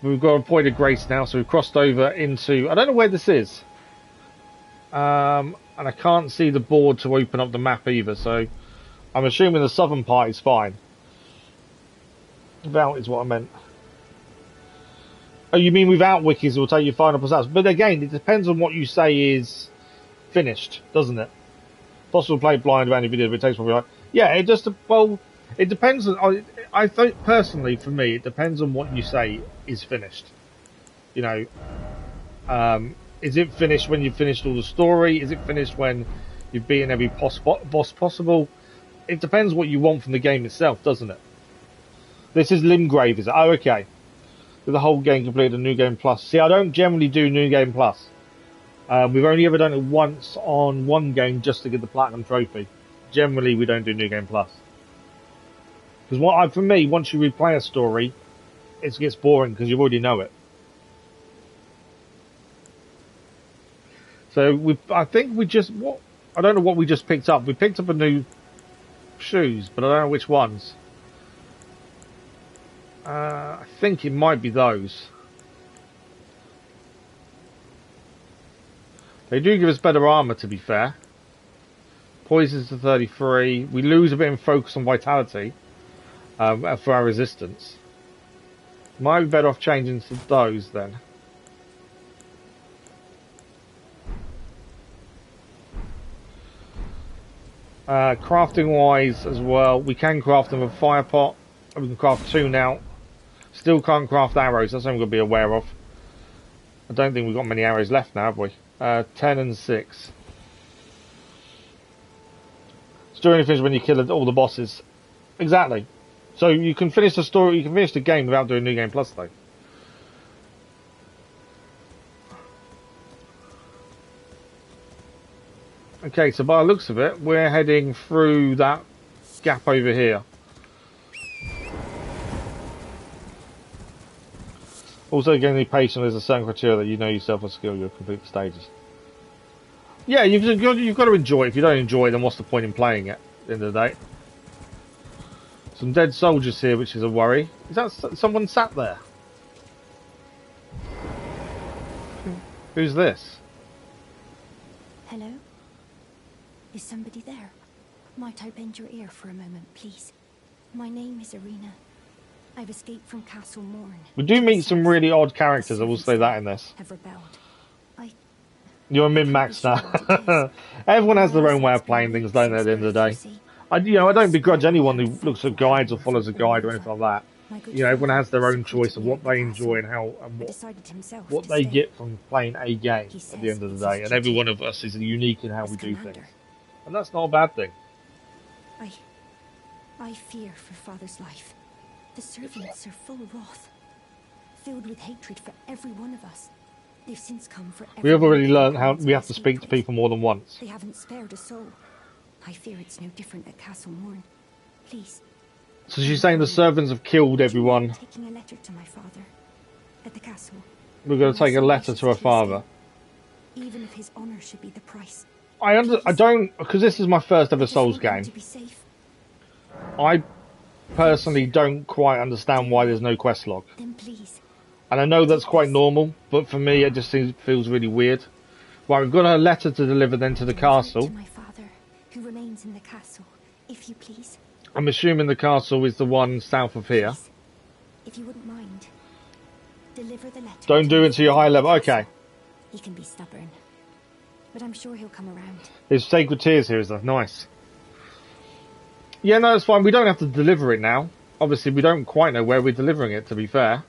We've got a point of grace now, so we've crossed over into... I don't know where this is. And I can't see the board to open up the map either, so... I'm assuming the southern part is fine. Without is what I meant. Oh, you mean without wikis it will take you 500 hours? But again, it depends on what you say is finished, doesn't it? Possible play blind of any video, but it takes probably like... Yeah, it just... Well, it depends on... I think, personally, for me, it depends on what you say is finished. You know, is it finished when you've finished all the story? Is it finished when you've beaten every boss possible? It depends what you want from the game itself, doesn't it? This is Limgrave, is it? Oh, okay. With the whole game completed, a New Game Plus. See, I don't generally do New Game Plus. We've only ever done it once on one game just to get the Platinum Trophy. Generally, we don't do New Game Plus. Because for me, once you replay a story, it gets boring because you already know it. So I think we just I don't know what we just picked up. We picked up a new shoes, but I don't know which ones. I think it might be those. They do give us better armor, to be fair. Poisons to 33. We lose a bit in focus on vitality. For our resistance. Might be better off changing to those then. Crafting wise as well, we can craft them with fire pot. We can craft 2 now. Still can't craft arrows, that's something we've got to be aware of. I don't think we've got many arrows left now, have we? 10 and 6. Story only finishes when you kill all the bosses. Exactly. So you can finish the story, you can finish the game without doing New Game Plus though. Okay, so by the looks of it, we're heading through that gap over here. Also, again, be patient. There's a certain criteria that you know yourself a skill, you'll complete the stages. Yeah, you've got to enjoy it. If you don't enjoy it, then what's the point in playing it at the end of the day? Some dead soldiers here, which is a worry. Is that someone sat there? Who's this? Hello? Is somebody there? Might I bend your ear for a moment, please? My name is Irina. I've escaped from Castle Morne. We do meet some really odd characters, I will say that in this. Have rebelled. You're min-max now. Everyone has their own way of playing things, don't they, at the end of the day? I don't begrudge anyone who looks at guides or follows a guide or anything like that. You know, everyone has their own choice of what they enjoy and how and what they get from playing a game at the end of the day. And every one of us is unique in how we do things. And that's not a bad thing. I fear for Father's life. The servants are full of wrath, filled with hatred for every one of us. They've since come for we have already learned how we have to speak to people more than once. They haven't spared a soul. I fear it's no different at Castle Morne. Please. So she's saying the servants have killed everyone. Taking a letter to my father at the castle. We're going to take a letter to her father. Even if his honor should be the price. I don't, because this is my first ever Souls game. I personally don't quite understand why there's no quest log. Then please. And I know that's quite normal, but for me it just feels really weird. Right, we've got a letter to deliver then to the castle. To my father, who remains in the castle, if you please. I'm assuming the castle is the one south of here. Please, if you wouldn't mind. Deliver the letter. Don't do it to your high level. Okay. He can be stubborn, but I'm sure he'll come around. There's sacred tears here, is that nice? Yeah, no, it's fine. We don't have to deliver it now. Obviously, we don't quite know where we're delivering it, to be fair.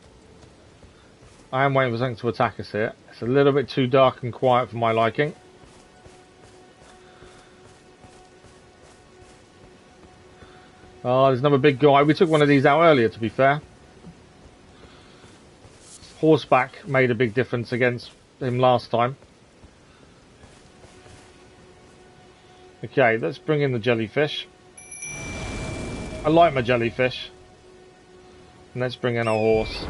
I am waiting for something to attack us here. It's a little bit too dark and quiet for my liking. Oh, there's another big guy. We took one of these out earlier, to be fair. Horseback made a big difference against him last time. Okay, let's bring in the jellyfish. I like my jellyfish. And let's bring in our horse.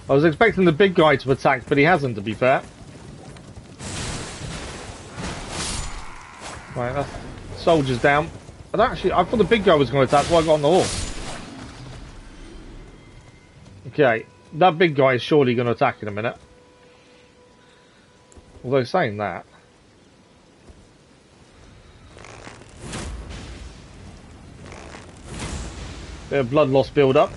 I was expecting the big guy to attack, but he hasn't, to be fair. Right, that's soldiers down. I thought the big guy was going to attack, so I got on the horse. Okay, that big guy is surely going to attack in a minute. Although saying that, bit of blood loss build up.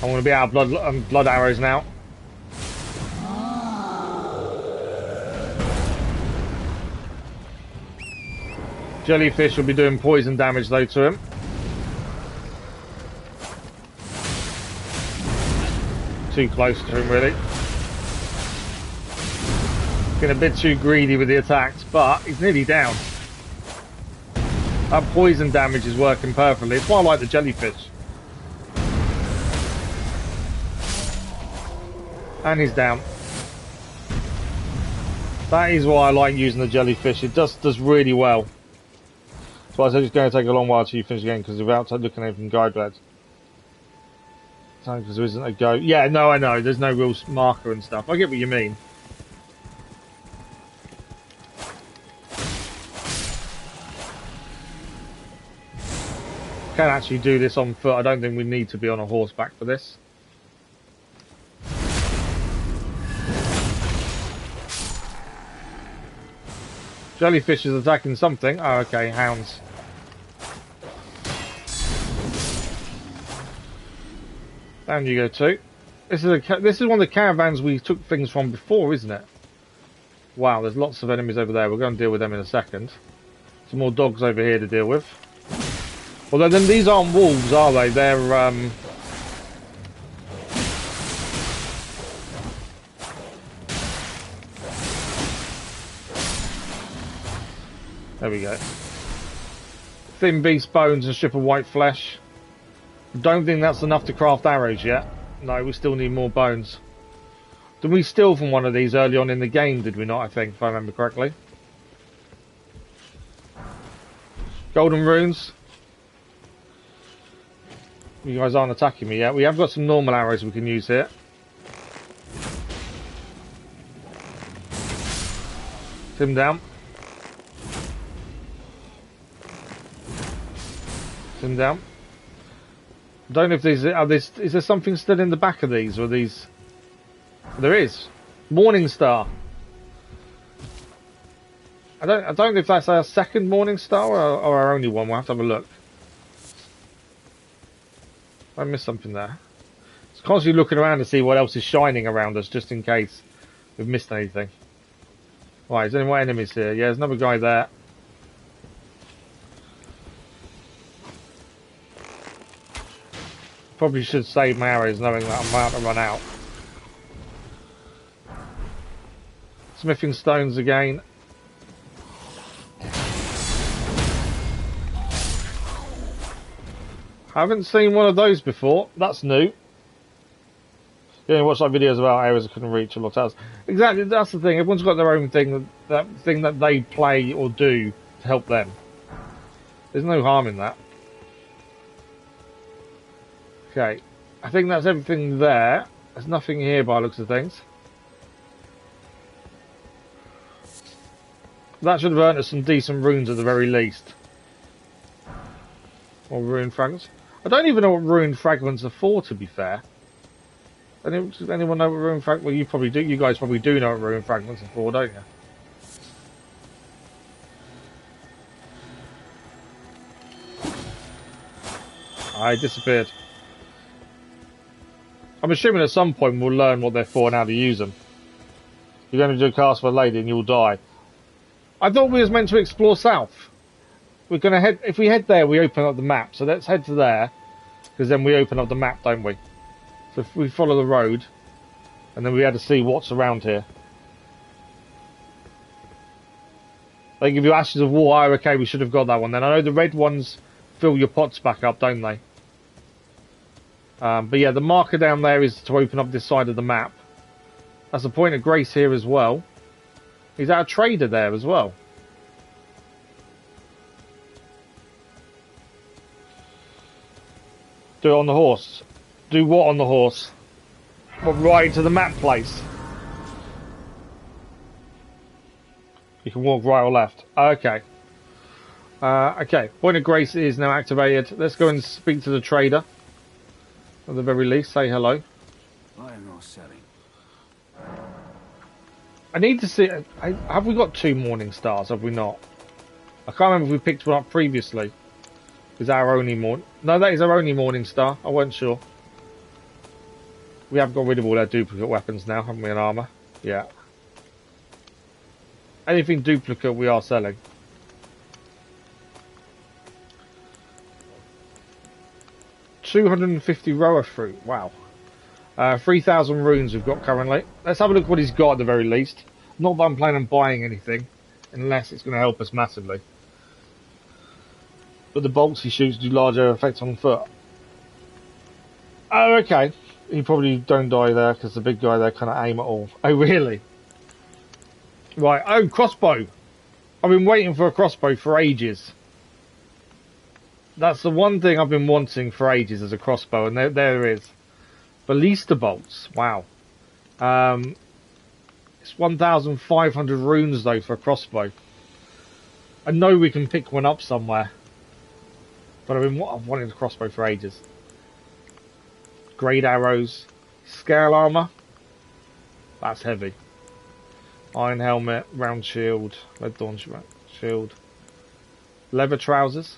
I'm going to be out of blood arrows now. Jellyfish will be doing poison damage though to him. Too close to him really. Getting a bit too greedy with the attacks, but he's nearly down. That poison damage is working perfectly. It's why I like the jellyfish. And he's down. That is why I like using the jellyfish. It just does really well. So I said it's going to take a long while till you finish the game because without looking at it from guide blades. Because there isn't a go. Yeah, no, I know. There's no real marker and stuff. I get what you mean. Can actually do this on foot. I don't think we need to be on a horseback for this. Jellyfish is attacking something. Oh, okay, hounds. Down you go too. This is one of the caravans we took things from before, isn't it? Wow, there's lots of enemies over there. We're going to deal with them in a second. Some more dogs over here to deal with. Although then these aren't wolves, are they? They're there we go. Thin beast bones and strip of white flesh. Don't think that's enough to craft arrows yet. No, we still need more bones. Did we steal from one of these early on in the game, did we not, I think, if I remember correctly? Golden runes. You guys aren't attacking me yet. We have got some normal arrows we can use here. Him down. Him down. Don't know if these are this. Is there something still in the back of these, or these? There is. Morning Star. I don't know if that's our second Morning Star or our only one. We'll have to have a look. I missed something there. It's constantly looking around to see what else is shining around us, just in case we've missed anything. Right, is there any more enemies here? Yeah, there's another guy there. Probably should save my arrows knowing that I'm about to run out. Smithing stones again. Haven't seen one of those before. That's new. You only watch like videos about areas I couldn't reach or locked out. Exactly, that's the thing. Everyone's got their own thing, that thing that they play or do to help them. There's no harm in that. Okay, I think that's everything there. There's nothing here by the looks of things. That should have earned us some decent runes at the very least. Or ruined fragments. I don't even know what ruined fragments are for, to be fair. Does anyone know what ruined fragments? Well, you probably do. You guys probably do know what ruined fragments are for, don't you? I disappeared. I'm assuming at some point we'll learn what they're for and how to use them. You're going to do a cast for a lady and you'll die. I thought we was meant to explore south. We're going to head... If we head there, we open up the map. So let's head to there. Because then we open up the map, don't we? So if we follow the road, and then we had to see what's around here. They give you Ashes of War. Oh, okay, we should have got that one then. I know the red ones fill your pots back up, don't they? But yeah, the marker down there is to open up this side of the map. That's a point of grace here as well. Is that a trader there as well? Do it on the horse. Do what on the horse? What, right to the map place? You can walk right or left. Okay. Okay, point of grace is now activated. Let's go and speak to the trader. At the very least, say hello. Buying or selling? I need to see... have we got 2 morning stars? Have we not? I can't remember if we picked one up previously. Is that our only morning? No, that is our only morning star. I wasn't sure. We have got rid of all our duplicate weapons now, haven't we, in armour? Yeah. Anything duplicate we are selling. $250 rower fruit. Wow. 3,000 runes we've got currently. Let's have a look what he's got at the very least. Not that I'm planning on buying anything, unless it's going to help us massively. But the bolts he shoots do larger effects on foot. Oh, okay. You probably don't die there, because the big guy there can't aim at all. Oh, really? Right. Oh, crossbow. I've been waiting for a crossbow for ages. That's the one thing I've been wanting for ages, as a crossbow, and there it is. Ballista Bolts. Wow. It's 1,500 runes, though, for a crossbow. I know we can pick one up somewhere. But I've wanted a crossbow for ages. Great arrows. Scale armour. That's heavy. Iron helmet. Round shield. Red dawn shield. Leather trousers.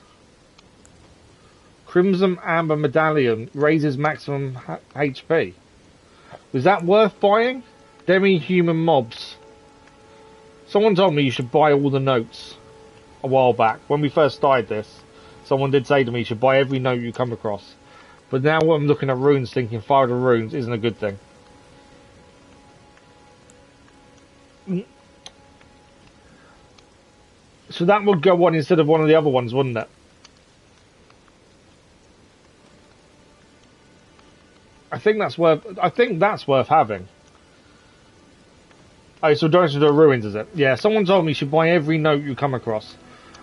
Crimson Amber Medallion raises maximum HP. Was that worth buying? Demi-human mobs. Someone told me you should buy all the notes a while back. When we first started this, someone did say to me you should buy every note you come across. But now I'm looking at runes thinking 500 runes isn't a good thing. So that would go on instead of one of the other ones, wouldn't it? I think that's worth having. Oh, so Dungeons to the Ruins, is it? Yeah, someone told me you should buy every note you come across.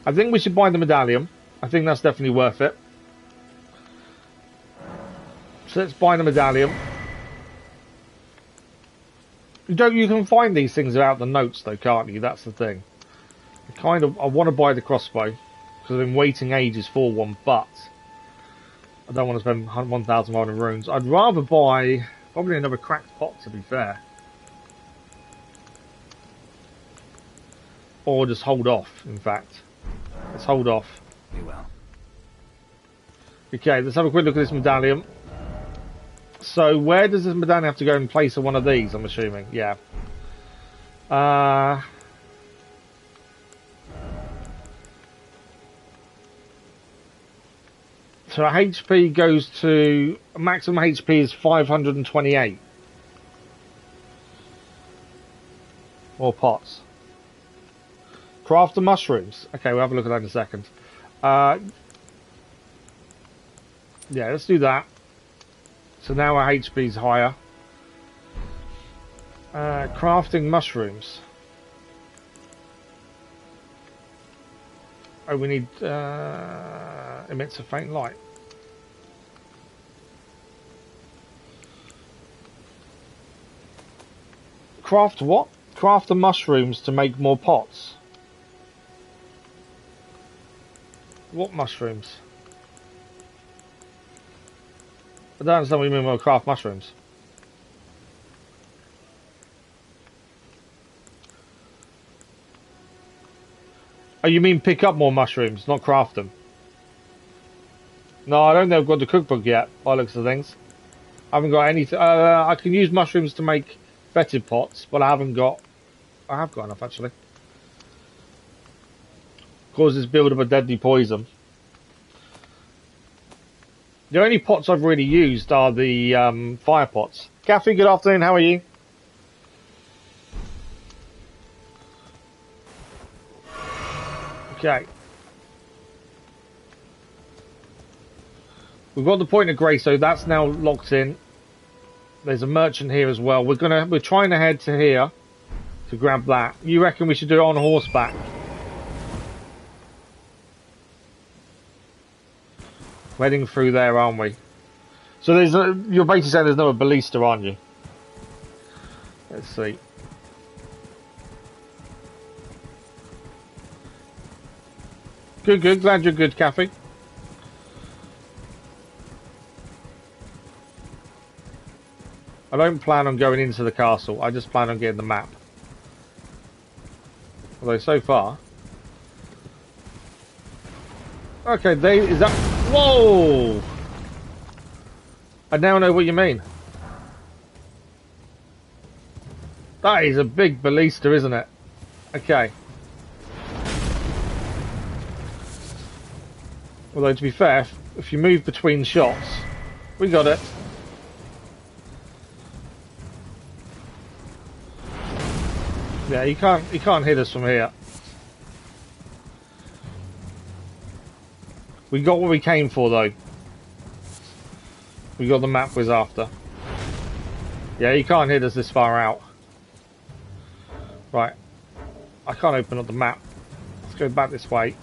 I think we should buy the medallion. I think that's definitely worth it. So let's buy the medallion. You can find these things without the notes though, can't you? That's the thing. I want to buy the crossbow, because I've been waiting ages for one, but I don't want to spend 1,100 runes. I'd rather buy probably another cracked pot, to be fair. Or just hold off, in fact. Let's hold off. You will. Okay, let's have a quick look at this medallion. So, where does this medallion have to go in place of one of these, I'm assuming? Yeah. So HP goes to... maximum HP is 528. More pots. Craft the mushrooms. Okay, we'll have a look at that in a second. Yeah, let's do that. So now our HP is higher. Crafting mushrooms. Oh, we need... emits a faint light. Craft what? Craft the mushrooms to make more pots. What mushrooms? I don't understand what you mean by craft mushrooms. Oh, you mean pick up more mushrooms, not craft them? No, I don't think I've got the cookbook yet, by the looks of things. I haven't got anything. I can use mushrooms to make fetid pots, but I have got enough, actually. Causes build-up of deadly poison. The only pots I've really used are the fire pots. Kathy, good afternoon, how are you? Okay. We've got the Point of Grace, so that's now locked in. There's a merchant here as well. We're trying to head to here to grab that. You reckon we should do it on horseback? We're heading through there, aren't we? So you're basically saying there's no ballista, aren't you? Let's see. Good, good. Glad you're good, Kathy. I don't plan on going into the castle. I just plan on getting the map. Although so far... Okay, is that... Whoa! I now know what you mean. That is a big ballista, isn't it? Okay. Although, to be fair, if you move between shots... We got it. Yeah, he can't hit us from here. We got what we came for, though. We got the map was after. Yeah, he can't hit us this far out. Right. I can't open up the map. Let's go back this way.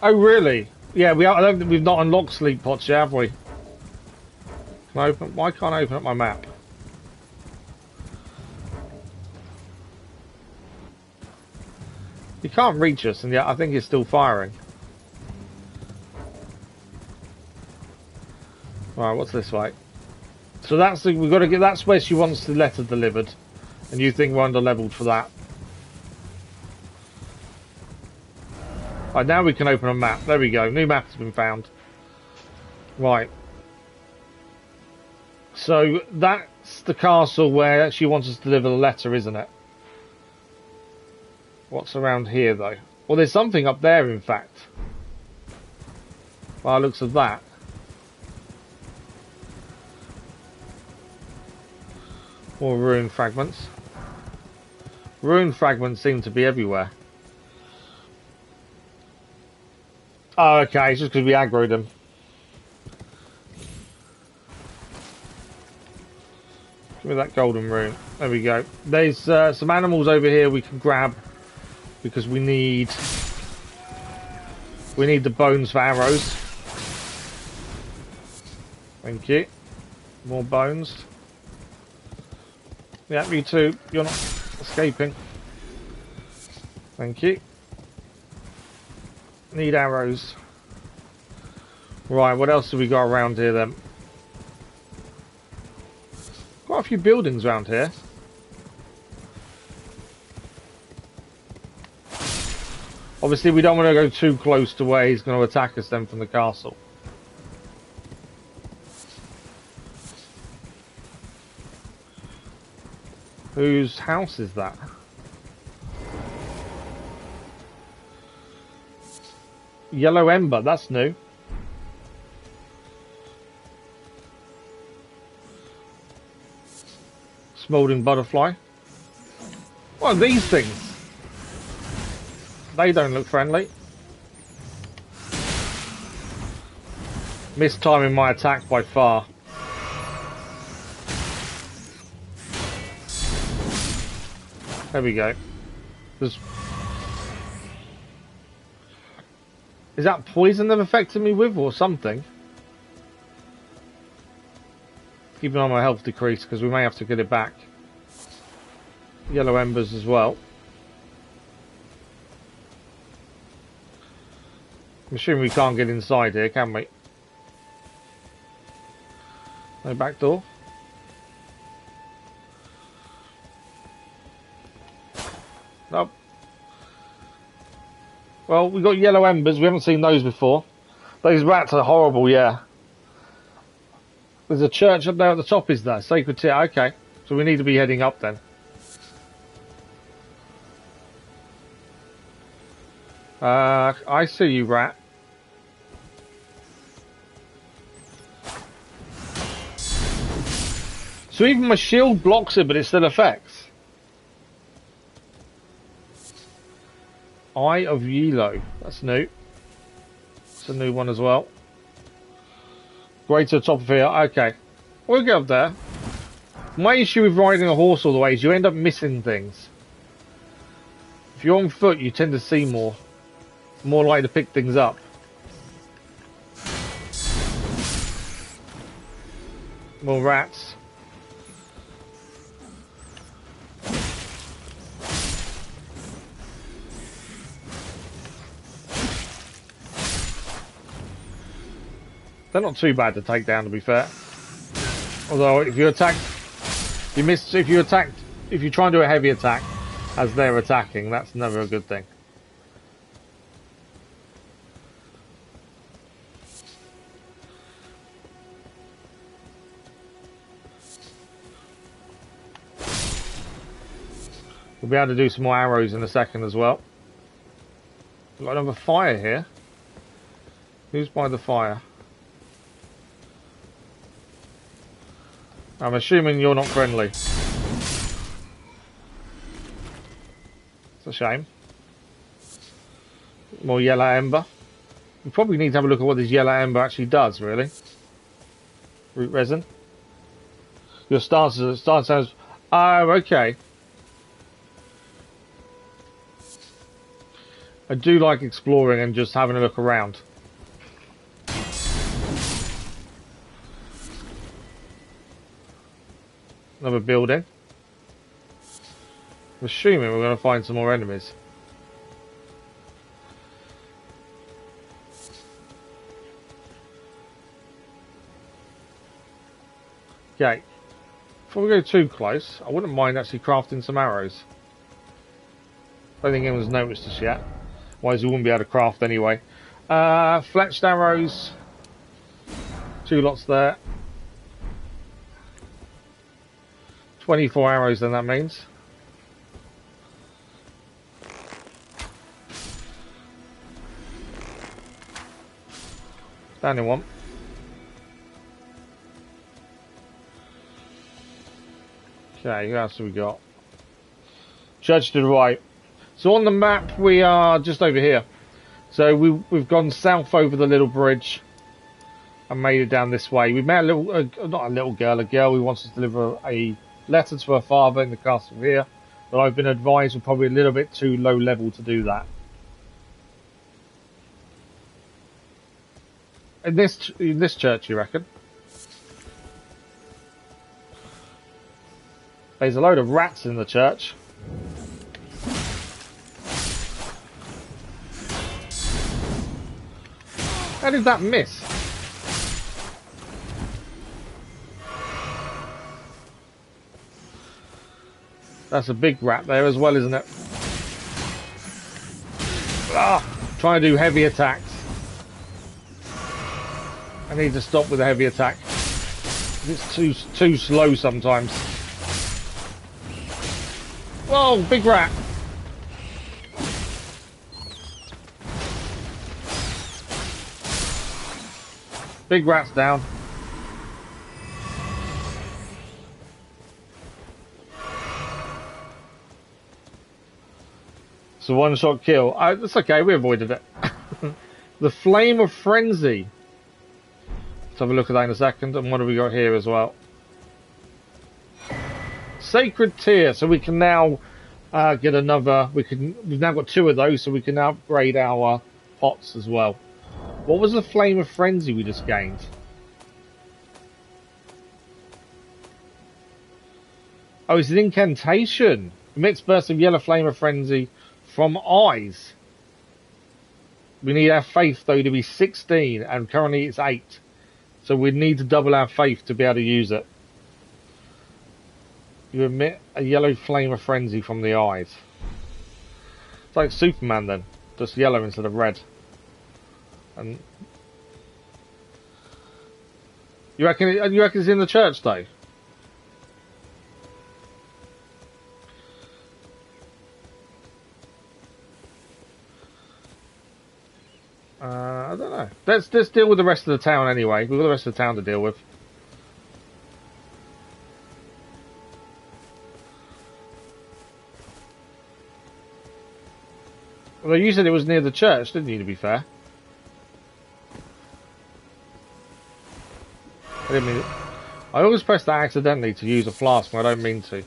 Oh, really? Yeah, I don't think we've not unlocked sleep pots yet, have we? Why can't I open up my map? He can't reach us, and yet I think he's still firing. Right, what's this way? So that's we've got to get. That's where she wants the letter delivered, and you think we're under leveled for that? Right, now we can open a map. There we go. New map has been found. Right. So that's the castle where she wants us to deliver the letter, isn't it? What's around here, though? Well, there's something up there, in fact. By the looks of that. More ruin fragments. Ruin fragments seem to be everywhere. Oh, okay, it's just because we aggroed them. Give me that golden rune. There we go. There's some animals over here we can grab. Because we need the bones for arrows. Thank you. More bones. Yeah, you too. You're not escaping. Thank you. Need arrows. Right, what else have we got around here then? Quite a few buildings around here. Obviously, we don't want to go too close to where he's going to attack us then from the castle. Whose house is that? Yellow Ember, that's new. Smouldering Butterfly. What are these things? They don't look friendly. Mistiming my attack by far. There we go. Is that poison they've affected me with or something? Keep an eye on my health decrease because we may have to get it back. Yellow embers as well. I'm assuming we can't get inside here, can we? No back door. Nope. Well, we've got yellow embers. We haven't seen those before. Those rats are horrible, yeah. There's a church up there at the top, is there? Sacred Tear. Okay. So we need to be heading up then. I see you, rat. So even my shield blocks it, but it still affects. Eye of Yelo. That's new. It's a new one as well. Way to the top of here. Okay. We'll get up there. My issue with riding a horse all the way is you end up missing things. If you're on foot, you tend to see more. More likely to pick things up. More rats. They're not too bad to take down, to be fair. Although, if you attack, you miss. If you try and do a heavy attack as they're attacking, that's never a good thing. We'll be able to do some more arrows in a second as well. We've got another fire here. Who's by the fire? I'm assuming you're not friendly. It's a shame. More yellow ember. We probably need to have a look at what this yellow ember actually does, really. Root resin. Your stance says, oh, okay. I do like exploring and just having a look around. Another building. I'm assuming we're going to find some more enemies. Okay. Before we go too close, I wouldn't mind actually crafting some arrows. I don't think anyone's noticed us yet. Otherwise we wouldn't be able to craft anyway. Fletched arrows. 2 lots there. 24 arrows then that means. Down in one. Okay, who else have we got? Church to the right. So on the map we are just over here. So we've gone south over the little bridge and made it down this way. We met a girl who wants us to deliver a letter to her father in the castle here, but I've been advised we're probably a little bit too low level to do that. In this church, you reckon? There's a load of rats in the church. How did that miss? That's a big rat there as well, isn't it? Ah, trying to do heavy attacks. I need to stop with the heavy attack. It's too slow sometimes. Whoa, big rat! Big rat's down. It's a one-shot kill. That's okay, we avoided it. The Flame of Frenzy. Let's have a look at that in a second. And what have we got here as well? Sacred Tear. So we can now get another. We've now got 2 of those, so we can now upgrade our pots as well. What was the Flame of Frenzy we just gained? Oh, it's an incantation. Emits bursts of yellow flame of frenzy from eyes. We need our faith, though, to be 16, and currently it's 8. So we need to double our faith to be able to use it. You emit a yellow flame of frenzy from the eyes. It's like Superman, then. Just yellow instead of red. And you reckon it's in the church, though? I don't know. Let's deal with the rest of the town anyway. We've got the rest of the town to deal with. Well, you said it was near the church, didn't you, to be fair? I didn't mean it. I always press that accidentally to use a flask when I don't mean to.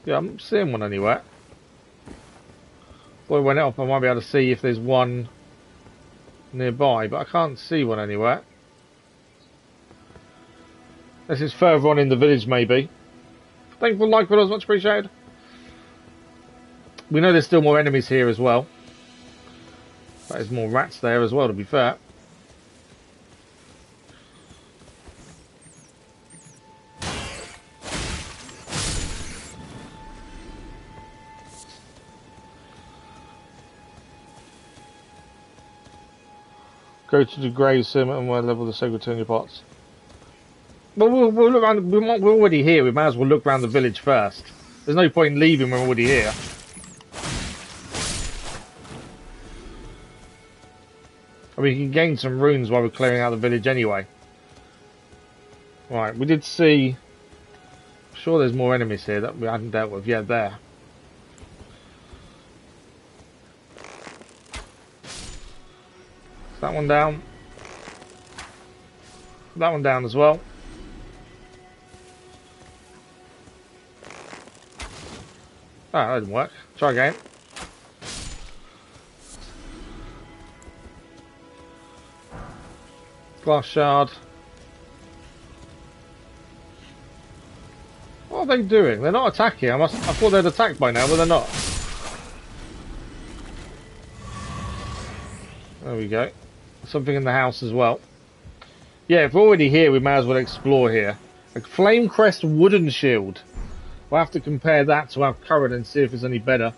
Yeah, I'm seeing one anywhere. Boy, when it up, I might be able to see if there's one nearby, but I can't see one anywhere. This is further on in the village, maybe. Thank you for the like, videos, much appreciated. We know there's still more enemies here as well. There's more rats there as well, to be fair. Go to the grave sim and we'll level the sacred turn your pots. Well, we'll look around. We're already here. We might as well look around the village first. There's no point in leaving when we're already here. I mean, you can gain some runes while we're clearing out the village anyway. Right, we did see... I'm sure there's more enemies here that we hadn't dealt with. Yeah, there. That one down. That one down as well. Ah, that didn't work. Try again. Glass shard. What are they doing? They're not attacking. I thought they'd attack by now, but they're not. There we go. Something in the house as well. Yeah, if we're already here, we may as well explore here. A Flame Crest wooden shield. We'll have to compare that to our current and see if it's any better.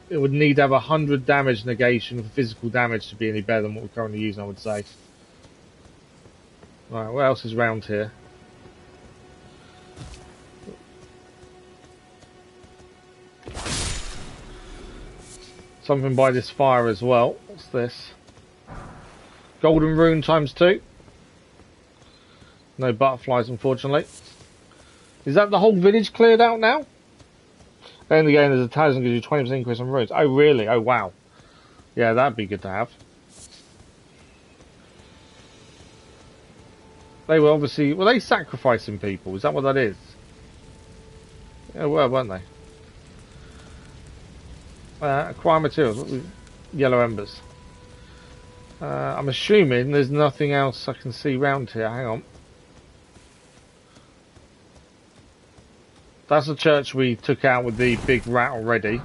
It would need to have 100 damage negation for physical damage to be any better than what we're currently using, I would say. Right, what else is around here? Something by this fire as well. What's this? Golden rune ×2. No butterflies, unfortunately. Is that the whole village cleared out now? And again, there's a talisman gives you 20% increase on runes. Oh, really? Oh, wow. Yeah, that'd be good to have. They were obviously... Were they sacrificing people? Is that what that is? Yeah, well, weren't they? Acquire materials. Yellow embers. I'm assuming there's nothing else I can see round here. Hang on. That's the church we took out with the big rat already.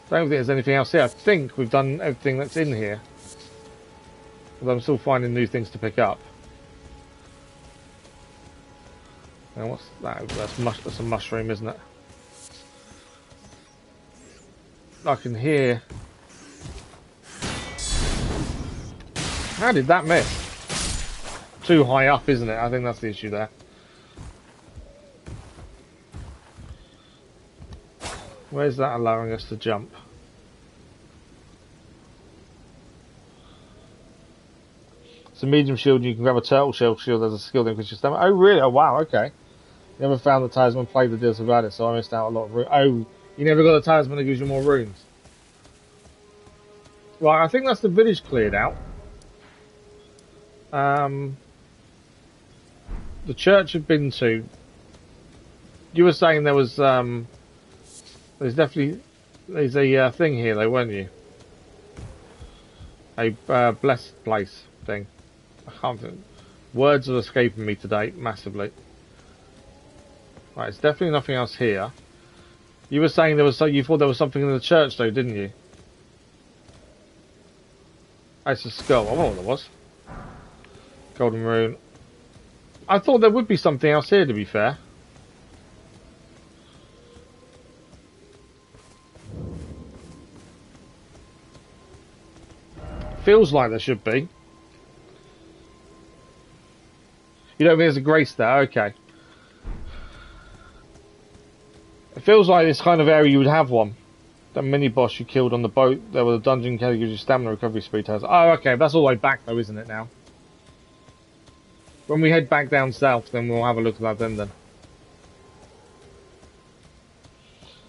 Don't think there's anything else here. I think we've done everything that's in here. But I'm still finding new things to pick up. Now what's that? That's a mushroom, isn't it? I can hear... How did that miss? Too high up, isn't it? I think that's the issue there. Where's that allowing us to jump? It's a medium shield. You can grab a turtle shell shield as a skill that increases your stamina. Oh, really? Oh, wow. Okay. Never found the talisman. Played the deals about it, so I missed out a lot of runes. Oh, you never got a talisman that gives you more runes. Right, I think that's the village cleared out. The church I've been to. You were saying there was there's a thing here though, weren't you? A blessed place thing. I can't think. Words are escaping me today massively. Right, it's definitely nothing else here. You were saying there was you thought there was something in the church though, didn't you? Oh, it's a skull. I wonder what that was. Golden rune. I thought there would be something else here, to be fair. Feels like there should be. You don't think there's a grace there? Okay. It feels like this kind of area you would have one. That mini boss you killed on the boat, there was a dungeon that gives you stamina recovery speed test. Oh, okay, that's all the way back though, isn't it now? When we head back down south, then we'll have a look at that then.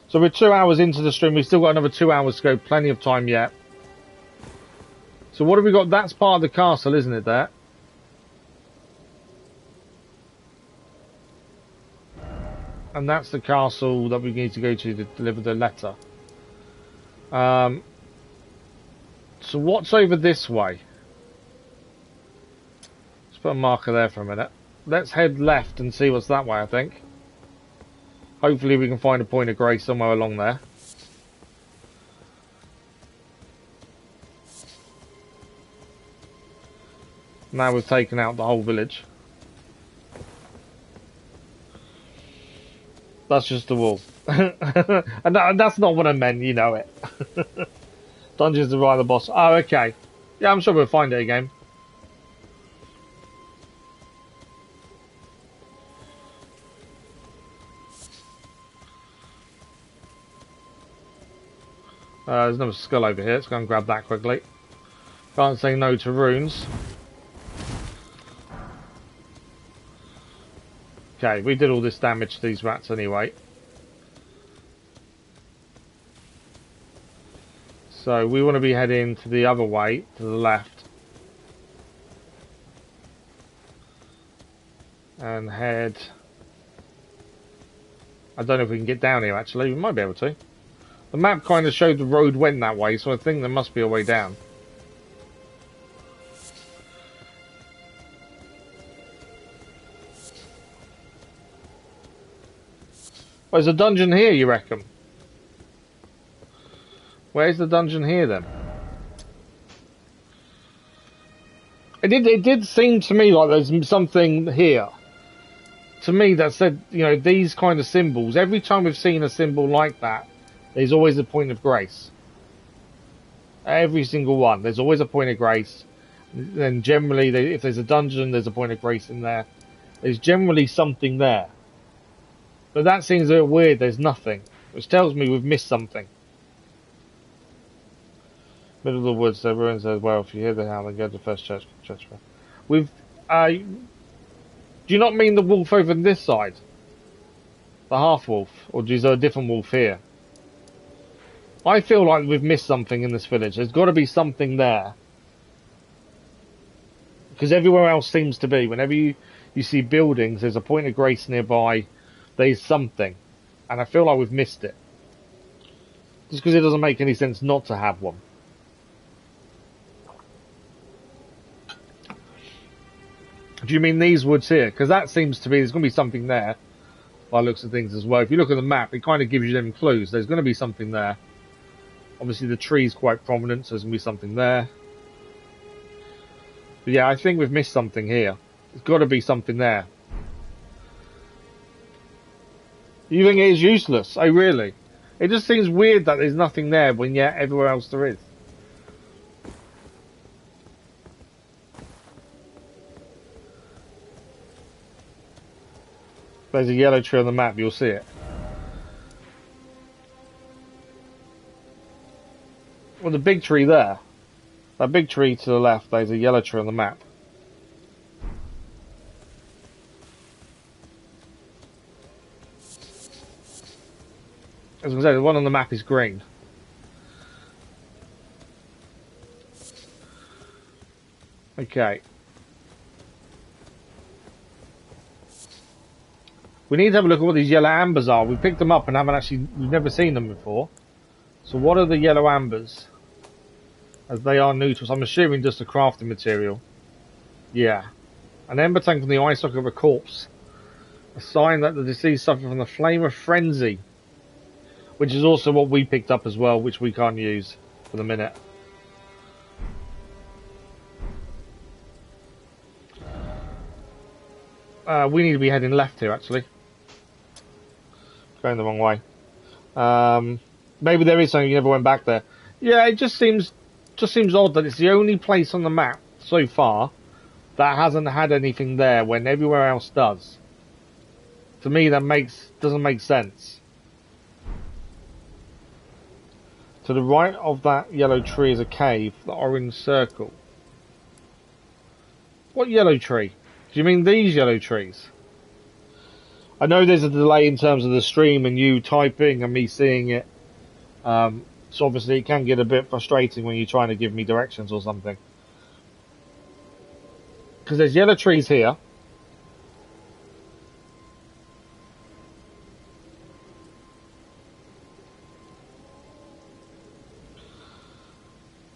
So we're 2 hours into the stream, we've still got another 2 hours to go, plenty of time yet. So what have we got? That's part of the castle, isn't it, there? And that's the castle that we need to go to deliver the letter. So what's over this way? Let's put a marker there for a minute. Let's head left and see what's that way, I think. Hopefully we can find a point of grace somewhere along there. Now we've taken out the whole village. That's just a wall. and that's not what I meant, you know it. Dungeons to ride the boss. Oh, okay. Yeah, I'm sure we'll find it again. There's another skull over here. Let's go and grab that quickly. Can't say no to runes. Okay, we did all this damage to these rats anyway. So we want to be heading to the other way, to the left. And head... I don't know if we can get down here actually, we might be able to. The map kind of showed the road went that way, so I think there must be a way down. Oh, there's a dungeon here, you reckon? Where's the dungeon here, then? It did seem to me like there's something here. To me, that said, you know, these kind of symbols. Every time we've seen a symbol like that, there's always a point of grace. Every single one. There's always a point of grace. Then generally, if there's a dungeon, there's a point of grace in there. There's generally something there. But that seems a bit weird, there's nothing. Which tells me we've missed something. Middle of the woods, there ruins as well. If you hear the howl, then go to the first church. We've, do you not mean the wolf over on this side? The half-wolf? Or is there a different wolf here? I feel like we've missed something in this village. There's got to be something there. Because everywhere else seems to be. Whenever you see buildings, there's a point of grace nearby. There's something. And I feel like we've missed it. Just because it doesn't make any sense not to have one. Do you mean these woods here? Because that seems to be, there's going to be something there. By the looks of things as well. If you look at the map, it kind of gives you them clues. There's going to be something there. Obviously the tree's quite prominent, so there's going to be something there. But yeah, I think we've missed something here. There's got to be something there. You think it is useless? Oh, really? It just seems weird that there's nothing there when yet everywhere else there is. There's a yellow tree on the map, you'll see it. Well, the big tree there. That big tree to the left, there's a yellow tree on the map. As I say, the one on the map is green. Okay. We need to have a look at what these yellow ambers are. We picked them up and we've never seen them before. So what are the yellow ambers? As they are new to us. I'm assuming just a crafting material. Yeah. An ember tank from the eye socket of a corpse. A sign that the deceased suffered from the flame of frenzy, which is also what we picked up as well, which we can't use for the minute. We need to be heading left here, actually. Going the wrong way. Maybe there is something, you never went back there. Yeah, it just seems odd that it's the only place on the map so far that hasn't had anything there when everywhere else does. To me, that doesn't make sense. To the right of that yellow tree is a cave, the orange circle. What yellow tree? Do you mean these yellow trees? I know there's a delay in terms of the stream and you typing and me seeing it. So obviously it can get a bit frustrating when you're trying to give me directions or something. Because there's yellow trees here.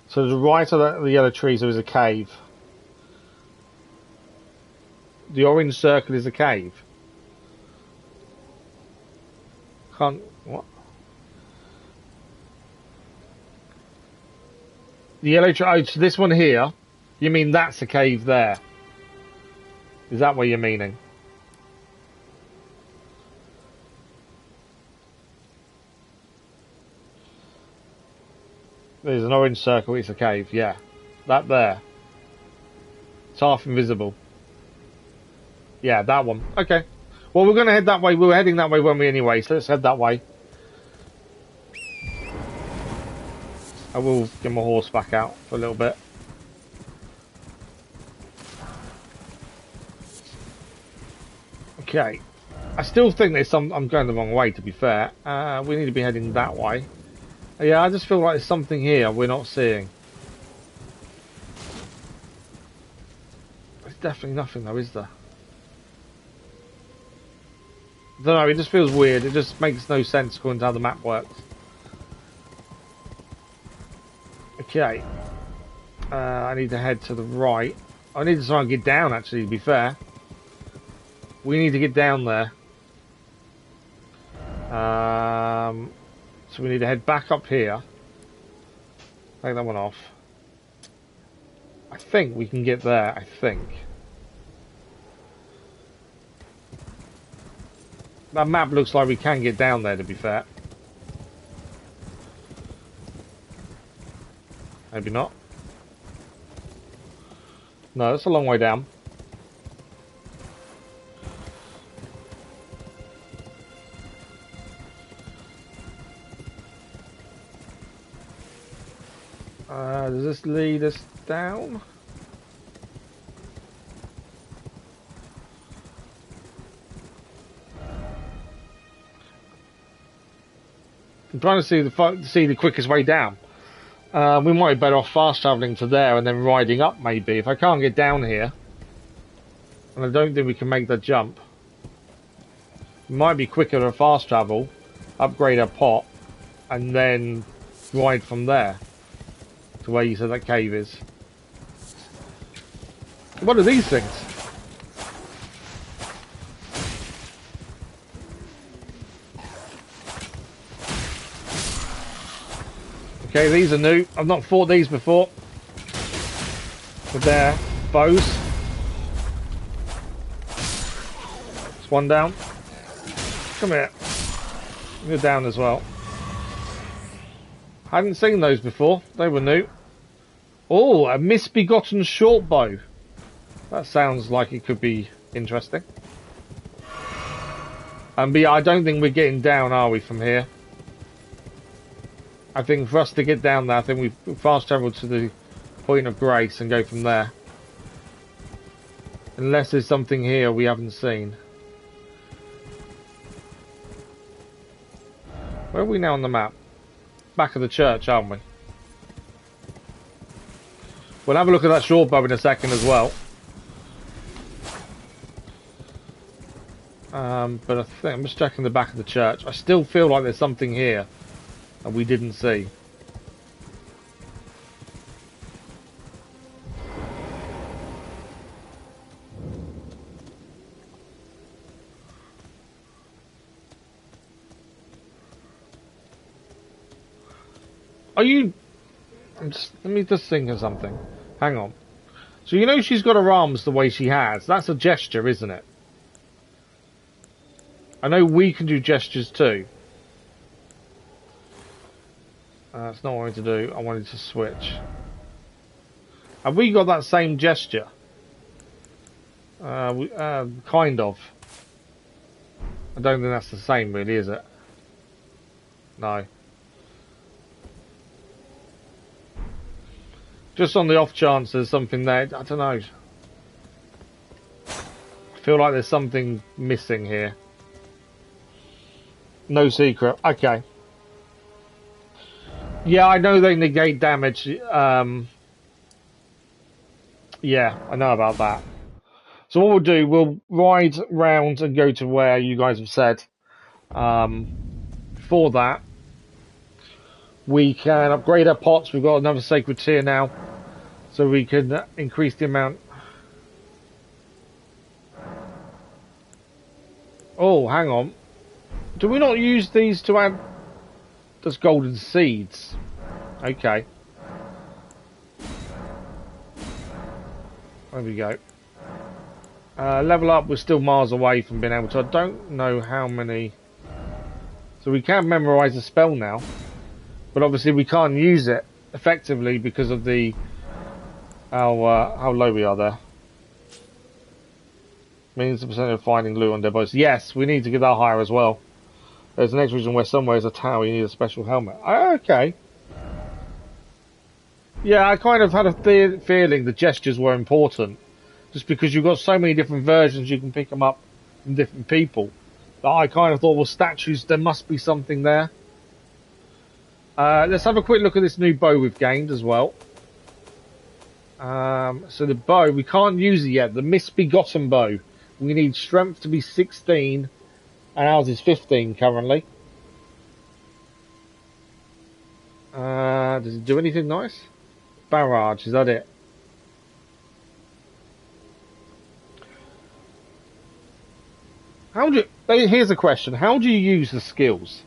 So to the right of the yellow trees there is a cave. The orange circle is a cave. What? The yellow tree, oh, so this one here, you mean that's a cave there? Is that what you're meaning? There's an orange circle, it's a cave, yeah. That there. It's half invisible. Yeah, that one. Okay. Well, we're going to head that way. We were heading that way, weren't we, anyway? So let's head that way. I will get my horse back out for a little bit. Okay. I still think there's some... I'm going the wrong way, to be fair. We need to be heading that way. Yeah, I just feel like there's something here we're not seeing. There's definitely nothing, though, is there? I don't know, it just feels weird. It just makes no sense according to how the map works. Okay. I need to head to the right. I need to try and get down, actually, to be fair. We need to get down there. So we need to head back up here. Take that one off. I think we can get there, I think. That map looks like we can get down there, to be fair. Maybe not. No, that's a long way down. Does this lead us down? I'm trying to see the quickest way down. We might be better off fast travelling to there and then riding up, maybe. If I can't get down here, and I don't think we can make that jump, it might be quicker to fast travel, upgrade our pot, and then ride from there to where you said that cave is. What are these things? Okay, these are new. I've not fought these before. With their bows. There's one down. Come here. You're down as well. Hadn't seen those before. They were new. Oh, a misbegotten short bow. That sounds like it could be interesting. But yeah, I don't think we're getting down, are we, from here? I think for us to get down there, I think we fast travel to the point of grace and go from there. Unless there's something here we haven't seen. Where are we now on the map? Back of the church, aren't we? We'll have a look at that short bow in a second as well. But I think I'm just checking the back of the church. I still feel like there's something here that we didn't see. Are you... let me just think of something. Hang on. So you know she's got her arms the way she has. That's a gesture, isn't it? I know we can do gestures too. That's not what I wanted to do. I wanted to switch. Have we got that same gesture? Kind of. I don't think that's the same, really, is it? No. Just on the off chance there's something there. I don't know. I feel like there's something missing here. No secret. Okay. Yeah, I know they negate damage. Yeah, I know about that. So what we'll do, we'll ride round and go to where you guys have said. For that, we can upgrade our pots. We've got another sacred tier now, so we can increase the amount. Oh, hang on. Do we not use these to add... That's golden seeds. Okay. There we go. Level up, we're still miles away from being able to... I don't know how many... So we can memorise the spell now. But obviously we can't use it effectively because of the... how low we are there. Means the percent of finding loot on dead bodies. Yes, we need to get that higher as well. There's the next reason where somewhere is a tower, you need a special helmet. Okay. Yeah, I kind of had a feeling the gestures were important. Just because you've got so many different versions, you can pick them up from different people. That I kind of thought, well, statues, there must be something there. Let's have a quick look at this new bow we've gained as well. So the bow, we can't use it yet. The Misbegotten bow. We need strength to be 16. And ours is 15 currently. Does it do anything nice? Barrage, is that it? How do you, here's a question. How do you use the skills?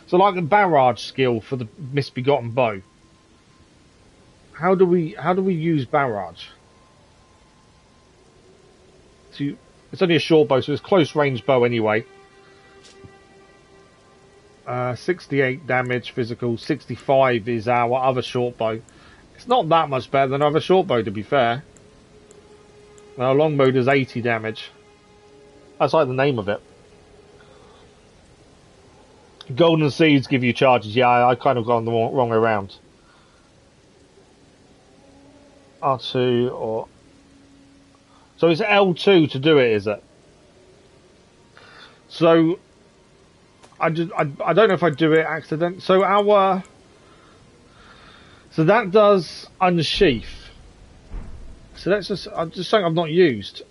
So like the barrage skill for the Misbegotten bow. How do we use barrage? It's only a short bow, so it's close range bow anyway. 68 damage physical, 65 is our other short bow. It's not that much better than our other short bow, to be fair. Our longbow does 80 damage. That's like the name of it. Golden seeds give you charges. Yeah, I kind of gone the wrong way around. R2 or... So it's L2 to do it, is it? So... I don't know if I do it accident. So so that does unsheath. So that's just something I've not used.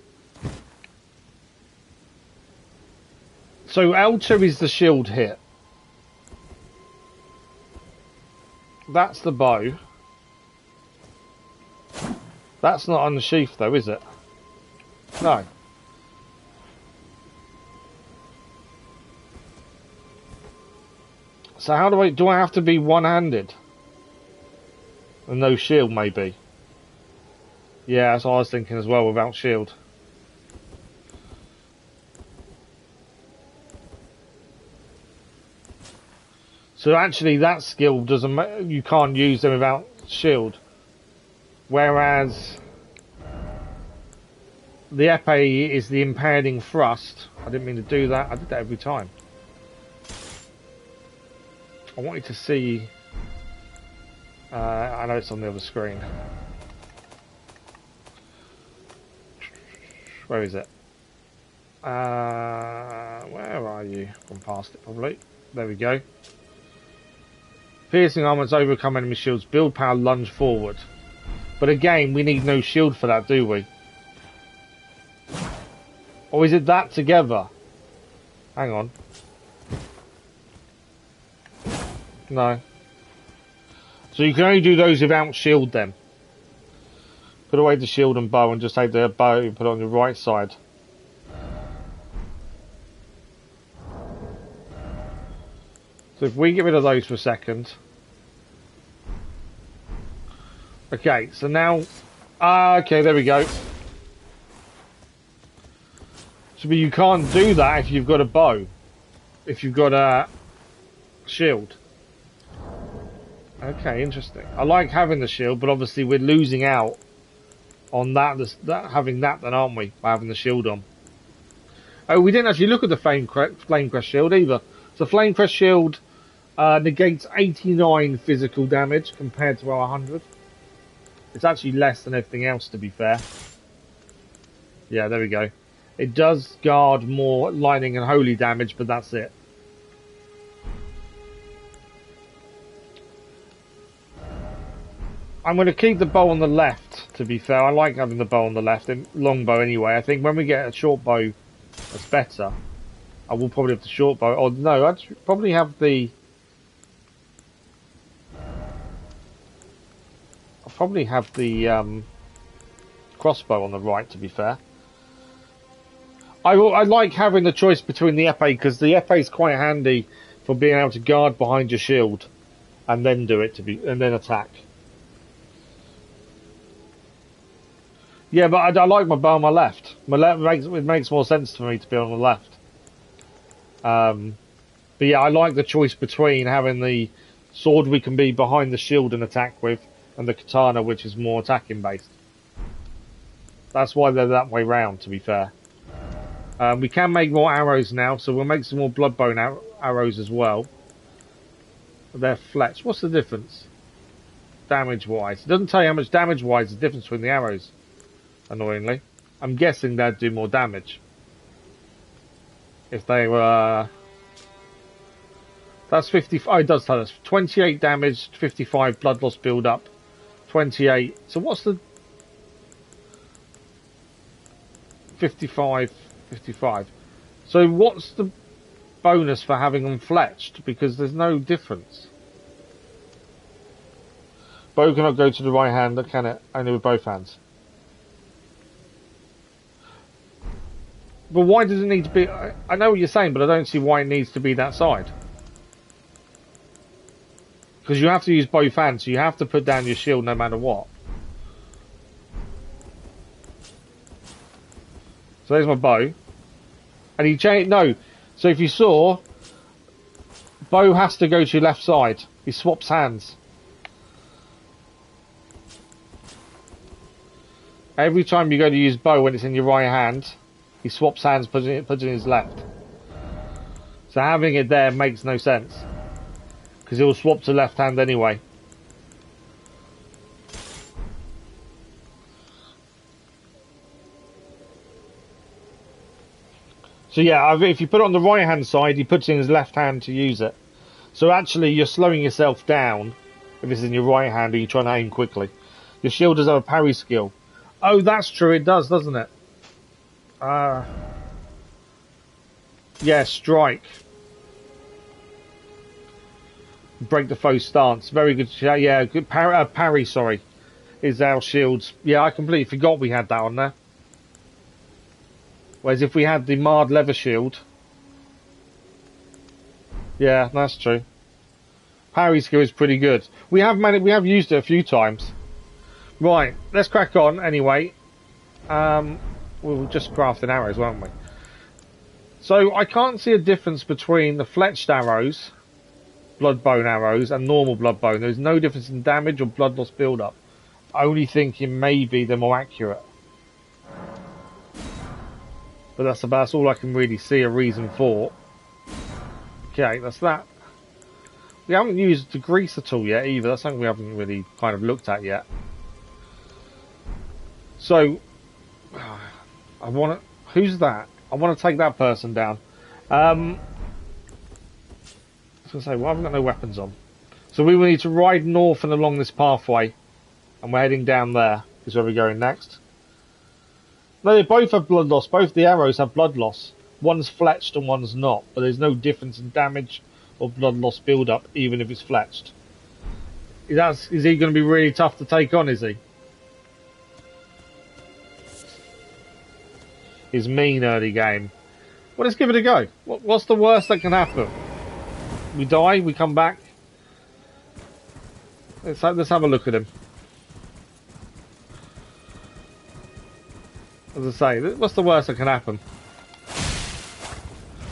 So L2 is the shield hit. That's the bow. That's not unsheath though, is it? No. So how do I have to be one-handed? And no shield, maybe. Yeah, that's what I was thinking as well, without shield. So actually that skill doesn't, you can't use them without shield. Whereas the epee is the impeding thrust. I didn't mean to do that, I did that every time. I wanted to see... I know it's on the other screen. Where is it? Where are you? Gone past it probably. There we go. Piercing armors overcome enemy shields. Build power, lunge forward. But again, we need no shield for that, do we? Or is it that together? Hang on. No. So you can only do those without shield then. Put away the shield and bow and just take the bow and put it on your right side. So if we get rid of those for a second. Okay, so now... okay, there we go. So, but you can't do that if you've got a bow. If you've got a shield. Okay, interesting. I like having the shield, but obviously we're losing out on having that then, aren't we? By having the shield on. Oh, we didn't actually look at the Flamecrest shield either. So Flamecrest shield negates 89 physical damage compared to our 100. It's actually less than everything else, to be fair. Yeah, there we go. It does guard more lightning and holy damage, but that's it. I'm going to keep the bow on the left, to be fair. I like having the bow on the left, longbow anyway. I think when we get a short bow that's better, I will probably have the short bow. Or no, I'd probably have the... I'll probably have the crossbow on the right, to be fair. I like having the choice between the epee, because the epee is quite handy for being able to guard behind your shield and then do it and then attack. Yeah, but I like my bow on my left. It makes more sense for me to be on the left. But yeah, I like the choice between having the sword we can be behind the shield and attack with, and the katana, which is more attacking based. That's why they're that way round, to be fair. We can make more arrows now, so we'll make some more bloodbone arrows as well. They're fletched. What's the difference? Damage-wise. It doesn't tell you how much damage-wise the difference between the arrows. Annoyingly. I'm guessing they'd do more damage. If they were... That's 50... Oh, it does tell us. 28 damage, 55 blood loss build up. 28... So what's the... 55... So what's the bonus for having them fletched? Because there's no difference. Bow cannot go to the right hand, can it? Only with both hands. But why does it need to be... I know what you're saying, but I don't see why it needs to be that side. Because you have to use both hands, so you have to put down your shield no matter what. So there's my bow. And he changed... No. So if you saw... Bow has to go to your left side. He swaps hands. Every time you go to use bow when it's in your right hand... He swaps hands, puts it in his left. So having it there makes no sense. Because he'll swap to left hand anyway. So yeah, if you put it on the right hand side, he puts it in his left hand to use it. So actually you're slowing yourself down if it's in your right hand or you're trying to aim quickly. Your shield does have a parry skill. Oh, that's true, it does, doesn't it? Yeah, strike. Break the foe's stance. Very good. Yeah, good parry, sorry. Is our shields. Yeah, I completely forgot we had that on there. Whereas if we had the marred leather shield. Yeah, that's true. Parry skill is pretty good. We have used it a few times. Right, let's crack on anyway. We'll just crafting arrows, won't we? So I can't see a difference between the fletched arrows, bloodbone arrows, and normal bloodbone. There's no difference in damage or blood loss build-up. Only thinking maybe they're more accurate. But that's all I can really see a reason for. Okay, that's that. We haven't used the grease at all yet either. That's something we haven't really kind of looked at yet. So... I want to... Who's that? I want to take that person down. I was going to say, well, I've got no weapons on. So we will need to ride north and along this pathway. And we're heading down there. Is where we're going next. No, they both have blood loss. Both the arrows have blood loss. One's fletched and one's not. But there's no difference in damage or blood loss build-up, even if it's fletched. Is he going to be really tough to take on, is he? His mean early game. Well, let's give it a go. What's the worst that can happen? We die, we come back. Let's have a look at him. As I say, what's the worst that can happen?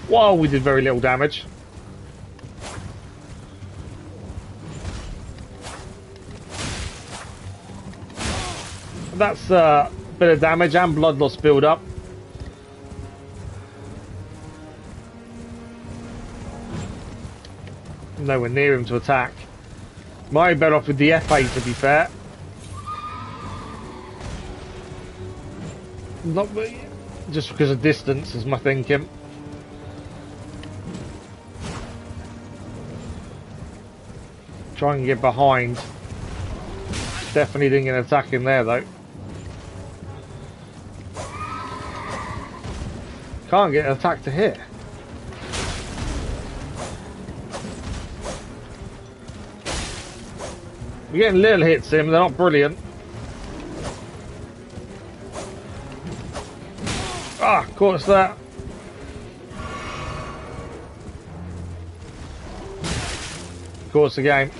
Whoa, we did very little damage. That's a bit of damage and blood loss build up. Nowhere near him to attack. Might be better off with the F8 to be fair. Not just because of distance is my thinking. Try and get behind. Definitely didn't get an attack in there though. Can't get an attack to hit. We're getting little hits in, they're not brilliant. Ah, caught us there. Caught us again.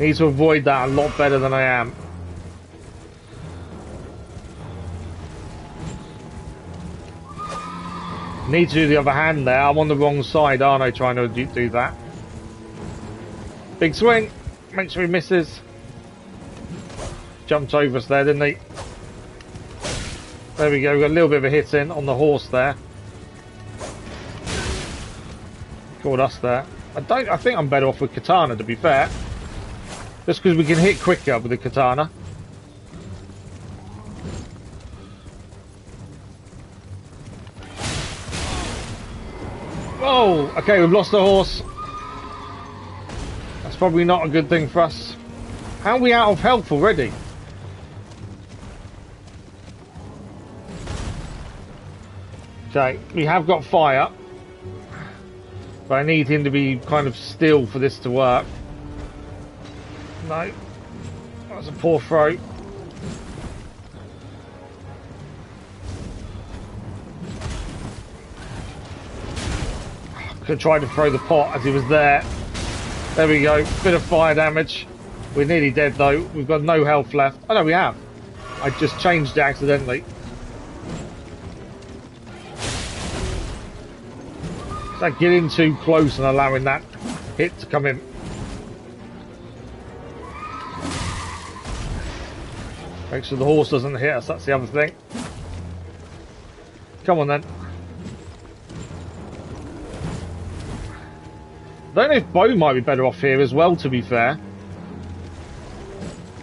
Need to avoid that a lot better than I am. Need to do the other hand there. I'm on the wrong side, aren't I, trying to do that. Big swing. Make sure he misses. Jumped over us there, didn't he? There we go. We've got a little bit of a hit in on the horse there. Caught us there. I think I'm better off with katana, to be fair. Just because we can hit quicker with the katana. Oh, okay, we've lost the horse. That's probably not a good thing for us. How are we out of health already? Okay, we have got fire. But I need him to be kind of still for this to work. No. That's a poor throw. Could try to throw the pot as he was there. There we go. Bit of fire damage. We're nearly dead though. We've got no health left. Oh no, we have. I just changed it accidentally. It's like getting too close and allowing that hit to come in. Make sure the horse doesn't hit us, that's the other thing. Come on then. I don't know if bow might be better off here as well, to be fair.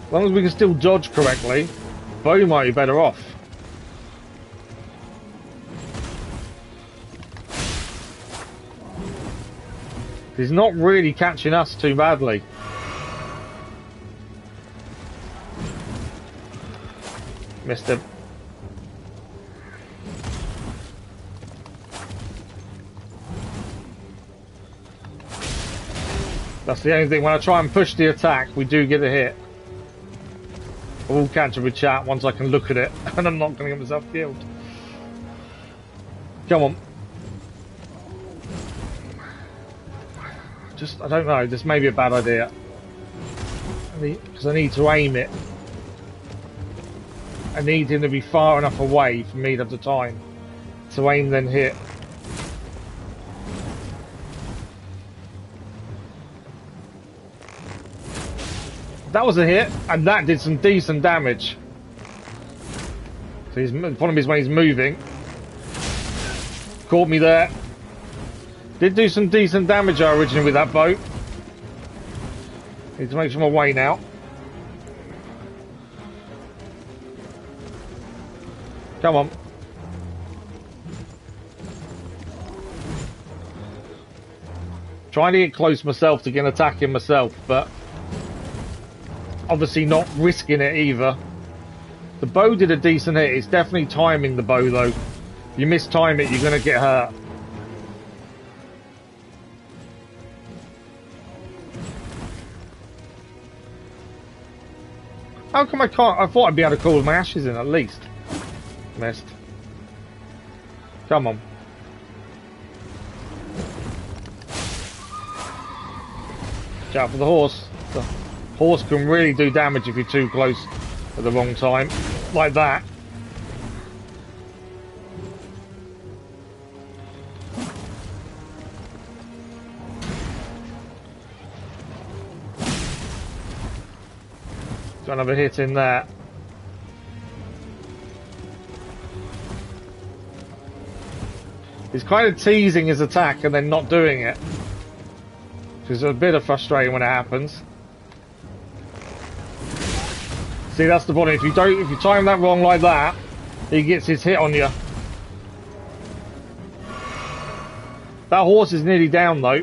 As long as we can still dodge correctly, bow might be better off. He's not really catching us too badly. Missed him. That's the only thing. When I try and push the attack, we do get a hit. I will catch up with chat once I can look at it, and I'm not going to get myself killed. Come on. I don't know. This may be a bad idea. Because I need to aim it. I need him to be far enough away for me to have the time to aim then hit. That was a hit, and that did some decent damage. So he's, the problem is when he's moving. Caught me there. Did do some decent damage originally with that boat. Need to make some away now. Come on. Trying to get close myself to get an attack in myself, but obviously not risking it either. The bow did a decent hit. It's definitely timing the bow though. If you mistime it, you're going to get hurt. How come I can't? I thought I'd be able to call with my ashes in at least. Missed. Come on. Watch out for the horse. The horse can really do damage if you're too close at the wrong time. Like that. Got another hit in there. He's kind of teasing his attack and then not doing it, which is a bit of frustrating when it happens. See, that's the problem. If you time that wrong like that, he gets his hit on you. That horse is nearly down though.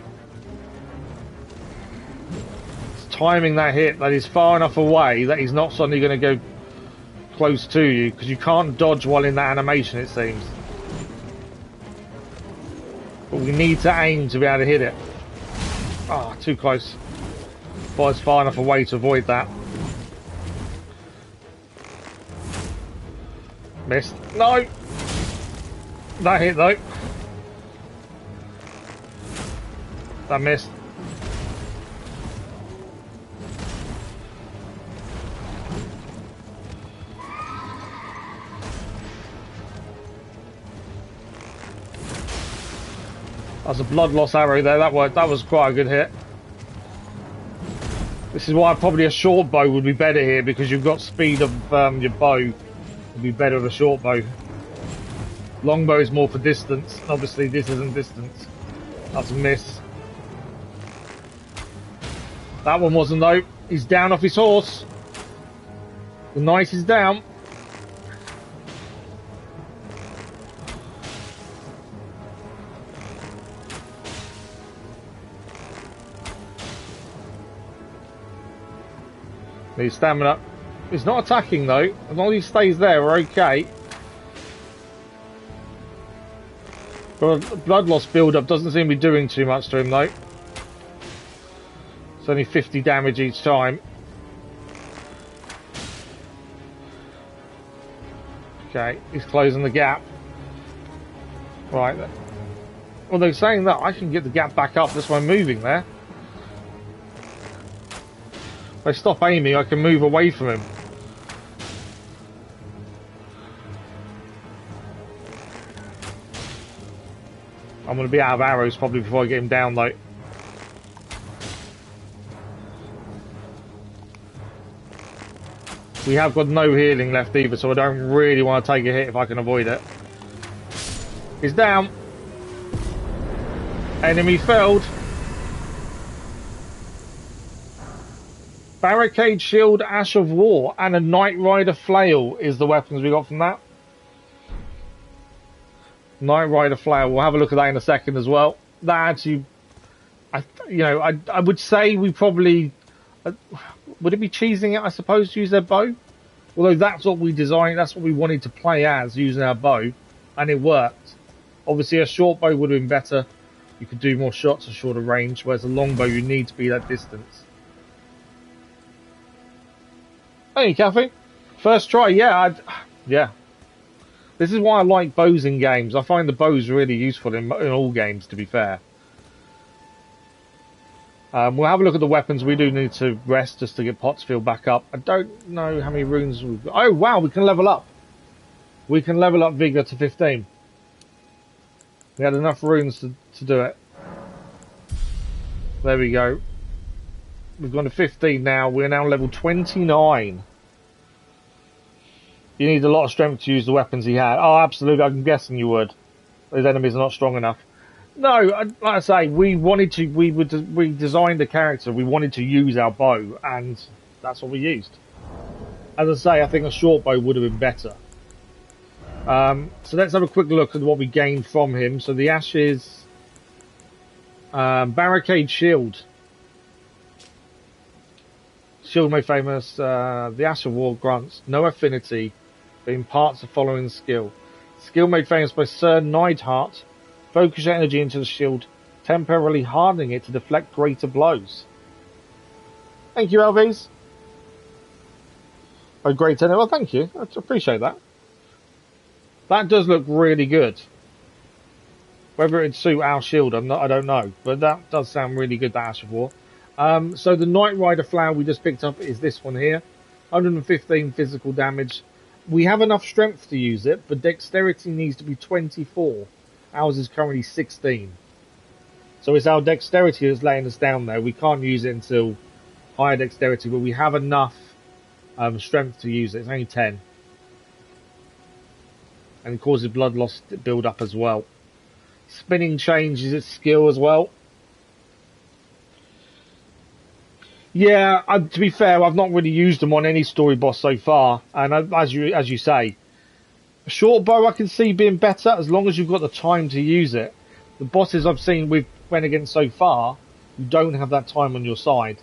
It's timing that hit that is far enough away that he's not suddenly going to go close to you, because you can't dodge while in that animation, it seems. But we need to aim to be able to hit it. Ah, too close. But it's far enough away to avoid that. Missed. No! That hit though. That missed. That's a blood loss arrow there. That was quite a good hit. This is why probably a short bow would be better here, because you've got speed of your bow. Would be better with a short bow. Longbow is more for distance. Obviously, this isn't distance. That's a miss. That one wasn't though. He's down off his horse. The knight is down. Needs stamina. He's not attacking though. As long as he stays there, we're okay. But blood loss build-up doesn't seem to be doing too much to him though. It's only 50 damage each time. Okay, he's closing the gap. Right. Although saying that, I can get the gap back up just by moving there. If I stop aiming, I can move away from him. I'm going to be out of arrows probably before I get him down though. We have got no healing left either, so I don't really want to take a hit if I can avoid it. He's down. Enemy felled. Barricade, shield, ash of war, and a Knight Rider flail is the weapons we got from that. Knight Rider flail. We'll have a look at that in a second as well. That actually, I would say we probably would it be cheesing it, I suppose, to use their bow? Although that's what we designed, that's what we wanted to play as, using our bow, and it worked. Obviously, a short bow would have been better. You could do more shots at shorter range, whereas a long bow, you need to be that distance. Hey, Kathy. First try, yeah. This is why I like bows in games. I find the bows really useful in all games, to be fair. We'll have a look at the weapons. We do need to rest just to get Pottsfield back up. I don't know how many runes we've got. Oh, wow, we can level up. We can level up Vigor to 15. We had enough runes to do it. There we go. We've gone to 15 now. We're now level 29. You need a lot of strength to use the weapons he had. Oh, absolutely. I'm guessing you would. Those enemies are not strong enough. No, like I say, we designed the character. We wanted to use our bow, and that's what we used. As I say, I think a short bow would have been better. So let's have a quick look at what we gained from him. So the ashes, barricade shield. Shield made famous. The Ash of War grants no affinity, but imparts the following skill. Skill made famous by Sir Neidhart. Focus your energy into the shield, temporarily hardening it to deflect greater blows. Thank you, LVs. Oh, great. Well, thank you. I appreciate that. That does look really good. Whether it'd suit our shield, I don't know. But that does sound really good, the Ash of War. So the Knight Rider flower we just picked up is this one here. 115 physical damage. We have enough strength to use it, but dexterity needs to be 24. Ours is currently 16. So it's our dexterity that's laying us down there. We can't use it until higher dexterity, but we have enough strength to use it. It's only 10. And it causes blood loss to build up as well. Spinning changes its skill as well. Yeah, to be fair, I've not really used them on any story boss so far. And as you say, a short bow I can see being better as long as you've got the time to use it. The bosses I've seen we've went against so far, you don't have that time on your side,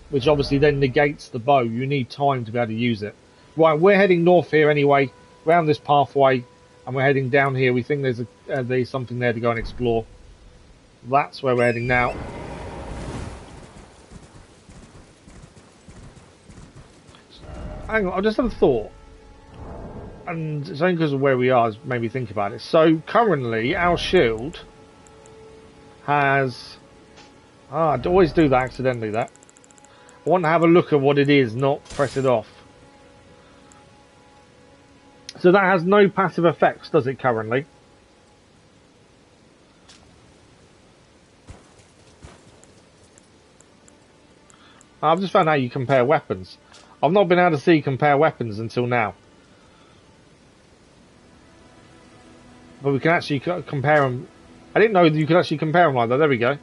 which obviously then negates the bow. You need time to be able to use it. Right, we're heading north here anyway, round this pathway, and we're heading down here. We think there's something there to go and explore. That's where we're heading now. Hang on, I just had a thought. And it's only because of where we are has made me think about it. So, currently, our shield has... I always do that accidentally, that. I want to have a look at what it is, not press it off. So that has no passive effects, does it, currently? I've just found out you compare weapons. I've not been able to see compare weapons until now. But we can actually compare them. I didn't know you could actually compare them like that. There we go.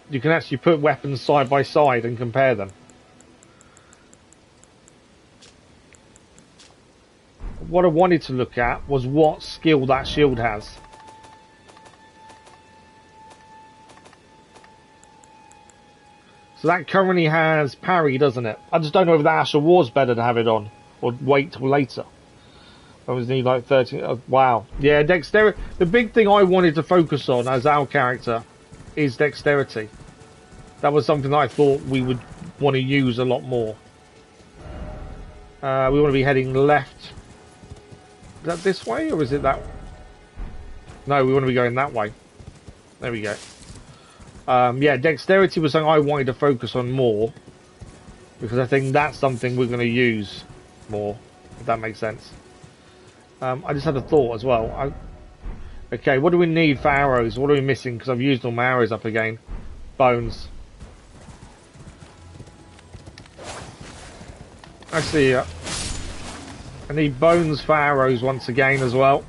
You can actually put weapons side by side and compare them. What I wanted to look at was what skill that shield has. So that currently has parry, doesn't it? I just don't know if the Ash of War's better to have it on, or wait till later. I was need like 13. Oh, wow. Yeah, dexterity. The big thing I wanted to focus on as our character is dexterity. That was something that I thought we would want to use a lot more. We want to be heading left. Is that this way, or is it that? No, we want to be going that way. There we go. Yeah, dexterity was something I wanted to focus on more, because I think that's something we're going to use more, if that makes sense. I just had a thought as well. Okay, what do we need for arrows? What are we missing? Because I've used all my arrows up again. Bones. Actually, I need bones for arrows once again as well.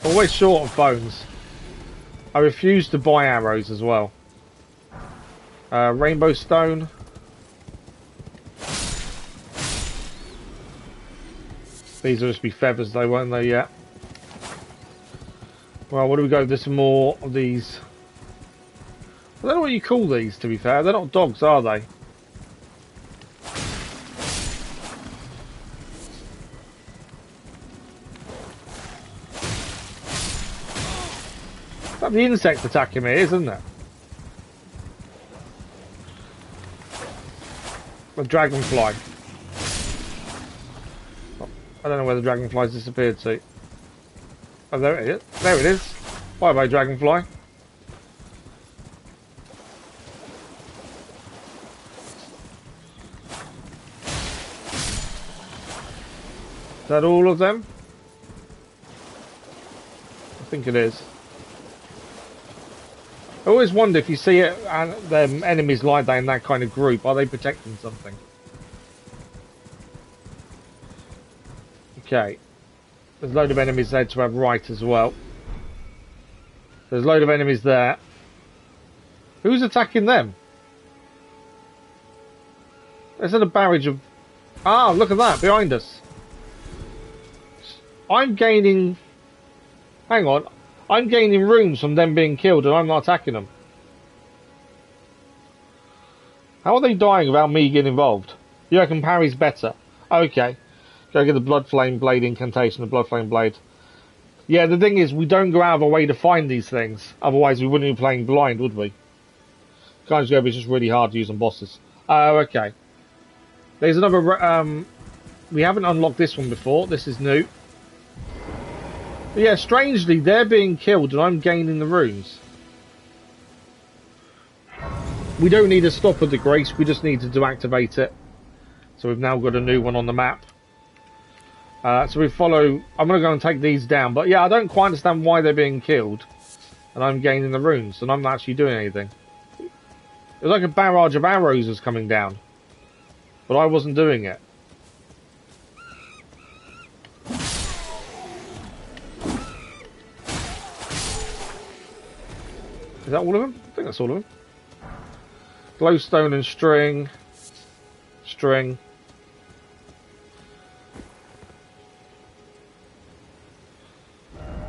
Always short of bones. I refuse to buy arrows as well. Rainbow stone. These will just be feathers though, won't they? Yeah. Well, what do we go? There's some more of these. I don't know what you call these, to be fair. They're not dogs, are they? That's the insect attacking me, isn't it? The dragonfly. I don't know where the dragonfly's disappeared to. Oh, there it is. There it is. Bye bye, dragonfly. Is that all of them? I think it is. I always wonder if you see it and them enemies like that in that kind of group, are they protecting something? Okay. There's a load of enemies there to our right as well. There's a load of enemies there. Who's attacking them? There's a barrage of... Ah, look at that, behind us. I'm gaining... Hang on. I'm gaining runes from them being killed and I'm not attacking them. How are they dying without me getting involved? You reckon parry's better? Okay. Go get the Blood Flame Blade incantation, the Blood Flame Blade. Yeah, the thing is, we don't go out of our way to find these things. Otherwise, we wouldn't be playing blind, would we? Kind of is just really hard to use on bosses. Okay. There's another... we haven't unlocked this one before. This is new. But yeah, strangely, they're being killed and I'm gaining the runes. We don't need to stop at the Grace, we just need to deactivate it. So we've now got a new one on the map. So we follow... I'm going to go and take these down. But yeah, I don't quite understand why they're being killed. And I'm gaining the runes. And I'm not actually doing anything. It was like a barrage of arrows was coming down. but I wasn't doing it. Is that all of them? I think that's all of them. Glowstone and string. String.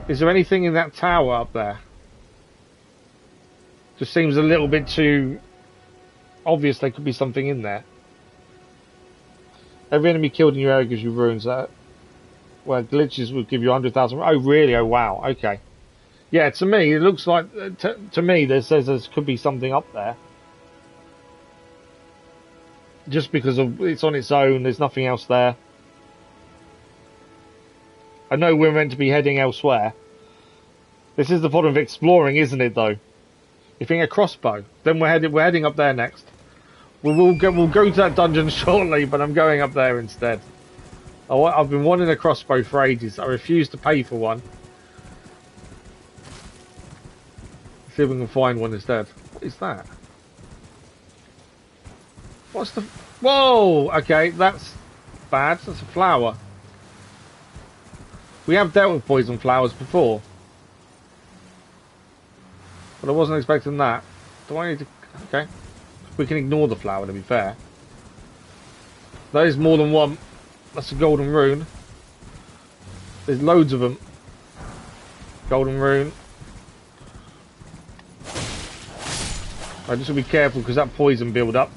Is there anything in that tower up there? Just seems a little bit too obvious there could be something in there. Every enemy killed in your area gives you runes. Where glitches would give you 100,000. Oh, really? Oh, wow. Okay. Yeah, to me, it looks like... to me, there says there could be something up there. Just because of it's on its own, there's nothing else there. I know we're meant to be heading elsewhere. This is the problem of exploring, isn't it, though? You think a crossbow, then we're heading up there next. We'll go to that dungeon shortly, but I'm going up there instead. I've been wanting a crossbow for ages. I refuse to pay for one. See if we can find one instead. What is that? What's the... Whoa! Okay, that's bad. That's a flower. We have dealt with poison flowers before. But I wasn't expecting that. Do I need to... Okay. We can ignore the flower, to be fair. That is more than one. That's a golden rune. There's loads of them. Golden rune. I just want to be careful because that poison build up.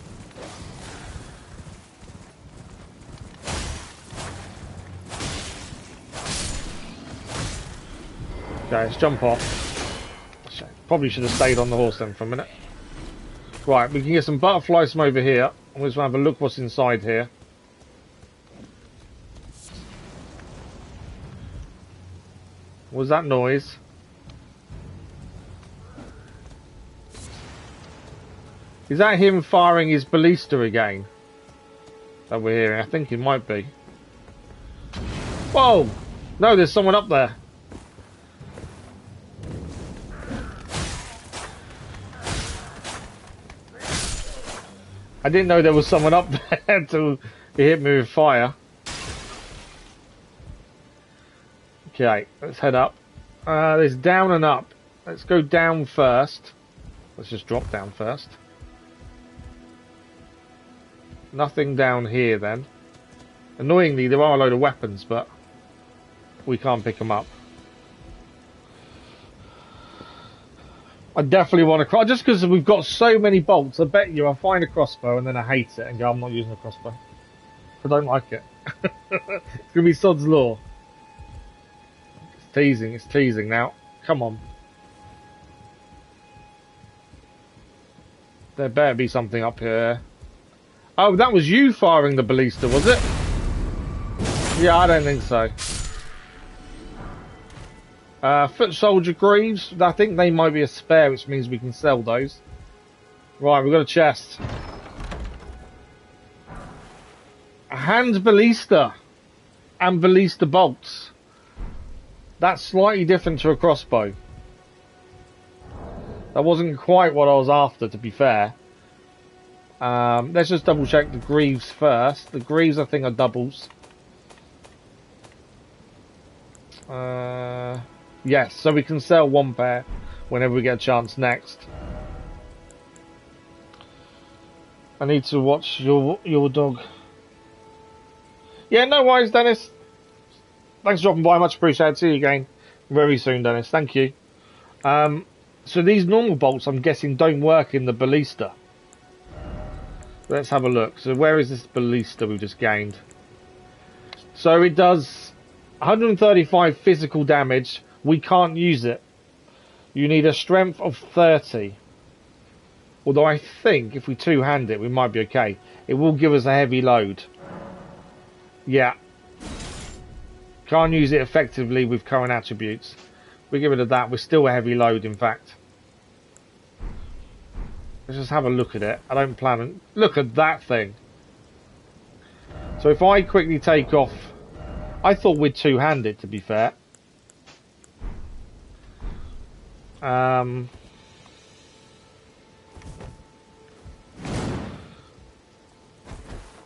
Okay, let's jump off. Probably should have stayed on the horse then for a minute. Right, we can get some butterflies from over here. We'll just have a look what's inside here. What was that noise? Is that him firing his ballista again? That we're hearing? I think it might be. Whoa! No, there's someone up there. I didn't know there was someone up there until he hit me with fire. Okay, let's head up. There's down and up. Let's go down first. Let's just drop down first. Nothing down here then. Annoyingly, there are a load of weapons, but we can't pick them up. I definitely want a crossbow. Just because we've got so many bolts, I bet you I'll find a crossbow and then I hate it and go, I'm not using a crossbow. I don't like it. It's going to be Sod's Law. It's teasing now. Come on. There better be something up here. Oh, that was you firing the ballista, was it? Yeah, I don't think so. Foot soldier greaves. I think they might be a spare, which means we can sell those. Right, we've got a chest. A hand ballista and ballista bolts. That's slightly different to a crossbow. That wasn't quite what I was after, to be fair. Let's just double check the greaves first. The greaves, I think, are doubles. Yes, so we can sell one pair whenever we get a chance next. I need to watch your dog. Yeah, no worries, Dennis. Thanks for dropping by, much appreciated. See you again very soon, Dennis. Thank you. So these normal bolts, I'm guessing, don't work in the ballista. Let's have a look. So where is this ballista we've just gained? So it does 135 physical damage. We can't use it. You need a strength of 30. Although I think if we two-hand it, we might be okay. It will give us a heavy load. Yeah. Can't use it effectively with current attributes. We get rid of that. We're still a heavy load, in fact. Let's just have a look at it. I don't plan on... Look at that thing. So if I quickly take off... I thought we'd two-hand it, to be fair.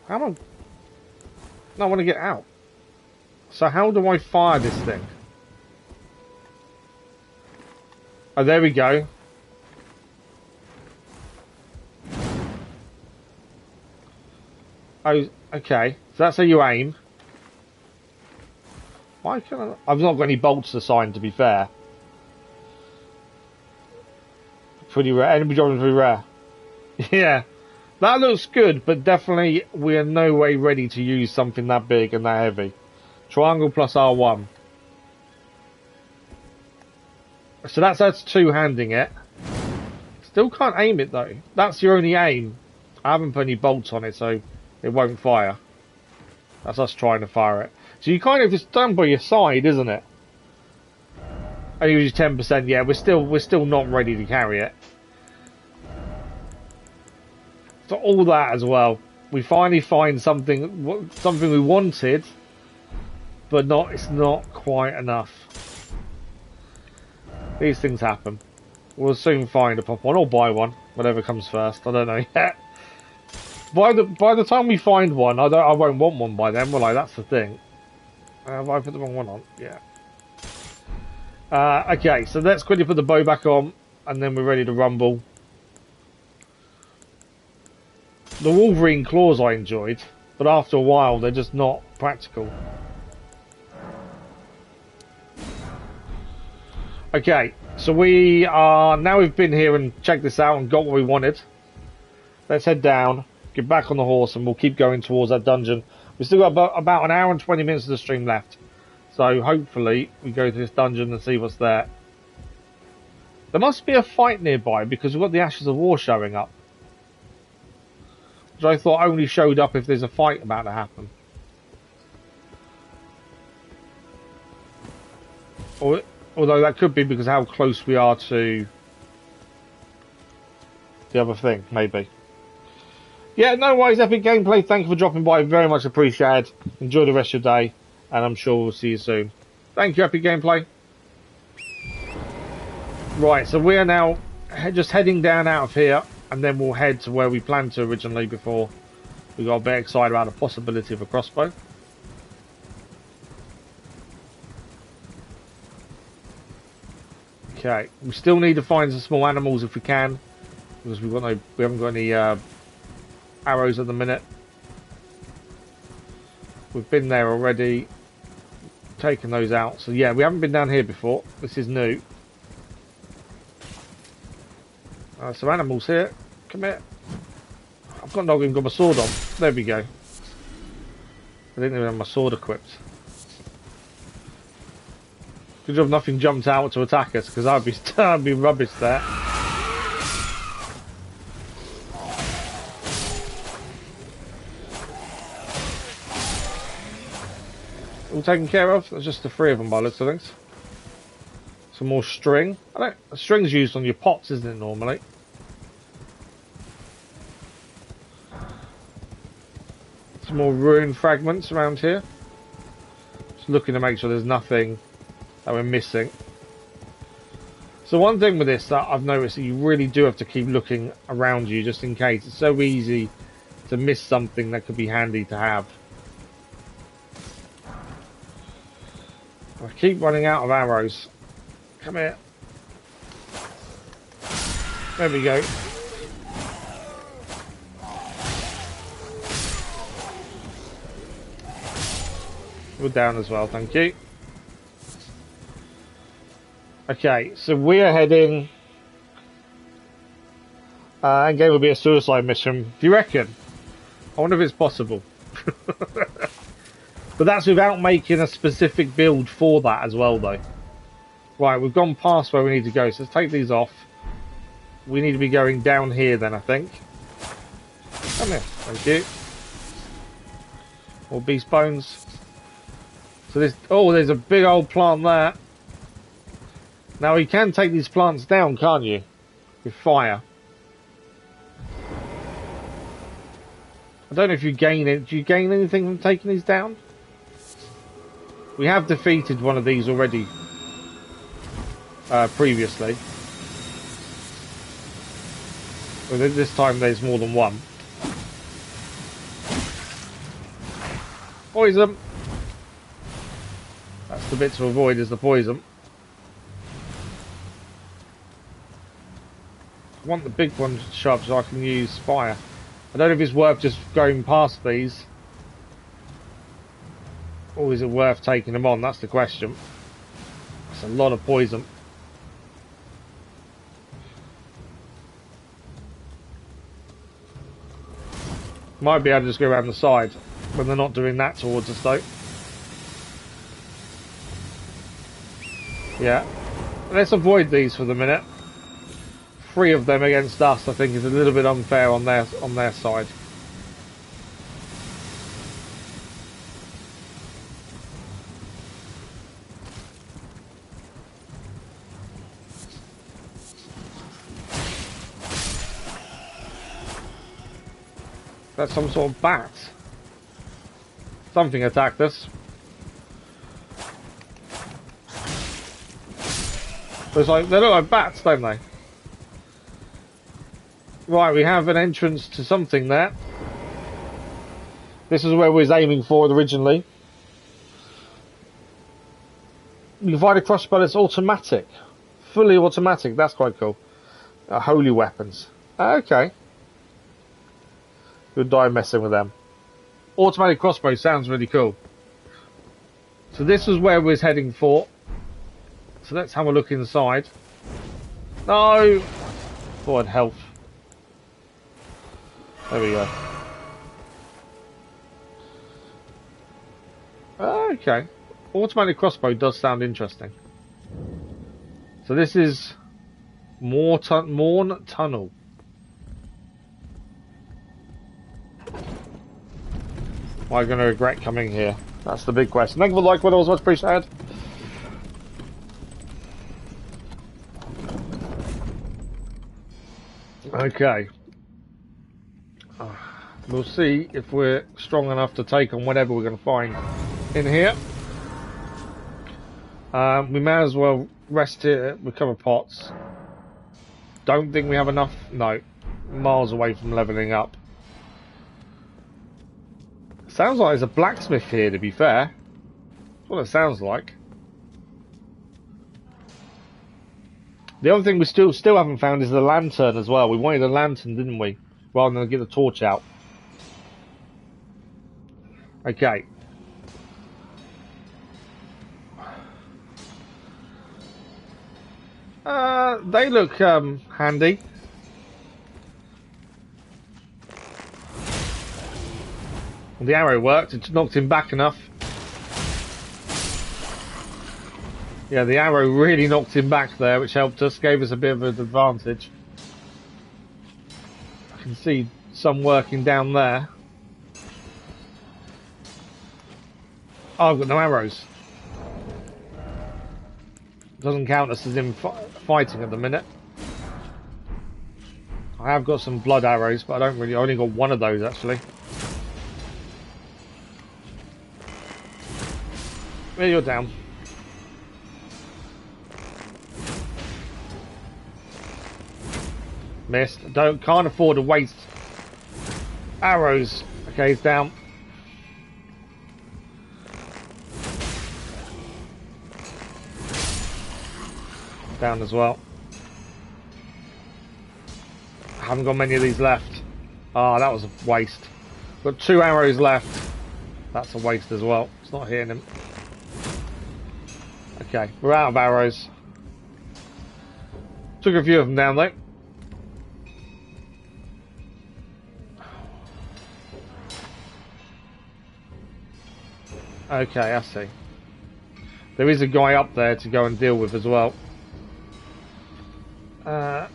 How am I... No, I want to get out. So how do I fire this thing? Oh, there we go. Oh, okay. So that's how you aim. Why can't I... I've not got any bolts assigned, to be fair. Pretty rare. Enemy dropping pretty rare. Yeah. That looks good, but definitely we are no way ready to use something that big and that heavy. Triangle plus R1. So that's two-handing it. Still can't aim it though. That's your only aim. I haven't put any bolts on it, so it won't fire. That's us trying to fire it. So you kind of just stand by your side, isn't it? Only use 10%. Yeah, we're still not ready to carry it. So all that as well. We finally find something we wanted, but it's not quite enough. These things happen. We'll soon find a pop one or buy one, whatever comes first. I don't know yet. By the time we find one, I won't want one by then, will I? That's the thing. Have I put the wrong one on? Yeah. Okay, so let's quickly put the bow back on, and then we're ready to rumble. The Wolverine claws I enjoyed, but after a while they're just not practical. Okay, so now we've been here and checked this out and got what we wanted. Let's head down, get back on the horse, and we'll keep going towards that dungeon. We've still got about an hour and 20 minutes of the stream left. So hopefully we go to this dungeon and see what's there. There must be a fight nearby because we've got the Ashes of War showing up. Which I thought only showed up if there's a fight about to happen. Although that could be because of how close we are to the other thing, maybe. Yeah, no worries, Epic Gameplay. Thank you for dropping by. Very much appreciated. Enjoy the rest of your day, and I'm sure we'll see you soon. Thank you, Epic Gameplay. Right, so we are now just heading down out of here, and then we'll head to where we planned to originally before we got a bit excited about the possibility of a crossbow. Okay, we still need to find some small animals if we can, because we haven't got any arrows at the minute. We've been there already, taken those out. So yeah, we haven't been down here before. This is new. Some animals here. Come here. I've not even got my sword on. There we go. I didn't even have my sword equipped. Good job nothing jumped out to attack us, because I'd be rubbish there. All taken care of? There's just the three of them by the looks of things. Some more string. String's used on your pots, isn't it, normally? Some more ruin fragments around here. Just looking to make sure there's nothing that we're missing. So one thing with this that I've noticed that you really do have to keep looking around you just in case. It's so easy to miss something that could be handy to have. I keep running out of arrows. Come here. There we go. We're down as well, thank you. Okay, so we are heading... Endgame will be a suicide mission. Do you reckon? I wonder if it's possible. But that's without making a specific build for that as well, though. Right, we've gone past where we need to go, so let's take these off. We need to be going down here then, I think. Come here, thank you. More beast bones. So there's a big old plant there. Now you can take these plants down, can't you? With fire. I don't know if you gain it. Do you gain anything from taking these down? We have defeated one of these already. Previously. Well, this time there's more than one. Poison. That's the bit to avoid, is the poison. I want the big one to show up so I can use fire. I don't know if it's worth just going past these. Or is it worth taking them on? That's the question. That's a lot of poison. Might be able to just go around the side when they're not doing that towards us though. Yeah. Let's avoid these for the minute. 3 of them against us I think is a little bit unfair on their side. That's some sort of bat. Something attacked us. It's like, they look like bats, don't they? Right, we have an entrance to something there. This is where we was aiming for originally. You can find a crossbow that's automatic. Fully automatic, that's quite cool. Holy weapons. Okay. You'll die messing with them. Automatic crossbow sounds really cool. So this is where we're heading for. So let's have a look inside. No! Forward health. There we go. Okay. Automatic crossbow does sound interesting. So this is Morne Tunnel. Am I going to regret coming here? That's the big question. Thank you for the like, what was much appreciated. Okay. We'll see if we're strong enough to take on whatever we're going to find in here. We may as well rest here, recover pots. Don't think we have enough. No. Miles away from leveling up. Sounds like there's a blacksmith here, to be fair. That's what it sounds like. The other thing we still haven't found is the lantern as well. We wanted a lantern, didn't we? Rather than get the torch out. Okay. They look handy. The arrow worked, it knocked him back enough. Yeah, the arrow really knocked him back there, which helped us, gave us a bit of an advantage. I can see some working down there. Oh, I've got no arrows. Doesn't count us as in fighting at the minute. I have got some blood arrows, but I only got one of those actually. There, you're down. Missed. Can't afford to waste arrows. Okay, he's down. Down as well. I haven't got many of these left. Ah, that was a waste. Got 2 arrows left. That's a waste as well. It's not hitting him. Okay, we're out of arrows. Took a few of them down though. Okay, I see. There is a guy up there to go and deal with as well. I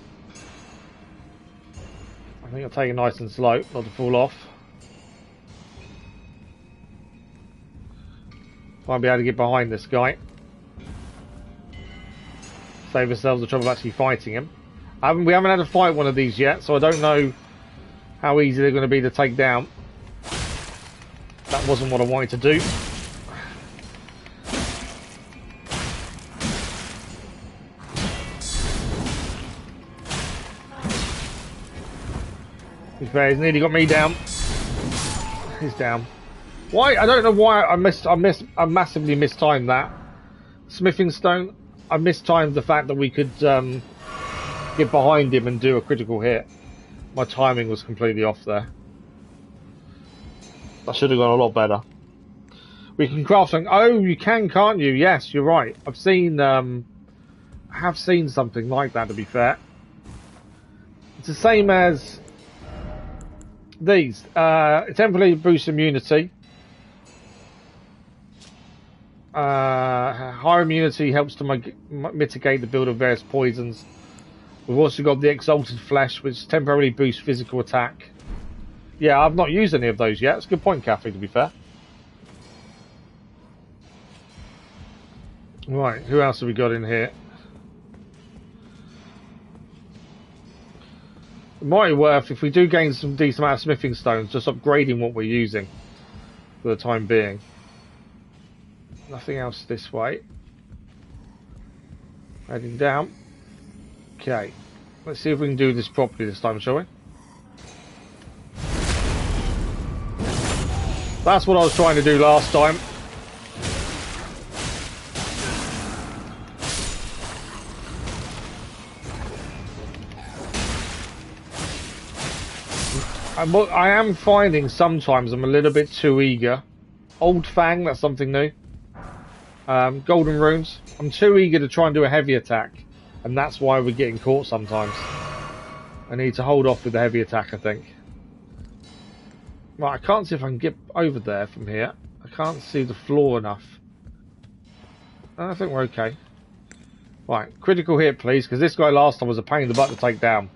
think I'll take it nice and slow, not to fall off. Might be able to get behind this guy. Save ourselves the trouble of actually fighting him. We haven't had to fight one of these yet, so I don't know how easy they're going to be to take down. That wasn't what I wanted to do. He's nearly got me down. He's down. Why? I don't know why I massively mistimed that. Smithing stone. I mistimed the fact that we could get behind him and do a critical hit. My timing was completely off there. That should have gone a lot better. We can craft something. Oh, you can, can't you? Yes, you're right. I've seen, I have seen something like that, to be fair. It's the same as these. Temporarily boosts immunity. Higher immunity helps to mitigate the build of various poisons. We've also got the Exalted Flesh, which temporarily boosts physical attack. Yeah, I've not used any of those yet. It's a good point, Kathy, to be fair. Right, who else have we got in here? It might be worth, if we do gain some decent amount of smithing stones, just upgrading what we're using for the time being. Nothing else this way. Heading down. Okay, let's see if we can do this properly this time, shall we? That's what I was trying to do last time. I am finding sometimes I'm a little bit too eager. Old Fang, that's something new. Golden Runes. I'm too eager to try and do a heavy attack, and that's why we're getting caught sometimes. I need to hold off with the heavy attack, I think. Right, I can't see if I can get over there from here. I can't see the floor enough. I think we're okay. Right, critical hit, please, because this guy last time was a pain in the butt to take down.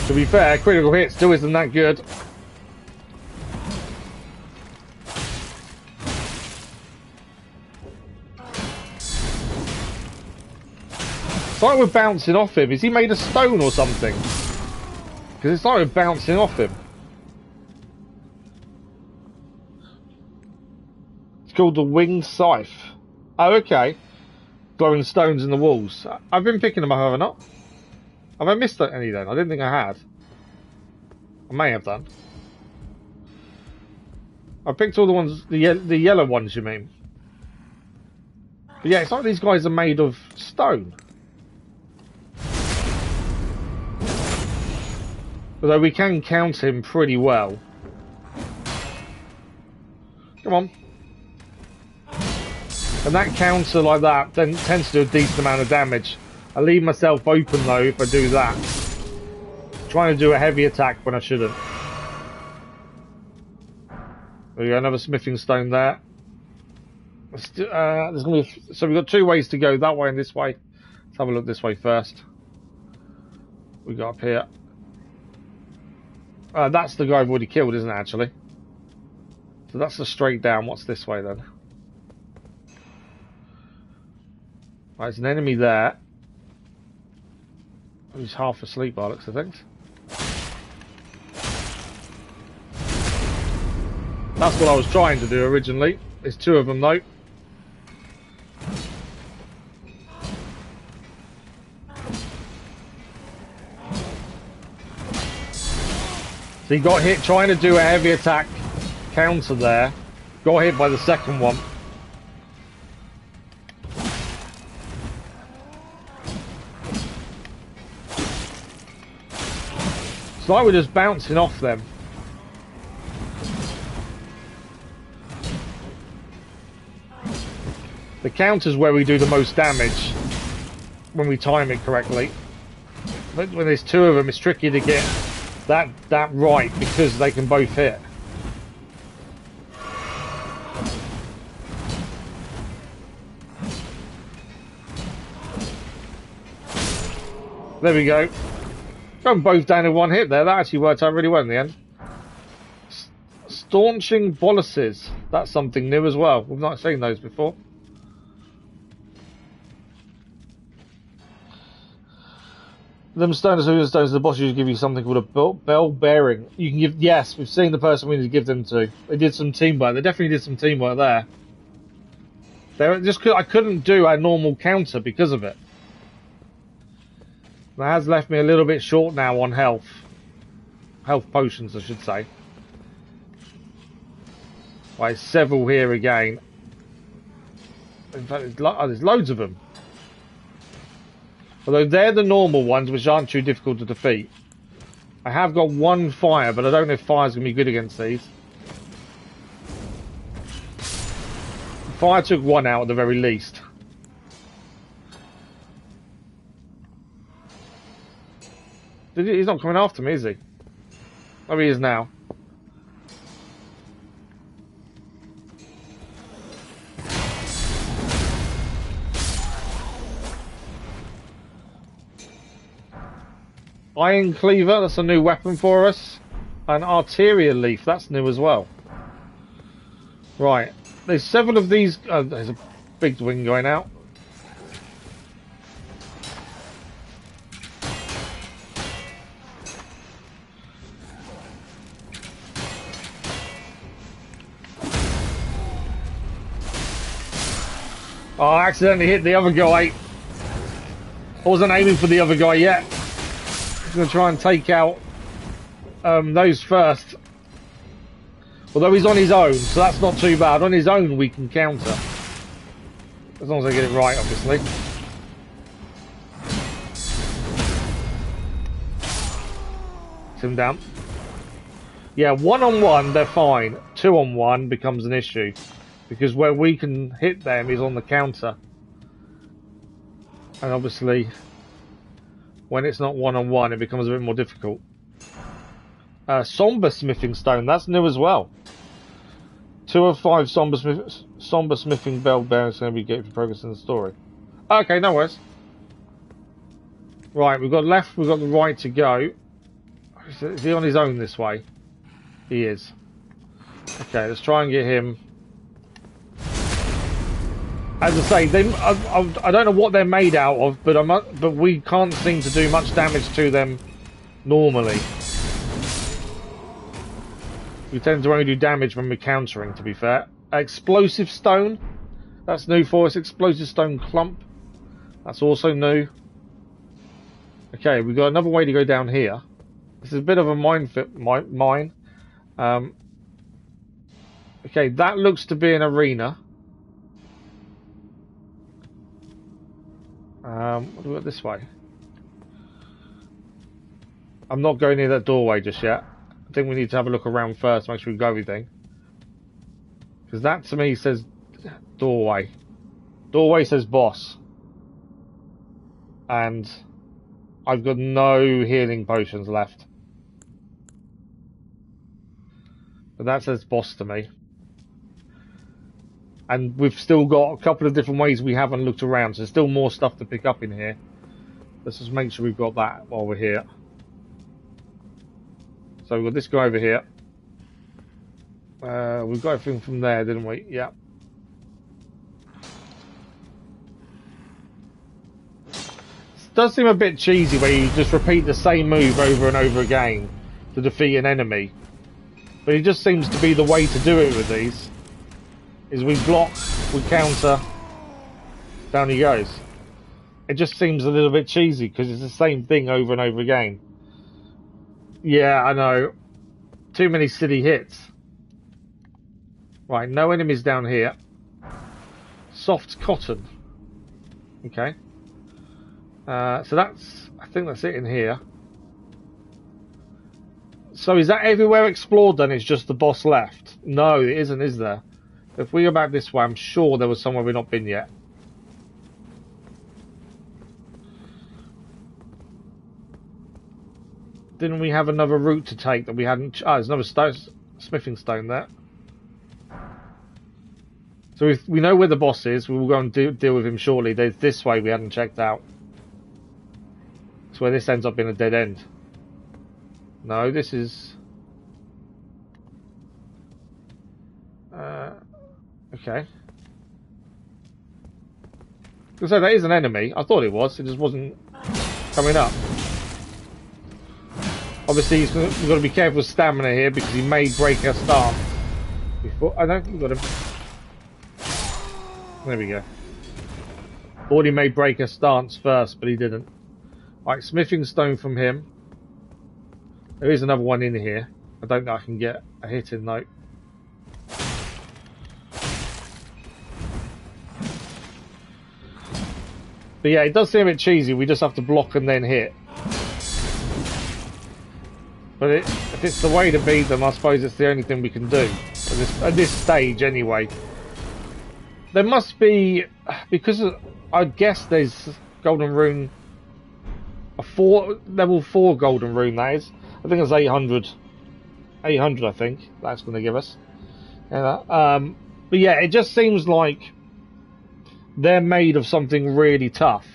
To be fair, critical hit still isn't that good. It's like we're bouncing off him. Is he made of stone or something? Because it's like we're bouncing off him. It's called the Winged Scythe. Oh, okay. Glowing stones in the walls. I've been picking them up, have I not? Have I missed any then? I didn't think I had. I may have done. I picked all the ones, the yellow ones, you mean? But yeah, it's like these guys are made of stone. Although we can count him pretty well. Come on. And that counter like that then tends to do a decent amount of damage. I leave myself open though if I do that. Trying to do a heavy attack when I shouldn't. There we go, another smithing stone there. There's gonna be so we've got two ways to go, that way and this way. Let's have a look this way first. We got up here. That's the guy I've already killed, isn't it, actually? So that's the straight down. What's this way then? Right, there's an enemy there. He's half asleep by looks of things. That's what I was trying to do originally. There's two of them though. So he got hit trying to do a heavy attack counter there. Got hit by the second one. It's like we're just bouncing off them. The counter's where we do the most damage when we time it correctly. But when there's two of them, it's tricky to get that right because they can both hit. There we go. Got them both down in one hit there. That actually worked out really well in the end. Staunching boluses. That's something new as well. We've not seen those before. Them stones the boss usually give you something called a bell bearing. You can give, yes, we've seen the person we need to give them to. They did some teamwork. They definitely did some teamwork there. I couldn't do a normal counter because of it. That has left me a little bit short now on health. Health potions, I should say. Right, several here again. In fact, there's loads of them. Although they're the normal ones, which aren't too difficult to defeat. I have got one fire, but I don't know if fire's going to be good against these. Fire took one out at the very least. He's not coming after me, is he? Oh, he is now. Iron Cleaver, that's a new weapon for us. An Arteria Leaf, that's new as well. Right, there's several of these. There's a big wing going out. Oh, I accidentally hit the other guy. I wasn't aiming for the other guy yet. I'm going to try and take out those first. Although he's on his own, so that's not too bad. On his own we can counter. As long as I get it right, obviously. Get him down. Yeah, 1-on-1 they're fine. 2-on-1 becomes an issue. Because where we can hit them is on the counter. And obviously, when it's not 1-on-1, it becomes a bit more difficult. Somber Smithing Stone, that's new as well. 2 of 5 Somber Smithing Bell Bearings going to be gated for progress in the story. Okay, no worries. Right, we've got left, we've got the right to go. Is he on his own this way? He is. Okay, let's try and get him. As I say, I don't know what they're made out of, but we can't seem to do much damage to them normally. We tend to only do damage when we're countering, to be fair. Explosive Stone, that's new for us. Explosive Stone Clump, that's also new. Okay, we've got another way to go down here. This is a bit of a mine. Okay, that looks to be an arena. What do we got this way? I'm not going near that doorway just yet. I think we need to have a look around first, make sure we got everything. Because that to me says doorway. Doorway says boss. And I've got no healing potions left. But that says boss to me. And we've still got a couple of different ways we haven't looked around, so there's still more stuff to pick up in here. Let's just make sure we've got that while we're here. So we've got this guy over here. We've got everything from there, didn't we? Yeah. It does seem a bit cheesy where you just repeat the same move over and over again to defeat an enemy. But it just seems to be the way to do it with these. Is we block, we counter, down he goes. It just seems a little bit cheesy because it's the same thing over and over again. Yeah, I know. Too many silly hits. Right, no enemies down here. Soft cotton. Okay. So that's, I think that's it in here. So is that everywhere explored then? It's just the boss left? No, it isn't, is there? If we go back this way, I'm sure there was somewhere we've not been yet. Didn't we have another route to take that we hadn't... Ah, there's another smithing stone there. So if we know where the boss is, we will go and deal with him shortly. There's this way we hadn't checked out. That's where this ends up being a dead end. No, this is... okay. So that is an enemy. I thought it was. It just wasn't coming up. Obviously, we've got to be careful with stamina here because he may break our stance. Before I don't think we got him. There we go. Thought he may break our stance first, but he didn't. Right, smithing stone from him. There is another one in here. I don't know if I can get a hit in though. But yeah, it does seem a bit cheesy. We just have to block and then hit. But if it's the way to beat them, I suppose it's the only thing we can do at this stage, anyway. There must be, because I guess there's Golden Rune, level 4 Golden Rune. That is, I think it's 800. 800, I think that's going to give us. Yeah. But yeah, it just seems like they're made of something really tough.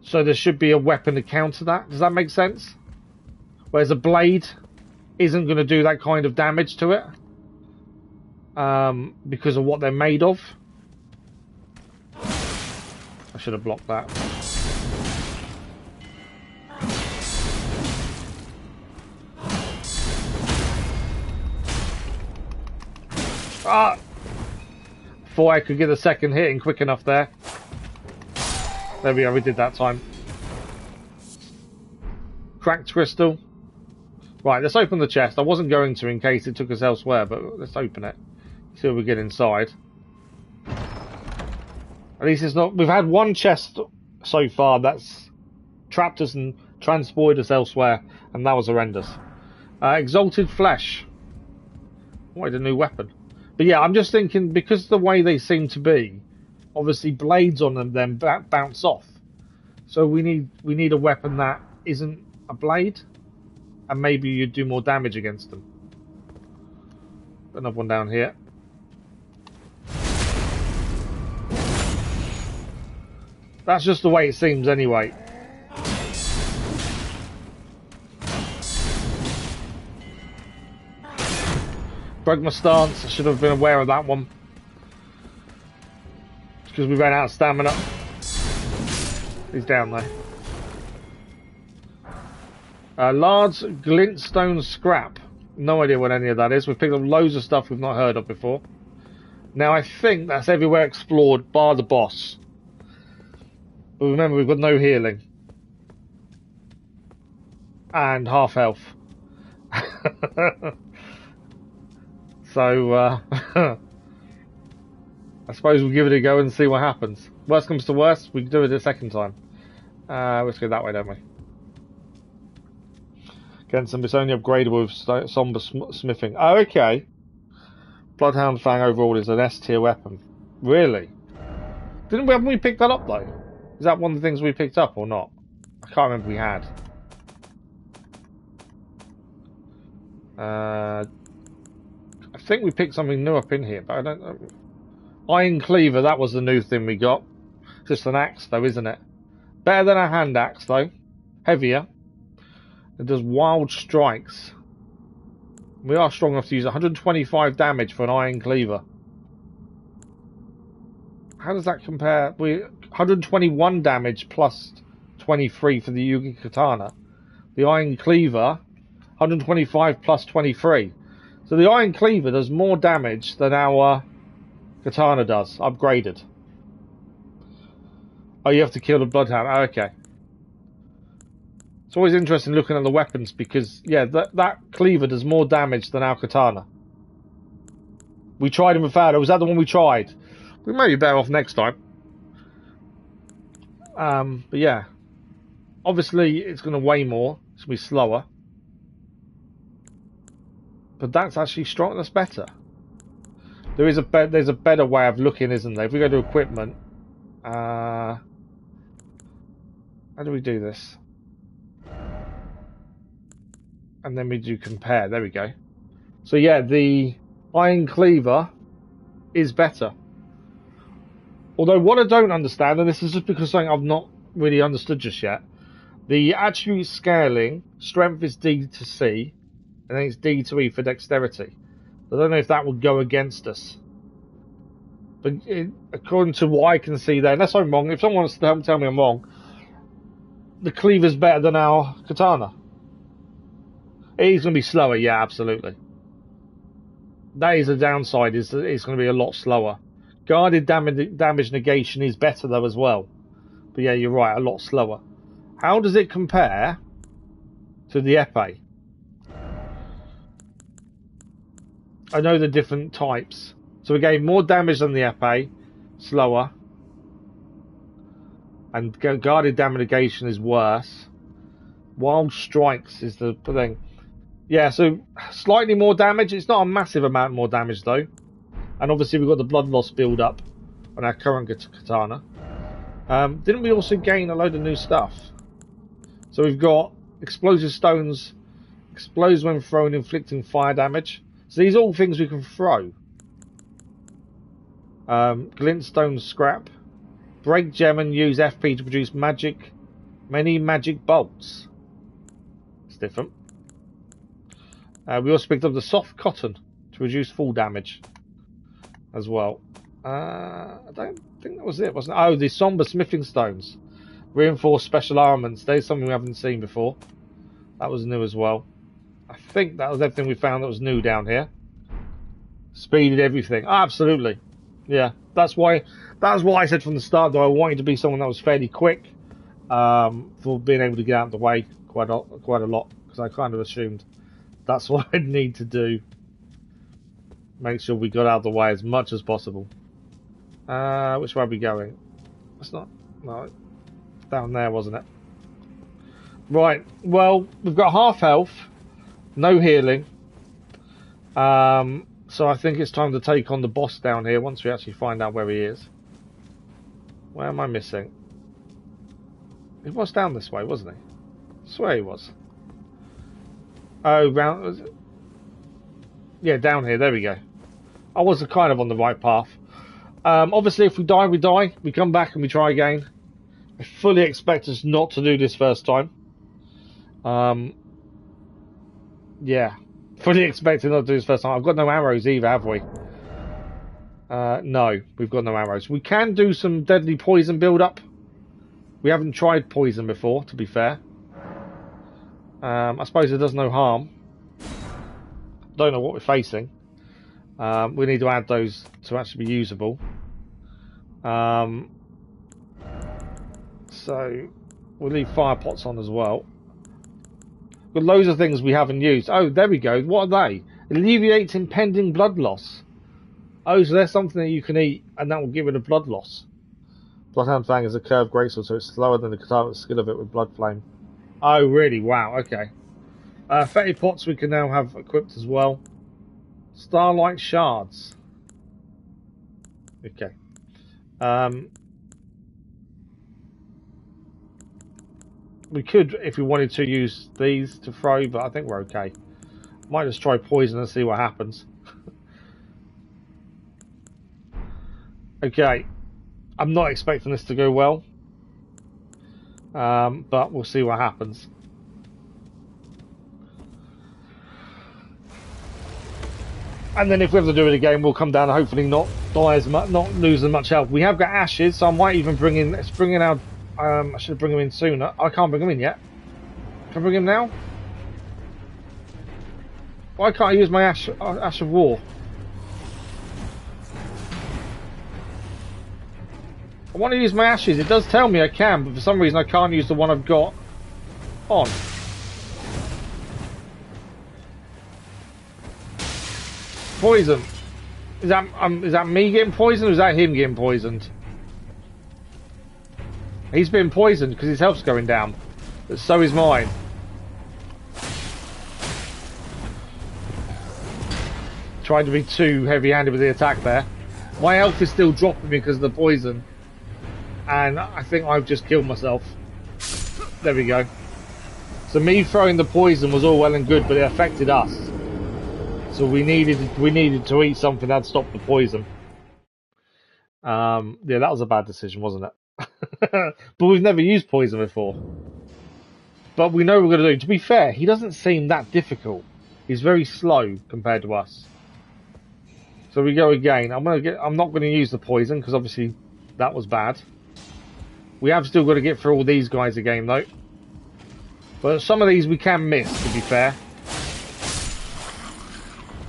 So there should be a weapon to counter that. Does that make sense? Whereas a blade isn't going to do that kind of damage to it. Because of what they're made of. I should have blocked that. Ah! Thought I could get a second hit in quick enough there. There we go, we did that time. Cracked crystal. Right, let's open the chest. I wasn't going to in case it took us elsewhere, but let's open it. See what we get inside. At least it's not... We've had one chest so far that's trapped us and transported us elsewhere, and that was horrendous. Exalted flesh. Wanted a new weapon. But yeah, I'm just thinking, because the way they seem to be, obviously blades on them then bounce off. So we need a weapon that isn't a blade, and maybe you do more damage against them. Another one down here. That's just the way it seems anyway. Broke my stance. I should have been aware of that one. Because we ran out of stamina. He's down there. Large glintstone scrap. No idea what any of that is. We've picked up loads of stuff we've not heard of before. Now I think that's everywhere explored, bar the boss. But remember, we've got no healing. And half health. So, I suppose we'll give it a go and see what happens. Worst comes to worst, we can do it a second time. Let's go that way, don't we? Against them, it's only upgradable with somber smithing. Oh, okay. Bloodhound Fang overall is an S tier weapon. Really? Haven't we picked that up though? Is that one of the things we picked up or not? I can't remember if we had. I think we picked something new up in here, but I don't know. Iron Cleaver, that was the new thing we got. Just an axe though, isn't it? Better than a hand axe though. Heavier. It does wild strikes. We are strong enough to use 125 damage for an Iron Cleaver. How does that compare? 121 damage plus 23 for the Yugi Katana. The Iron Cleaver, 125 plus 23. So the Iron Cleaver does more damage than our Katana does, upgraded. Oh, you have to kill the Bloodhound. Oh, okay. It's always interesting looking at the weapons because, yeah, that Cleaver does more damage than our Katana. We tried him without it. Was that the one we tried? We may be better off next time. But yeah. Obviously, it's going to weigh more. It's going to be slower. But that's actually strong. That's better. There's a better way of looking, isn't there? If we go to equipment, how do we do this? And then we do compare. There we go. So yeah, the Iron Cleaver is better. Although what I don't understand, and this is just because something I've not really understood just yet, the attribute scaling, strength is D to C, and then it's D to E for dexterity. I don't know if that would go against us. But according to what I can see there, unless I'm wrong, if someone wants to tell me I'm wrong, the Cleaver's better than our Katana. It is going to be slower, yeah, absolutely. That is a downside, it's going to be a lot slower. Guarded damage negation is better though as well. But yeah, you're right, a lot slower. How does it compare to the epee? I know the different types. So again, more damage than the epee, slower. And guarded damnation is worse. Wild strikes is the thing. Yeah, so slightly more damage. It's not a massive amount more damage though. And obviously we've got the blood loss build up on our current katana. Didn't we also gain a load of new stuff? So we've got explosive stones, explodes when thrown, inflicting fire damage. So these are all things we can throw. Glintstone scrap. Break gem and use FP to produce many magic bolts. It's different. We also picked up the soft cotton to reduce fall damage as well. I don't think that was it, wasn't it? Oh, the somber smithing stones. Reinforced special armaments. There's something we haven't seen before. That was new as well. I think that was everything we found that was new down here. Speeded everything. Oh, absolutely. Yeah, that's why I said from the start that I wanted to be someone that was fairly quick for being able to get out of the way quite a lot, because I kind of assumed that's what I'd need to do. Make sure we got out of the way as much as possible. Which way are we going? That's not... No, down there, wasn't it? Right, well, we've got half health, no healing. So I think it's time to take on the boss down here once we actually find out where he is. Where am I missing? He was down this way, wasn't he? I swear he was. Oh, round... Was it? Yeah, down here, there we go. I was kind of on the right path. Obviously, if we die, we die. We come back and we try again. I fully expect us not to do this first time. Yeah. Fully expected not to do this first time. I've got no arrows either, have we? No, we've got no arrows. We can do some deadly poison build-up. We haven't tried poison before, to be fair. I suppose it does no harm. Don't know what we're facing. We need to add those to actually be usable. So we'll leave fire pots on as well. Got loads of things we haven't used. Oh, there we go. What are they? Alleviates impending blood loss. Oh, so there's something that you can eat, and that will give it a blood loss. Bloodhound Fang is a curved greatsword, so it's slower than the katana skill of it with blood flame. Oh, really? Wow. Okay. Fetty pots we can now have equipped as well. Starlight shards. Okay. We could, if we wanted to, use these to throw, but I think we're okay. Might just try poison and see what happens. Okay. I'm not expecting this to go well. But we'll see what happens. And then if we have to do it again, we'll come down and hopefully not die as much, not lose as much health. We have got ashes, so I might even bring in. Let's bring in our. I should bring him in sooner. I can't bring him in yet. Can I bring him now? Why can't I use my ash of war? I want to use my ashes. It does tell me I can, but for some reason I can't use the one I've got on. Poison. Is that me getting poisoned, or is that him getting poisoned? He's been poisoned because his health's going down. But so is mine. Trying to be too heavy-handed with the attack there. My health is still dropping because of the poison. And I think I've just killed myself. There we go. So me throwing the poison was all well and good, but it affected us. So we needed to eat something that'd stop the poison. Yeah, that was a bad decision, wasn't it? But we've never used poison before. But we know what we're going to do. To be fair, he doesn't seem that difficult. He's very slow compared to us. So we go again. I'm not going to use the poison because obviously that was bad. We have still got to get through all these guys again though. But some of these we can miss, to be fair.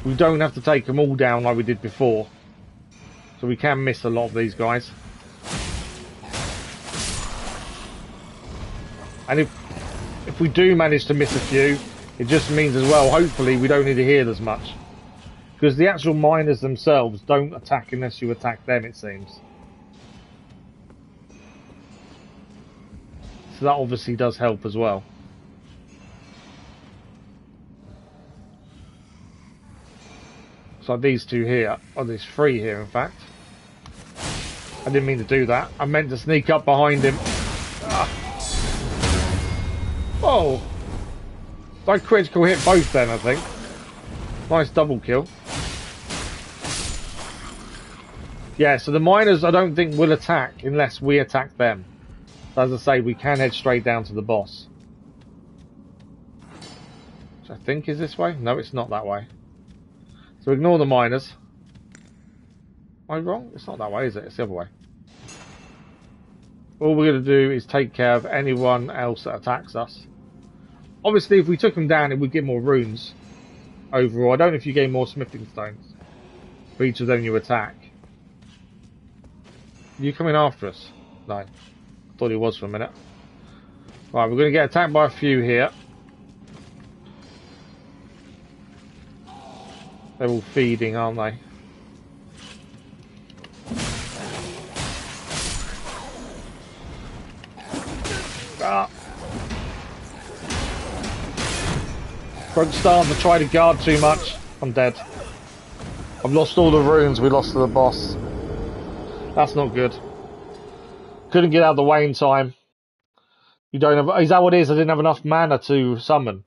We don't have to take them all down like we did before. So we can miss a lot of these guys. And if we do manage to miss a few, it just means as well, hopefully we don't need to heal as much. Because the actual miners themselves don't attack unless you attack them, it seems. So that obviously does help as well. So these two here, or these three here in fact. I didn't mean to do that. I meant to sneak up behind him. Ah. Oh! I critical hit both then, I think. Nice double kill. Yeah, so the miners I don't think will attack unless we attack them. So as I say, we can head straight down to the boss. Which I think is this way. No, it's not that way. So ignore the miners. Am I wrong? It's not that way, is it? It's the other way. All we're going to do is take care of anyone else that attacks us. Obviously, if we took them down, it would get more runes overall. I don't know if you gain more smithing stones for each of them you attack. Are you coming after us? No. I thought he was for a minute. Right, we're going to get attacked by a few here. They're all feeding, aren't they? Ah. Front starting to try to guard too much. I'm dead. I've lost all the runes we lost to the boss. That's not good. Couldn't get out of the way in time. You don't have. Is that what it is? I didn't have enough mana to summon.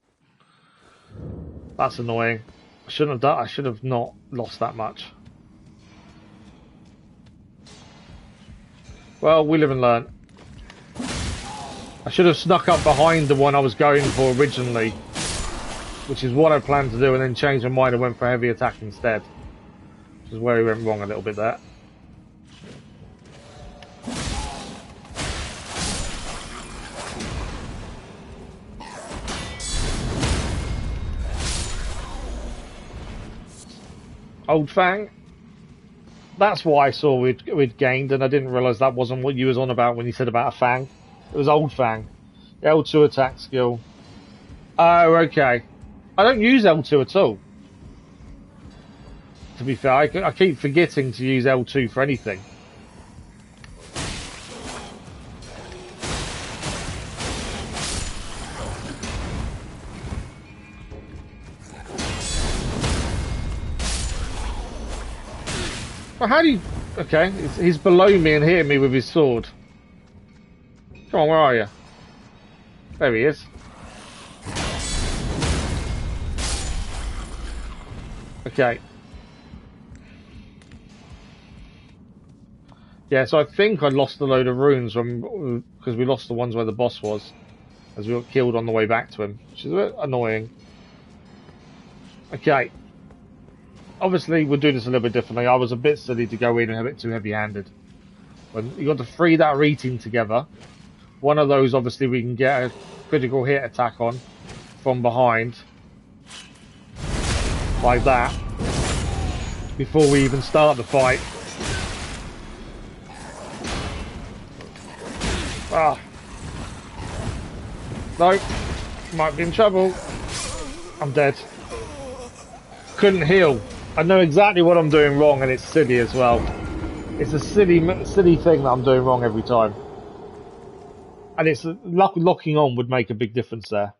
That's annoying. I shouldn't have done. I should have not lost that much. Well, we live and learn. I should have snuck up behind the one I was going for originally, which is what I planned to do, and then changed my mind and went for heavy attack instead. Which is where we went wrong a little bit there. Old Fang. That's what I saw we'd gained, and I didn't realise that wasn't what you was on about when you said about a Fang. It was Old Fang. L2 attack skill. Oh, okay. I don't use L2 at all. To be fair, I keep forgetting to use L2 for anything. Well, how do you... Okay, he's below me and hitting me with his sword. Come on, where are you? There he is. Okay. Yeah, so I think I lost a load of runes because we lost the ones where the boss was, as we got killed on the way back to him, which is a bit annoying. Okay. Obviously, we'll do this a little bit differently. I was a bit silly to go in and a bit too heavy-handed. When you got the three that are eating together, one of those obviously we can get a critical hit attack on from behind, like that, before we even start the fight. Ah. No. Might be in trouble. I'm dead. Couldn't heal. I know exactly what I'm doing wrong, and it's silly as well. It's a silly thing that I'm doing wrong every time. And it's locking on would make a big difference there.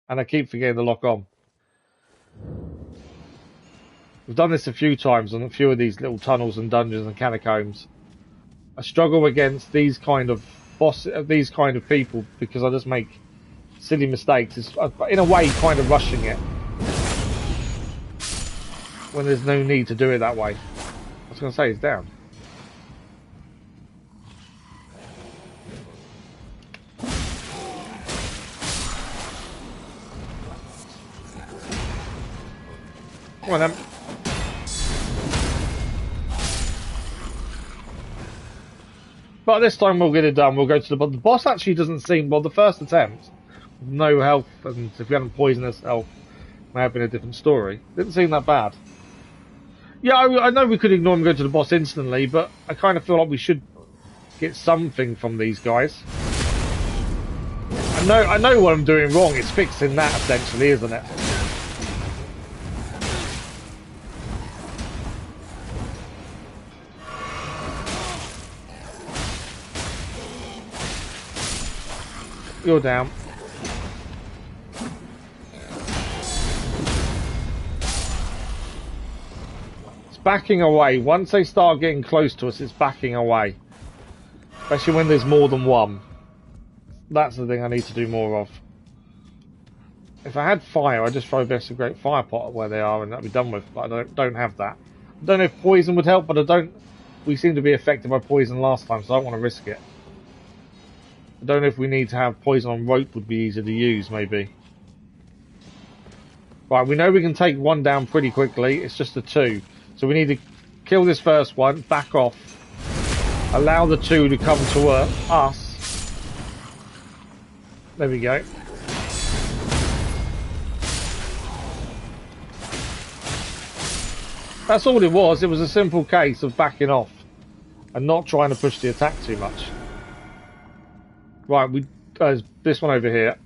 And I keep forgetting to lock on. We've done this a few times on a few of these little tunnels and dungeons and catacombs. I struggle against these kind of people because I just make silly mistakes. It's, in a way, kind of rushing it when there's no need to do it that way. I was going to say it's down. Come on then. But this time we'll get it done. We'll go to the boss actually doesn't seem, well, the first attempt, no health, and if we hadn't poisoned ourselves, may have been a different story. Didn't seem that bad. Yeah, I know we could ignore him and go to the boss instantly, but I kind of feel like we should get something from these guys. I know what I'm doing wrong. It's fixing that, essentially, isn't it? You're down. It's backing away. Once they start getting close to us, it's backing away. Especially when there's more than one. That's the thing I need to do more of. If I had fire, I'd just throw a great fire pot where they are and that'd be done with. But I don't have that. I don't know if poison would help, but I don't... We seem to be affected by poison last time, so I don't want to risk it. I don't know if we need to have poison on rope would be easier to use, maybe. Right, we know we can take one down pretty quickly. It's just a two. So we need to kill this first one, back off. Allow the two to come to us. There we go. That's all it was. It was a simple case of backing off and not trying to push the attack too much. Right, there's this one over here.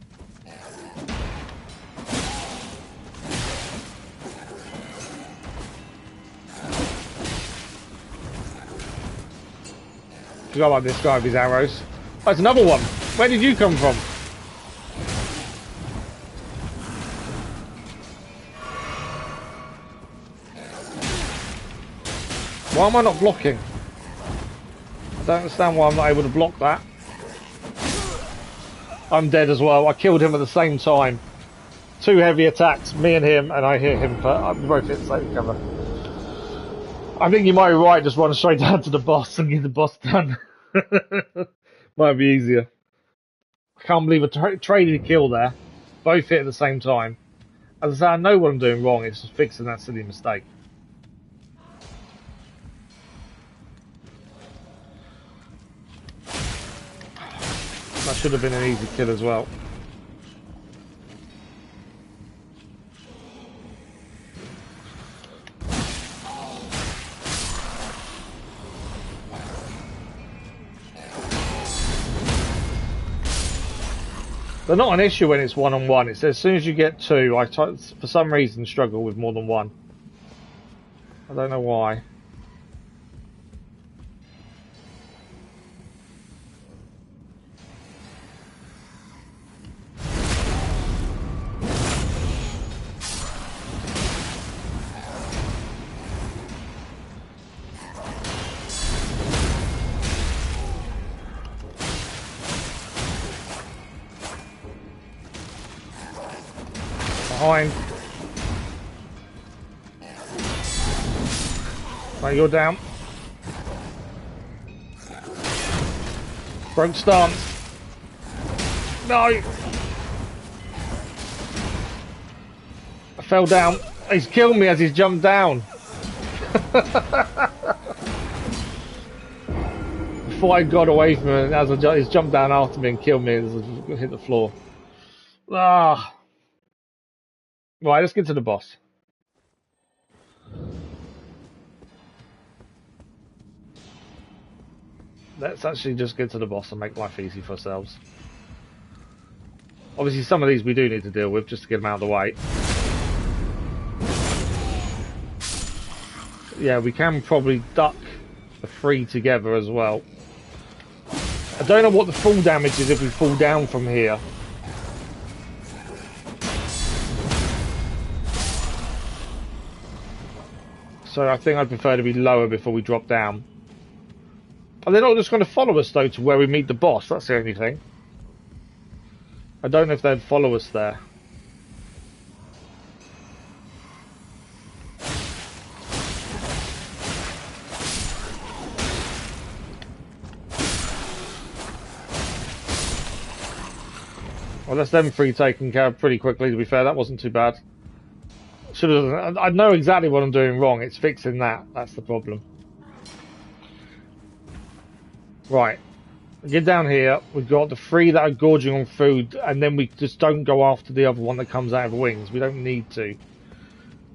Forgot about this guy with his arrows. Oh, there's another one. Where did you come from? Why am I not blocking? I don't understand why I'm not able to block that. I'm dead as well. I killed him at the same time. Two heavy attacks, me and him, and I hit him. We both hit the same cover. I think you might be right. Just run straight down to the boss and get the boss done. Might be easier. I can't believe I traded a kill there. Both hit at the same time. As I say, I know what I'm doing wrong. It's just fixing that silly mistake. That should have been an easy kill as well. They're not an issue when it's one-on-one. It's as soon as you get two, I for some reason struggle with more than one. I don't know why. Behind. Right, you're down. Broke stance. No! I fell down. He's killed me as he's jumped down. Before I got away from him, as he's jumped down after me and killed me as I hit the floor. Ah. Right, let's get to the boss. Let's actually just get to the boss and make life easy for ourselves. Obviously, some of these we do need to deal with just to get them out of the way. Yeah, we can probably duck the three together as well. I don't know what the full damage is if we fall down from here. So I think I'd prefer to be lower before we drop down. And they're not just going to follow us though to where we meet the boss, that's the only thing. I don't know if they'd follow us there. Well, that's them three taken care of pretty quickly, to be fair. That wasn't too bad. I know exactly what I'm doing wrong. It's fixing that. That's the problem. Right. Get down here. We've got the three that are gorging on food, and then we just don't go after the other one that comes out of wings. We don't need to.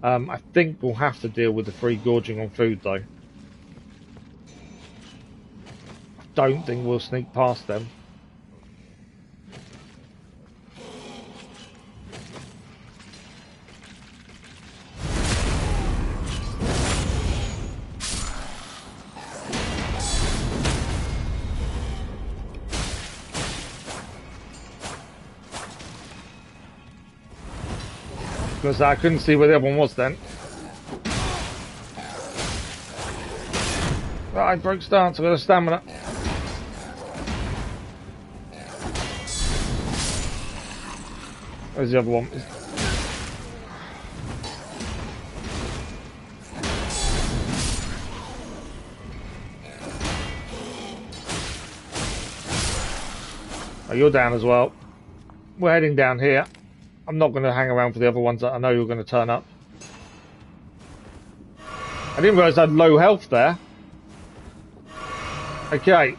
I think we'll have to deal with the three gorging on food, though. I don't think we'll sneak past them. Because I couldn't see where the other one was then. Right, I broke stance, I've got a stamina. Where's the other one? Oh, you're down as well. We're heading down here. I'm not going to hang around for the other ones that I know you're going to turn up. I didn't realise I had low health there. Okay,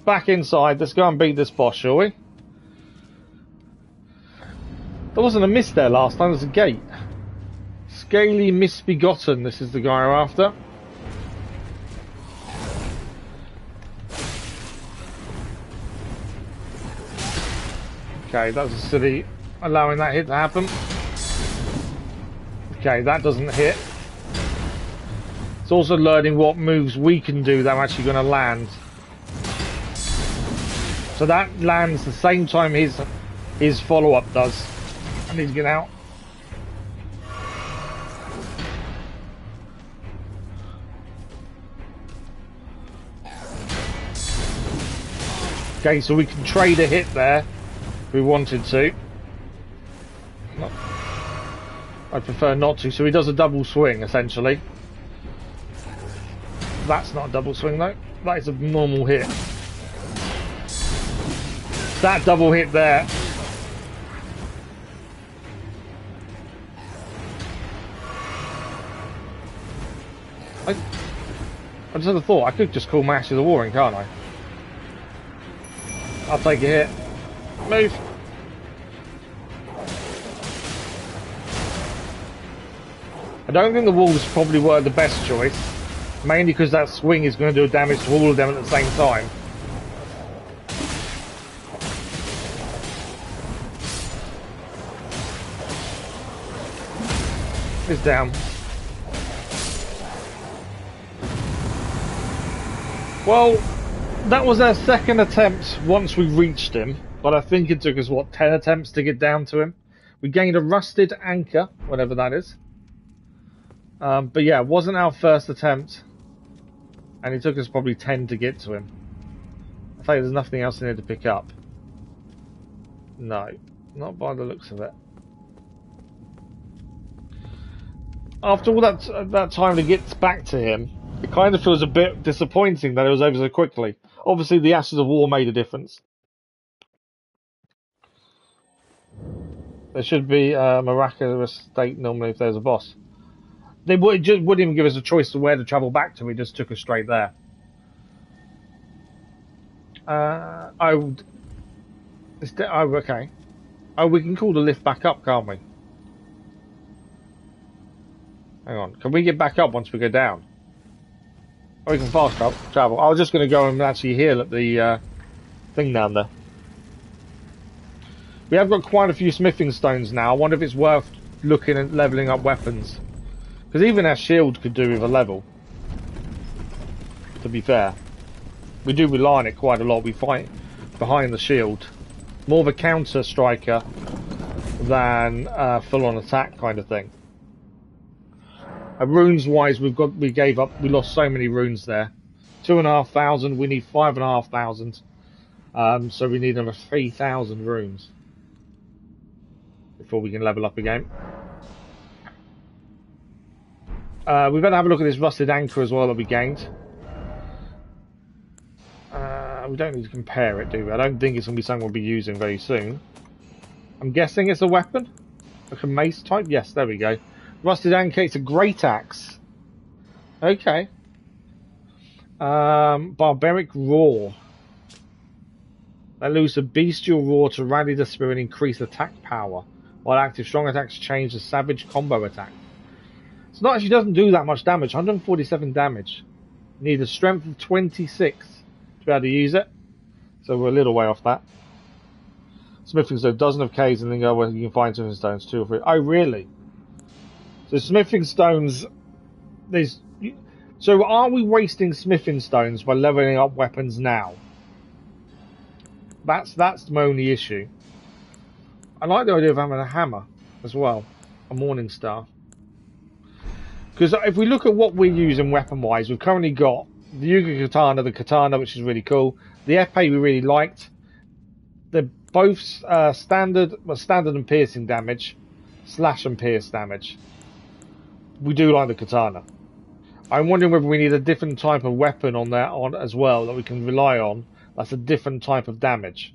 back inside. Let's go and beat this boss, shall we? There wasn't a miss there last time, there's a gate. Scaly Misbegotten, this is the guy we're after. Okay, that's a silly allowing that hit to happen. Okay, that doesn't hit. It's also learning what moves we can do that I'm actually going to land. So that lands the same time his follow-up does. I need to get out. Okay, so we can trade a hit there if we wanted to. I'd prefer not to, so he does a double swing essentially. That's not a double swing though, that is a normal hit. That double hit there. I just had a thought, I could just call Master of the Warring, can't I? I'll take a hit. Move! I don't think the wolves probably were the best choice, mainly because that swing is going to do damage to all of them at the same time. He's down. Well, that was our second attempt once we reached him, but I think it took us, what, 10 attempts to get down to him? We gained a rusted anchor, whatever that is. But yeah, it wasn't our first attempt, and it took us probably 10 to get to him. I think there's nothing else in here to pick up. No, not by the looks of it. After all that time to get back to him, it kind of feels a bit disappointing that it was over so quickly. Obviously, the Ashes of War made a difference. There should be a miraculous state normally if there's a boss. They wouldn't even give us a choice of where to travel back to. We just took us straight there. Okay. Oh, we can call the lift back up, can't we? Hang on. Can we get back up once we go down? Oh, we can fast travel. I was just going to go and actually heal at the thing down there. We have got quite a few smithing stones now. I wonder if it's worth looking at leveling up weapons. Because even our shield could do with a level. To be fair. We do rely on it quite a lot. We fight behind the shield. More of a counter striker than full on attack kind of thing. Runes wise, we lost so many runes there. 2,500, we need 5,500. So we need another 3,000 runes before we can level up again. We better have a look at this rusted anchor as well that we gained. We don't need to compare it, do we? I don't think it's going to be something we'll be using very soon. I'm guessing it's a weapon? Like a mace type? Yes, there we go. Rusted anchor, it's a great axe. Okay. Barbaric roar. Let loose a bestial roar to rally the spirit and increase attack power. While active, strong attacks change to savage combo attack. It's not actually doesn't do that much damage. 147 damage. Need a strength of 26 to be able to use it. So we're a little way off that. Smithing stone, dozen of caves, and then go where you can find smithing stones, 2 or 3. Oh, really? So smithing stones, so are we wasting smithing stones by leveling up weapons now? That's my only issue. I like the idea of having a hammer as well. a Morning Star. Because if we look at what we're using weapon-wise, we've currently got the Yuga Katana, the Katana, which is really cool. The epee we really liked. They're both standard and piercing damage, slash and pierce damage. We do like the Katana. I'm wondering whether we need a different type of weapon on that as well that we can rely on. That's a different type of damage.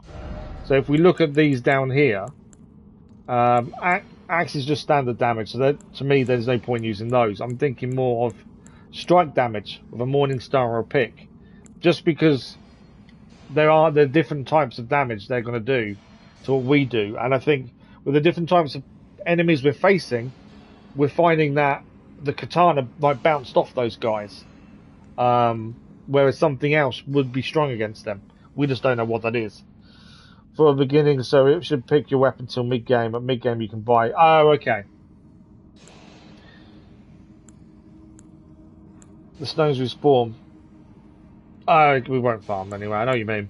So if we look at these down here, axe is just standard damage, so that, to me there's no point using those. I'm thinking more of strike damage with a Morning Star or a pick, just because there are different types of damage they're going to do to what we do, and I think with the different types of enemies we're facing, we're finding that the Katana might bounce off those guys, whereas something else would be strong against them. We just don't know what that is. For a beginning, so it should pick your weapon till mid-game. At mid-game you can buy... Oh, okay. The stones respawn. Oh, we won't farm anyway, I know what you mean.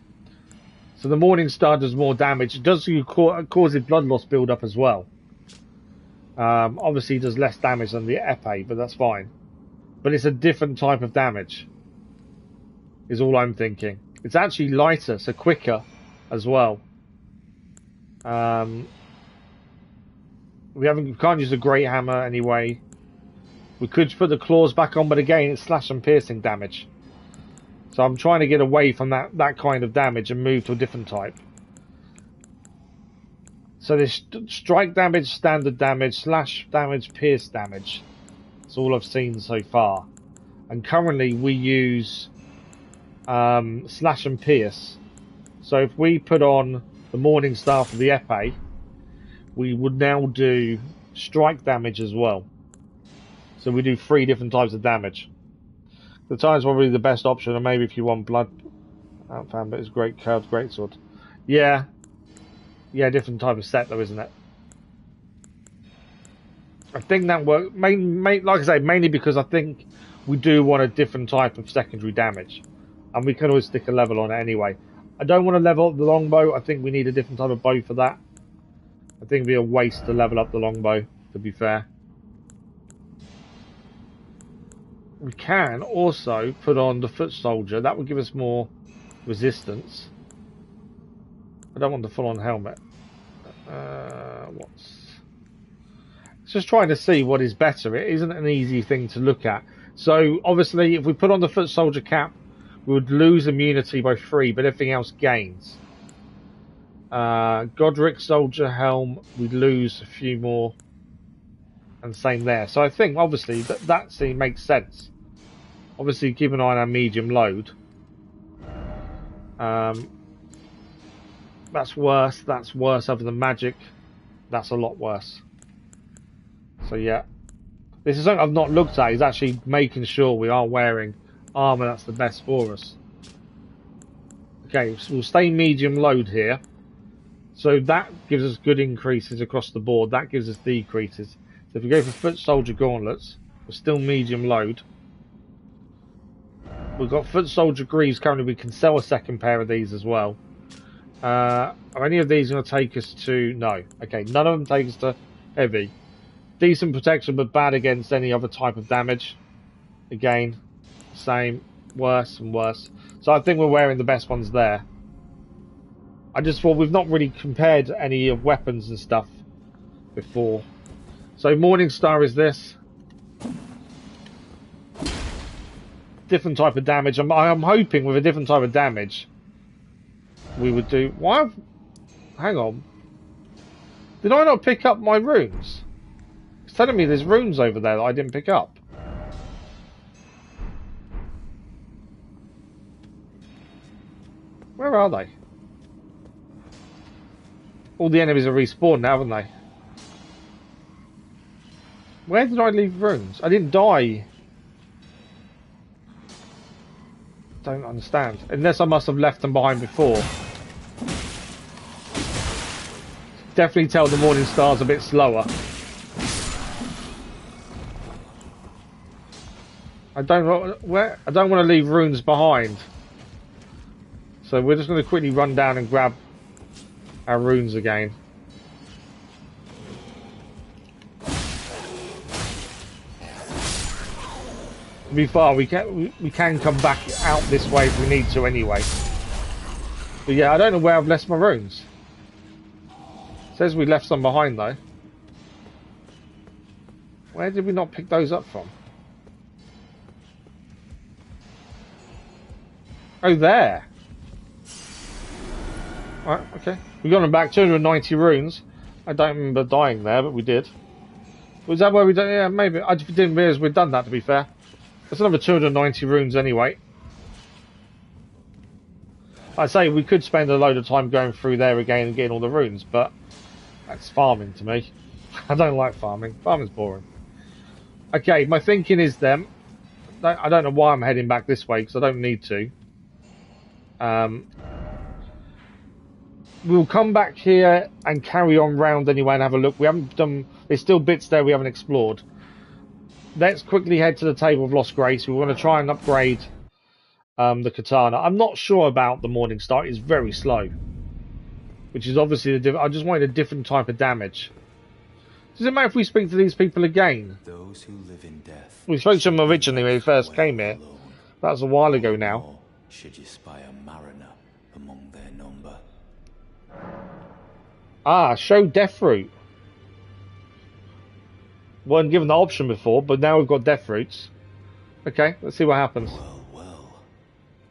So the Morning Star does more damage. It does cause blood loss build up as well. Obviously it does less damage than the epee, but that's fine. But it's a different type of damage, is all I'm thinking. It's actually lighter, so quicker as well. We can't use the Great Hammer anyway. We could put the claws back on, but again, it's slash and piercing damage. So I'm trying to get away from that kind of damage and move to a different type. So there's strike damage, standard damage, slash damage, pierce damage. That's all I've seen so far. And currently we use slash and pierce. So if we put on the Morning Star for the epee, we would now do strike damage as well. So we do 3 different types of damage. The time's probably the best option, and maybe if you want blood, outfound, but it's great curved greatsword. Yeah, different type of set though, isn't it? I think that works. Like I say, mainly because I think we do want a different type of secondary damage, and we can always stick a level on it anyway. I don't want to level up the longbow. I think we need a different type of bow for that. I think it'd be a waste to level up the longbow, to be fair. We can also put on the foot soldier. That would give us more resistance. I don't want the full-on helmet. It's just trying to see what is better. It isn't an easy thing to look at. So obviously, if we put on the foot soldier cap, we would lose immunity by 3, but everything else gains. Godric soldier helm, we'd lose a few more, and same there. So I think obviously that makes sense. Obviously, keep an eye on our medium load. That's worse. That's worse other than magic. That's a lot worse. So yeah, this is something I've not looked at. Is actually making sure we are wearing armor that's the best for us. Okay, so we'll stay medium load here. So that gives us good increases across the board. That gives us decreases. So if we go for foot soldier gauntlets, we're still medium load. We've got foot soldier greaves currently. We can sell a second pair of these as well. Are any of these going to take us to... No. Okay, none of them take us to heavy. Decent protection, but bad against any other type of damage. Again, same. Worse and worse. So I think we're wearing the best ones there. I just thought we've not really compared any of weapons and stuff before. So Morning Star is this. Different type of damage. I'm hoping with a different type of damage we would do... Why? Hang on. Did I not pick up my runes? It's telling me there's runes over there that I didn't pick up. Where are they? All the enemies are respawned now, haven't they? Where did I leave runes? I didn't die. Don't understand. Unless I must have left them behind before. Definitely tell the Morning Star's a bit slower. I don't want to leave runes behind. So we're just going to quickly run down and grab our runes again. To be fair, we can come back out this way if we need to anyway. But yeah, I don't know where I've left my runes. It says we left some behind though. Where did we not pick those up from? Oh, there. Alright, okay. We got them back, 290 runes. I don't remember dying there, but we did. Was that where we done? Yeah, maybe. I didn't realise we'd done that, to be fair. That's another 290 runes anyway. I say we could spend a load of time going through there again and getting all the runes, but that's farming to me. I don't like farming. Farming's boring. Okay, my thinking is then, I don't know why I'm heading back this way because I don't need to. We'll come back here and carry on round anyway and have a look. We haven't done. There's still bits there we haven't explored. Let's quickly head to the Table of Lost Grace. We want to try and upgrade the katana. I'm not sure about the Morning Star. It's very slow, which is obviously I just wanted a different type of damage. Does it matter if we speak to these people again? Those who live in death. We spoke to them originally when we first came here. That was a while ago now. Should you spy a mariner among their number? Ah, show death route. Weren't given the option before, but now we've got death routes. Okay, let's see what happens. Well, well.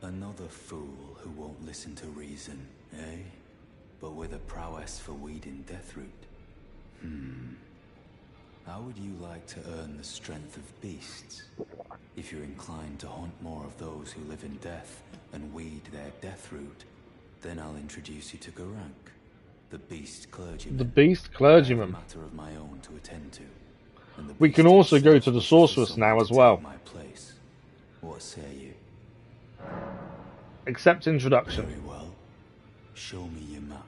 Another fool who won't listen to reason, eh? But with a prowess for weeding death route. How would you like to earn the strength of beasts? If you're inclined to hunt more of those who live in death and weed their death route, then I'll introduce you to Garank, the beast clergyman. The beast clergyman. A matter of my own to attend to. We can also go to the sorceress now as well. My place. What say you? Accept introduction. Very well. Show me your map.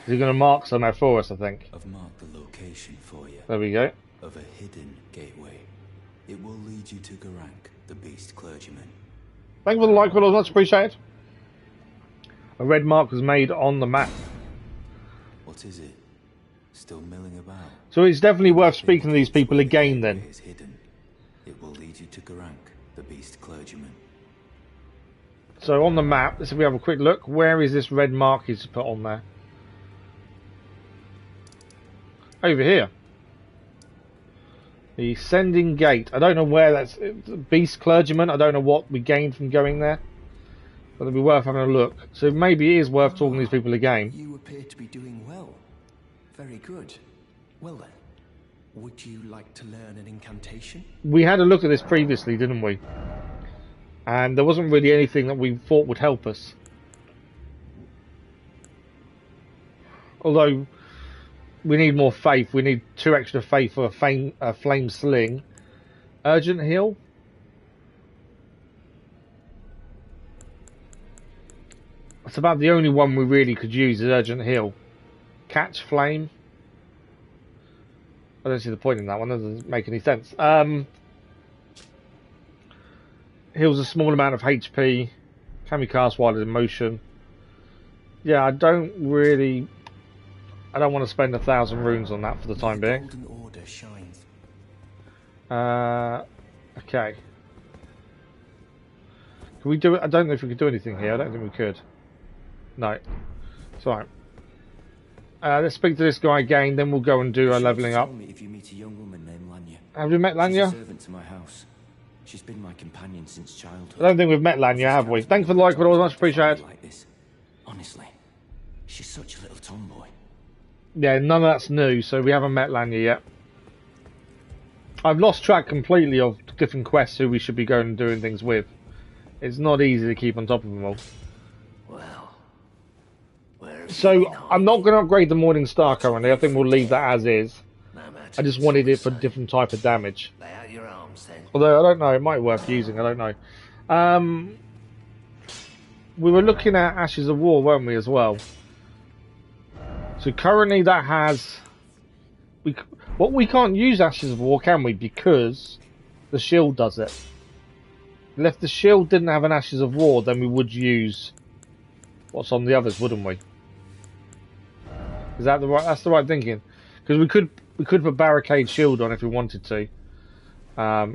Is he going to mark somewhere for us, I think? I've marked the location for you. There we go. Of a hidden gateway. It will lead you to Garank, the beast clergyman. Thank you for the like, well, much appreciated. A red mark was made on the map. What is it? Still milling about? So it's definitely worth speaking to these people again then. It is hidden. It will lead you to Garank, the beast clergyman. So on the map, let's see if we have a quick look. Where is this red mark he's put on there? Over here. The Sending Gate. I don't know where that's... Beast Clergyman. I don't know what we gained from going there. But it'd be worth having a look. So maybe it is worth talking to these people again. You appear to be doing well. Very good. Well then, would you like to learn an incantation? We had a look at this previously, didn't we? And there wasn't really anything that we thought would help us. Although... we need more faith. We need 2 extra faith for a flame sling. Urgent heal. That's about the only one we really could use is urgent heal. Catch flame. I don't see the point in that one. That doesn't make any sense. Heals a small amount of HP. Can be cast while in motion. Yeah, I don't want to spend 1,000 runes on that for the time being. Golden order shines. Okay. Can we do it? I don't know if we could do anything here. I don't think we could. No. It's alright. Let's speak to this guy again, then we'll go and do our leveling up. If you meet a young woman named Lanya. Have we met Lanya? She's a servant to my house. She's been my companion since childhood. I don't think we've met Lanya, have we? Thanks for the like, but always much appreciated. Like this. Honestly, she's such a little tomboy. Yeah, none of that's new, so we haven't met Lanya yet. I've lost track completely of different quests who we should be going and doing things with. It's not easy to keep on top of them all. Well, So, I'm not going to upgrade the Morning Star currently. I think we'll leave that as is. I just wanted it for a different type of damage. lay out your arms then. Although, I don't know, it might be worth using, I don't know. We were looking at Ashes of War, weren't we, as well? So currently that has... we can't use Ashes of War, can we? Because the shield does it. If the shield didn't have an Ashes of War, then we would use what's on the others, wouldn't we? Is that the right? That's the right thinking. Because we could put Barricade Shield on if we wanted to. Yeah,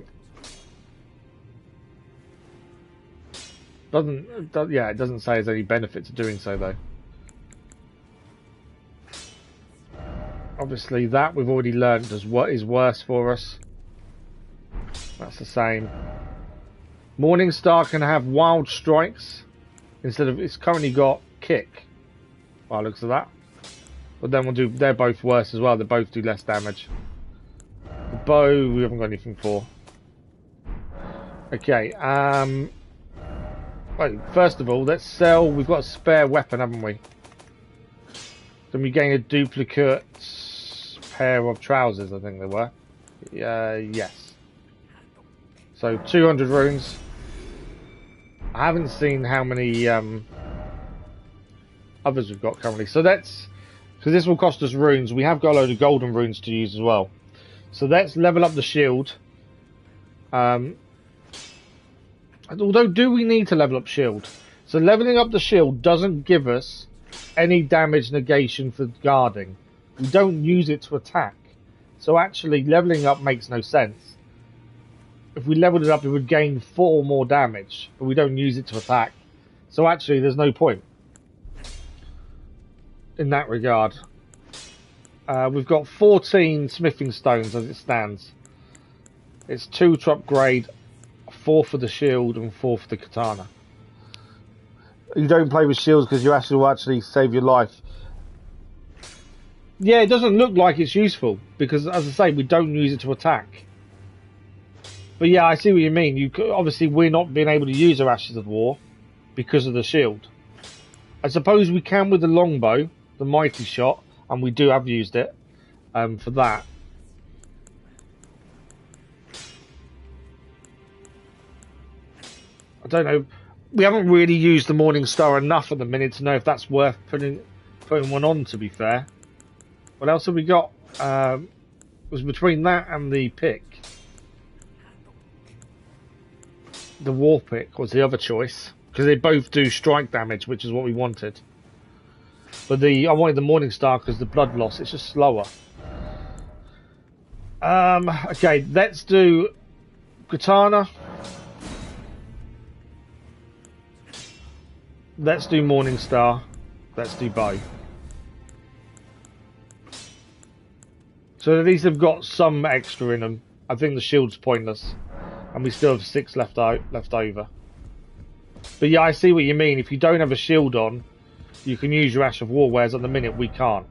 it doesn't say there's any benefit to doing so though. Obviously, that we've already learned as what is worse for us. That's the same. Morningstar can have wild strikes instead of, it's currently got kick. By the looks of that. But then we'll do, they're both worse as well. They both do less damage. The bow, we haven't got anything for. Okay, wait, first of all, let's sell, we've got a spare weapon, haven't we? Then we gain a duplicate pair of trousers, I think they were. Yes. So 200 runes. I haven't seen how many others we've got currently. So that's, because this will cost us runes. We have got a load of golden runes to use as well. So let's level up the shield. Although, do we need to level up shield? So leveling up the shield doesn't give us any damage negation for guarding. We don't use it to attack. So actually leveling up makes no sense. If we leveled it up, it would gain 4 more damage, but we don't use it to attack. So actually there's no point in that regard. We've got 14 smithing stones as it stands. It's 2 to upgrade, 4 for the shield and 4 for the katana. You don't play with shields because your ash will actually save your life. Yeah, it doesn't look like it's useful because, as I say, we don't use it to attack. But yeah, I see what you mean. Obviously, we're not being able to use our Ashes of War because of the shield. I suppose we can with the longbow, the mighty shot, and we do have used it for that. I don't know. We haven't really used the Morning Star enough at the minute to know if that's worth putting one on, to be fair. What else have we got? It was between that and the pick. The war pick was the other choice, because they both do strike damage, which is what we wanted. But I wanted the Morning Star because the blood loss, it's just slower. Okay, let's do katana. Let's do Morning Star. Let's do bow. So at least they've got some extra in them. I think the shield's pointless, and we still have 6 left over. But yeah, I see what you mean. If you don't have a shield on, you can use your Ash of War, whereas at the minute we can't.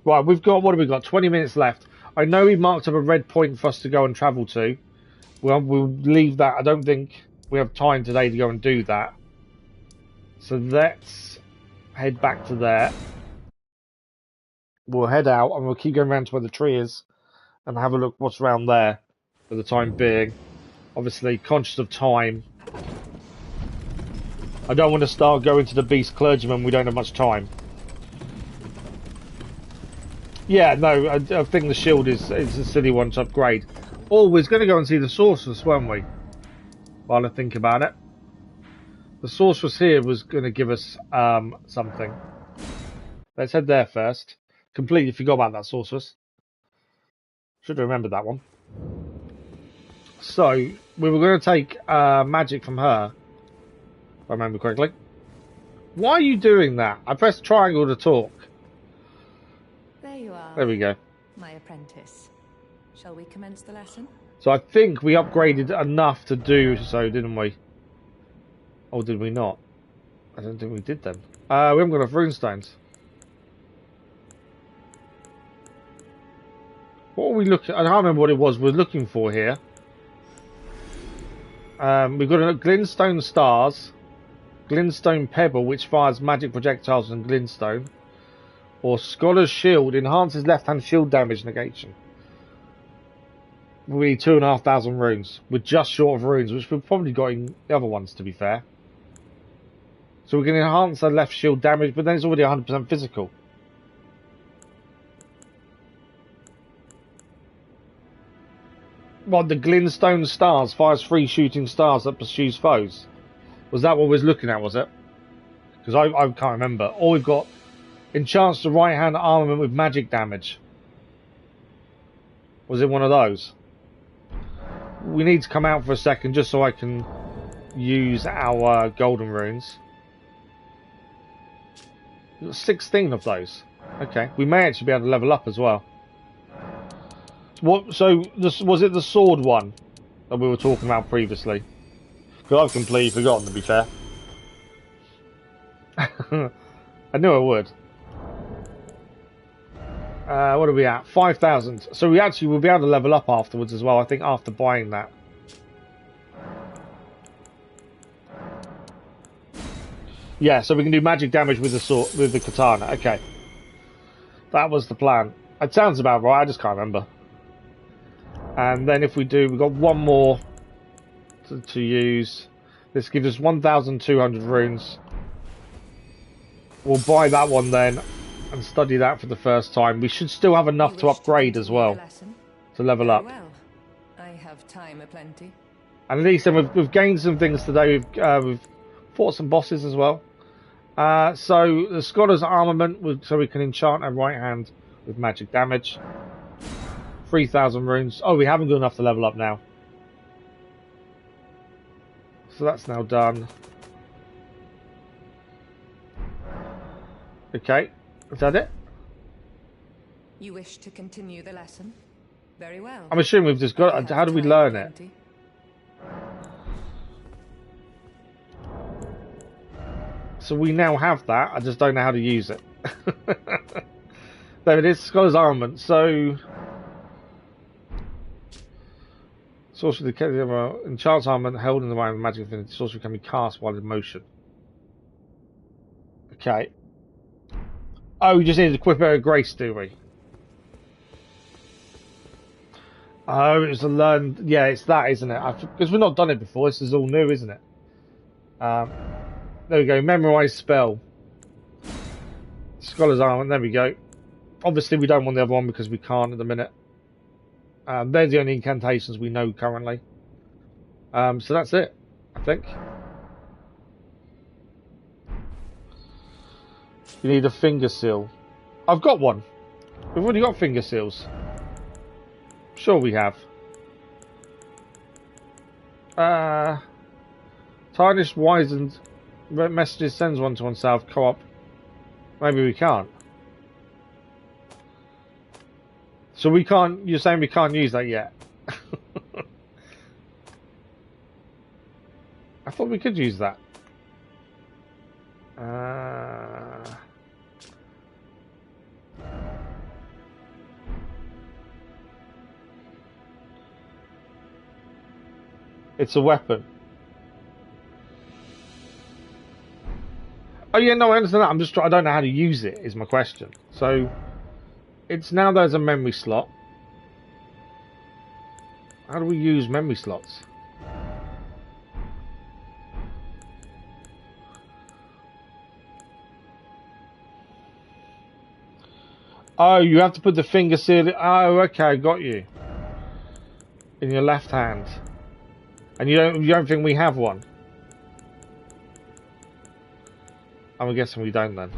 Right, we've got, what have we got? 20 minutes left. I know we marked up a red point for us to go and travel to. We'll leave that. I don't think we have time today to go and do that. So let's head back to there. We'll head out and we'll keep going around to where the tree is and have a look what's around there for the time being. Obviously, conscious of time. I don't want to start going to the Beast Clergyman. We don't have much time. Yeah, no, I think the shield is a silly one to upgrade. Oh, we're going to go and see the sorceress, weren't we? While I think about it. The sorceress here was going to give us something. Let's head there first. Completely forgot about that sorceress. Should have remembered that one. So, we were going to take magic from her. If I remember correctly. Why are you doing that? I pressed triangle to talk. There you are. There we go. My apprentice. Shall we commence the lesson? So I think we upgraded enough to do so, didn't we? Or did we not? I don't think we did then. We haven't got enough runestones. What are we looking at? I can't remember what it was we're looking for here. We've got a glintstone stars, glintstone pebble, which fires magic projectiles and glintstone, or scholar's shield, enhances left-hand shield damage negation. We need 2,500 runes. We're just short of runes, which we've probably got in the other ones, to be fair. So we can enhance our left shield damage, but then it's already 100% physical. Well, the glintstone stars fires 3 shooting stars that pursues foes. Was that what we was looking at, was it? Because I can't remember. Or we've got enchants the right hand armament with magic damage. Was it one of those? we need to come out for a second just so I can use our golden runes. We've got 16 of those. Okay, we may actually be able to level up as well. What? So, was it the sword one that we were talking about previously? Because I've completely forgotten, to be fair. I knew I would. What are we at? 5,000. So we actually will be able to level up afterwards as well, I think, after buying that. Yeah, so we can do magic damage with the sword, with the katana. Okay. That was the plan. It sounds about right, I just can't remember. And then if we do, we've got one more to use. This gives us 1,200 runes. We'll buy that one then and study that for the first time. We should still have enough to upgrade as well, to level up. Well, I have time aplenty. And at least then we've gained some things today. We've fought some bosses as well. So the scholar's armament, so we can enchant our right hand with magic damage. 3,000 runes. Oh, we haven't got enough to level up now. So that's now done. Okay, is that it? You wish to continue the lesson? Very well. I'm assuming we've just got it. How do we learn it? So we now have that. I just don't know how to use it. There it is, Scholar's Armament. So, sorcery enchants armament held in the way of magic affinity. Sorcery can be cast while in motion. Okay. Oh, we just need to equip her a grace, do we? Oh, it's a learn. Yeah, it's that, isn't it? Because we've not done it before. This is all new, isn't it? There we go. Memorize spell. Scholar's Armament. There we go. Obviously, we don't want the other one because we can't at the minute. They're the only incantations we know currently. So that's it, I think. You need a finger seal. I've got one. We've already got finger seals. Sure we have. Tarnished, wizened messages sends one to oneself. Co-op. Maybe we can't. So we can't. You're saying we can't use that yet? I thought we could use that. It's a weapon. Oh yeah, no, I understand that. I don't know how to use it, is my question. So, it's now there's a memory slot. How do we use memory slots? Oh, you have to put the finger seal. Oh, okay, got you. In your left hand. And you don't think we have one? I'm guessing we don't then.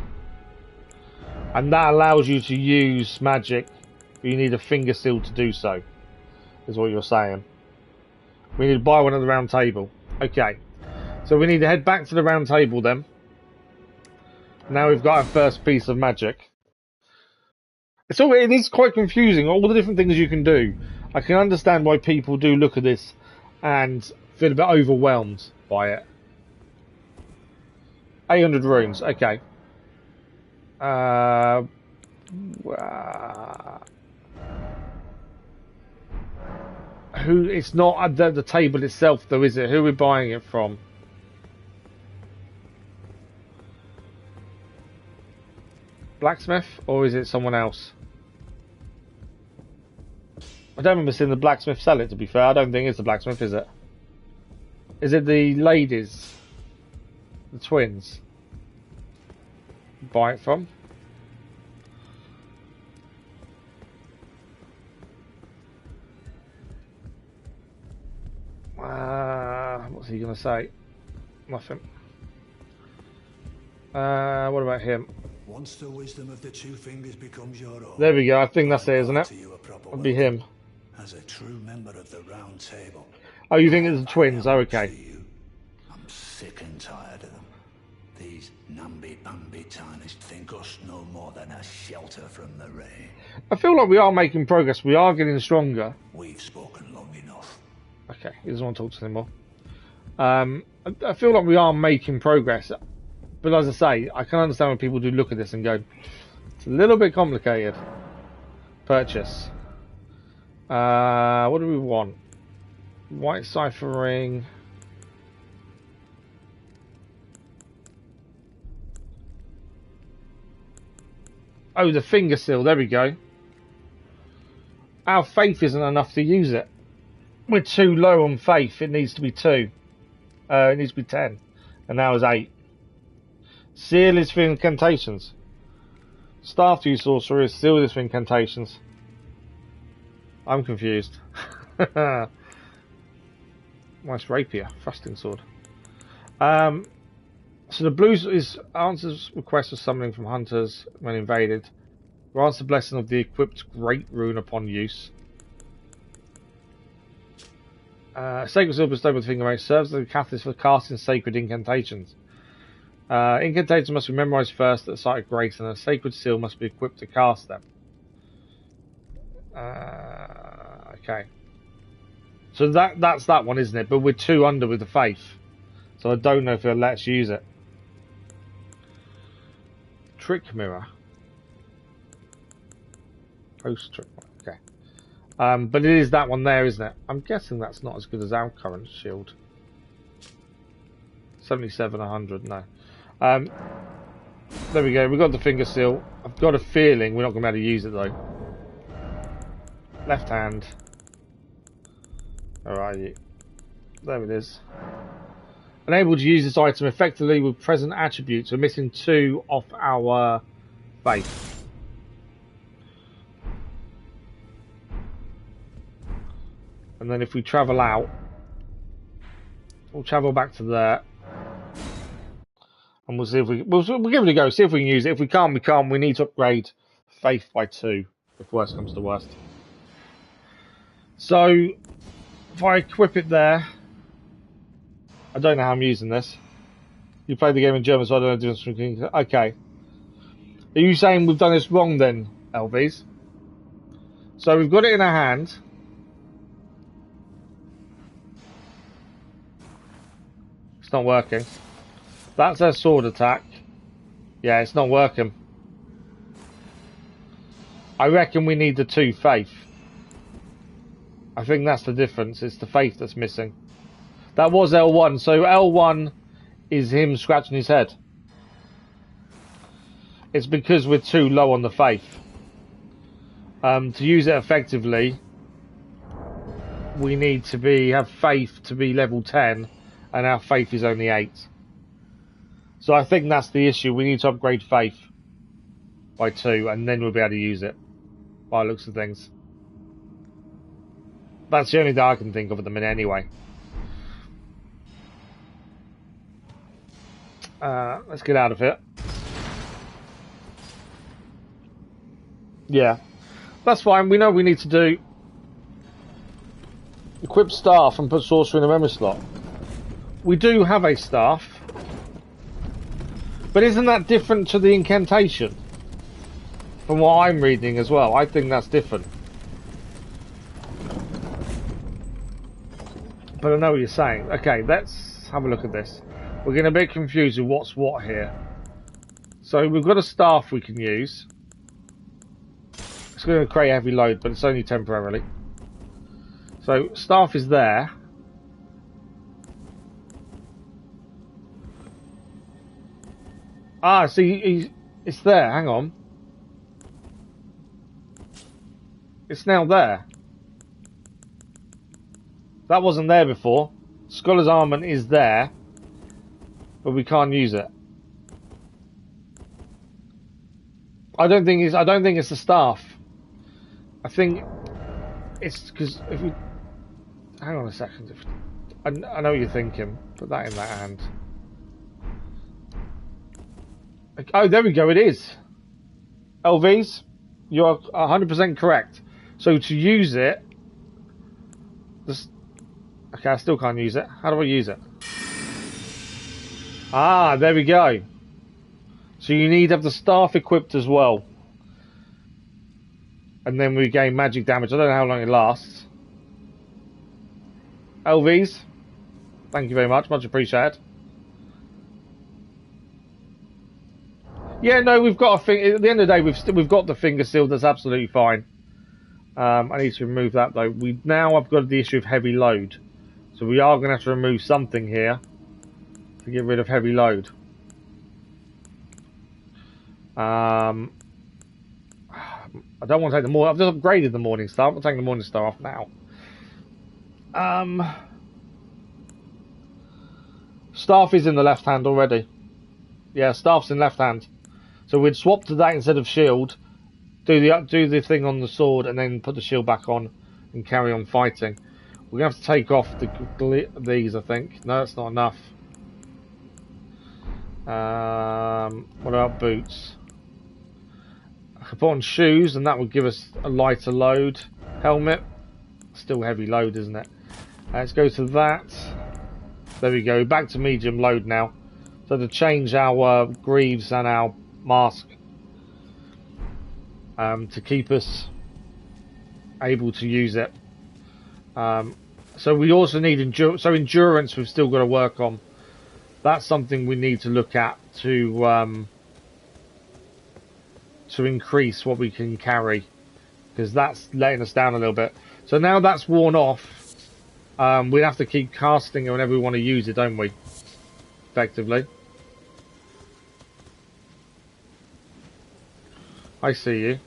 And that allows you to use magic, but you need a finger seal to do so, is what you're saying. We need to buy one at the round table. Okay. So we need to head back to the round table then. Now we've got our first piece of magic. It is quite confusing, all the different things you can do. I can understand why people do look at this and feel a bit overwhelmed by it. 800 runes, okay. It's not at the table itself though, is it? Who are we buying it from? Blacksmith, or is it someone else? I don't remember seeing the blacksmith sell it, to be fair. I don't think it's the blacksmith, is it? Is it the ladies? The twins? Buy it from? What's he going to say? Nothing. What about him? Once the wisdom of the two fingers becomes your own, there we go. I think that's it, isn't it? It'll be him. As a true member of the Round Table. Oh, you think it's the twins? Oh, okay. I'm sick and tired of them. These namby-pamby tarnished think us no more than a shelter from the rain. I feel like we are making progress. We are getting stronger. We've spoken long enough. Okay, he doesn't want to talk to us anymore. I feel like we are making progress. But as I say, I can understand when people do look at this and go, it's a little bit complicated. Purchase. What do we want? White cipher ring. Oh, the finger seal. There we go. Our faith isn't enough to use it. We're too low on faith. It needs to be 2. It needs to be 10. And now it's 8. Seal is for incantations. Staff to use sorcerers. Seal is for incantations. I'm confused. Nice rapier. Thrusting sword. So the blues is answers requests for summoning from hunters when invaded. Grants the blessing of the equipped great rune upon use. Sacred seal bestowed with finger mage serves as a catalyst for casting sacred incantations. Incantations must be memorized first at the site of grace, and a sacred seal must be equipped to cast them. Okay. So that's that one, isn't it? But we're 2 under with the faith. So I don't know if it'll let us use it. Trick mirror. Post trick. Okay. But it is that one there, isn't it? I'm guessing that's not as good as our current shield. 77, 100, no. There we go, we've got the finger seal. I've got a feeling we're not going to be able to use it though. Left hand. Where are you? There it is. Unable to use this item effectively with present attributes. We're missing 2 off our faith. And then if we travel out, we'll travel back to there. And we'll see if we'll give it a go, see if we can use it. If we can't, we can't. We need to upgrade faith by 2, if worst comes to worst. So, if I equip it there, I don't know how I'm using this. You played the game in German, so I don't know the difference between... Okay. Are you saying we've done this wrong then, LVs? So we've got it in our hand. It's not working. That's our sword attack. Yeah, it's not working. I reckon we need the 2 faith. I think that's the difference. It's the faith that's missing. That was L1. So L1 is him scratching his head. It's because we're too low on the faith. To use it effectively, we need to have faith to be level 10, and our faith is only 8. So I think that's the issue. We need to upgrade faith by 2, and then we'll be able to use it, by the looks of things. That's the only thing I can think of at the minute anyway. Let's get out of here. Yeah, that's fine. We know we need to do equip staff and put sorcery in the memory slot. We do have a staff, but isn't that different to the incantation? From what I'm reading as well, I think that's different. But I know what you're saying. Okay, let's have a look at this. We're getting a bit confused with what's what here. So we've got a staff we can use. It's going to create heavy load, but it's only temporarily. So staff is there. Ah, see, it's there. Hang on. It's now there. That wasn't there before. Scholar's Armament is there, but we can't use it. I don't think it's the staff. I think it's because if we hang on a second. I know what you're thinking. Put that in that hand. Oh, there we go. It is. LVs, you're 100% correct. So to use it, This... Okay, I still can't use it. How do I use it? Ah, there we go. So you need to have the staff equipped as well. And then we gain magic damage. I don't know how long it lasts. LVs. Thank you very much. Much appreciated. Yeah, no, we've got a thing. At the end of the day, we've got the finger seal. That's absolutely fine. I need to remove that though. I've got the issue of heavy load. So we are going to have to remove something here to get rid of heavy load. I don't want to take the morning. I've just upgraded the morning star. I'm not taking the morning star off now. Staff is in the left hand already. Yeah, staff's in left hand. So we'd swap to that instead of shield. Do the thing on the sword and then put the shield back on and carry on fighting. We're gonna have to take off these, I think. No, that's not enough. What about boots? I could put on shoes and that would give us a lighter load. Helmet, still heavy load, isn't it? Let's go to that. There we go, back to medium load now. So to change our greaves and our mask to keep us able to use it. So we also need endurance. So endurance we've still got to work on. That's something we need to look at to increase what we can carry, because that's letting us down a little bit. So now that's worn off, we have to keep casting it whenever we want to use it, don't we? Effectively. I see you.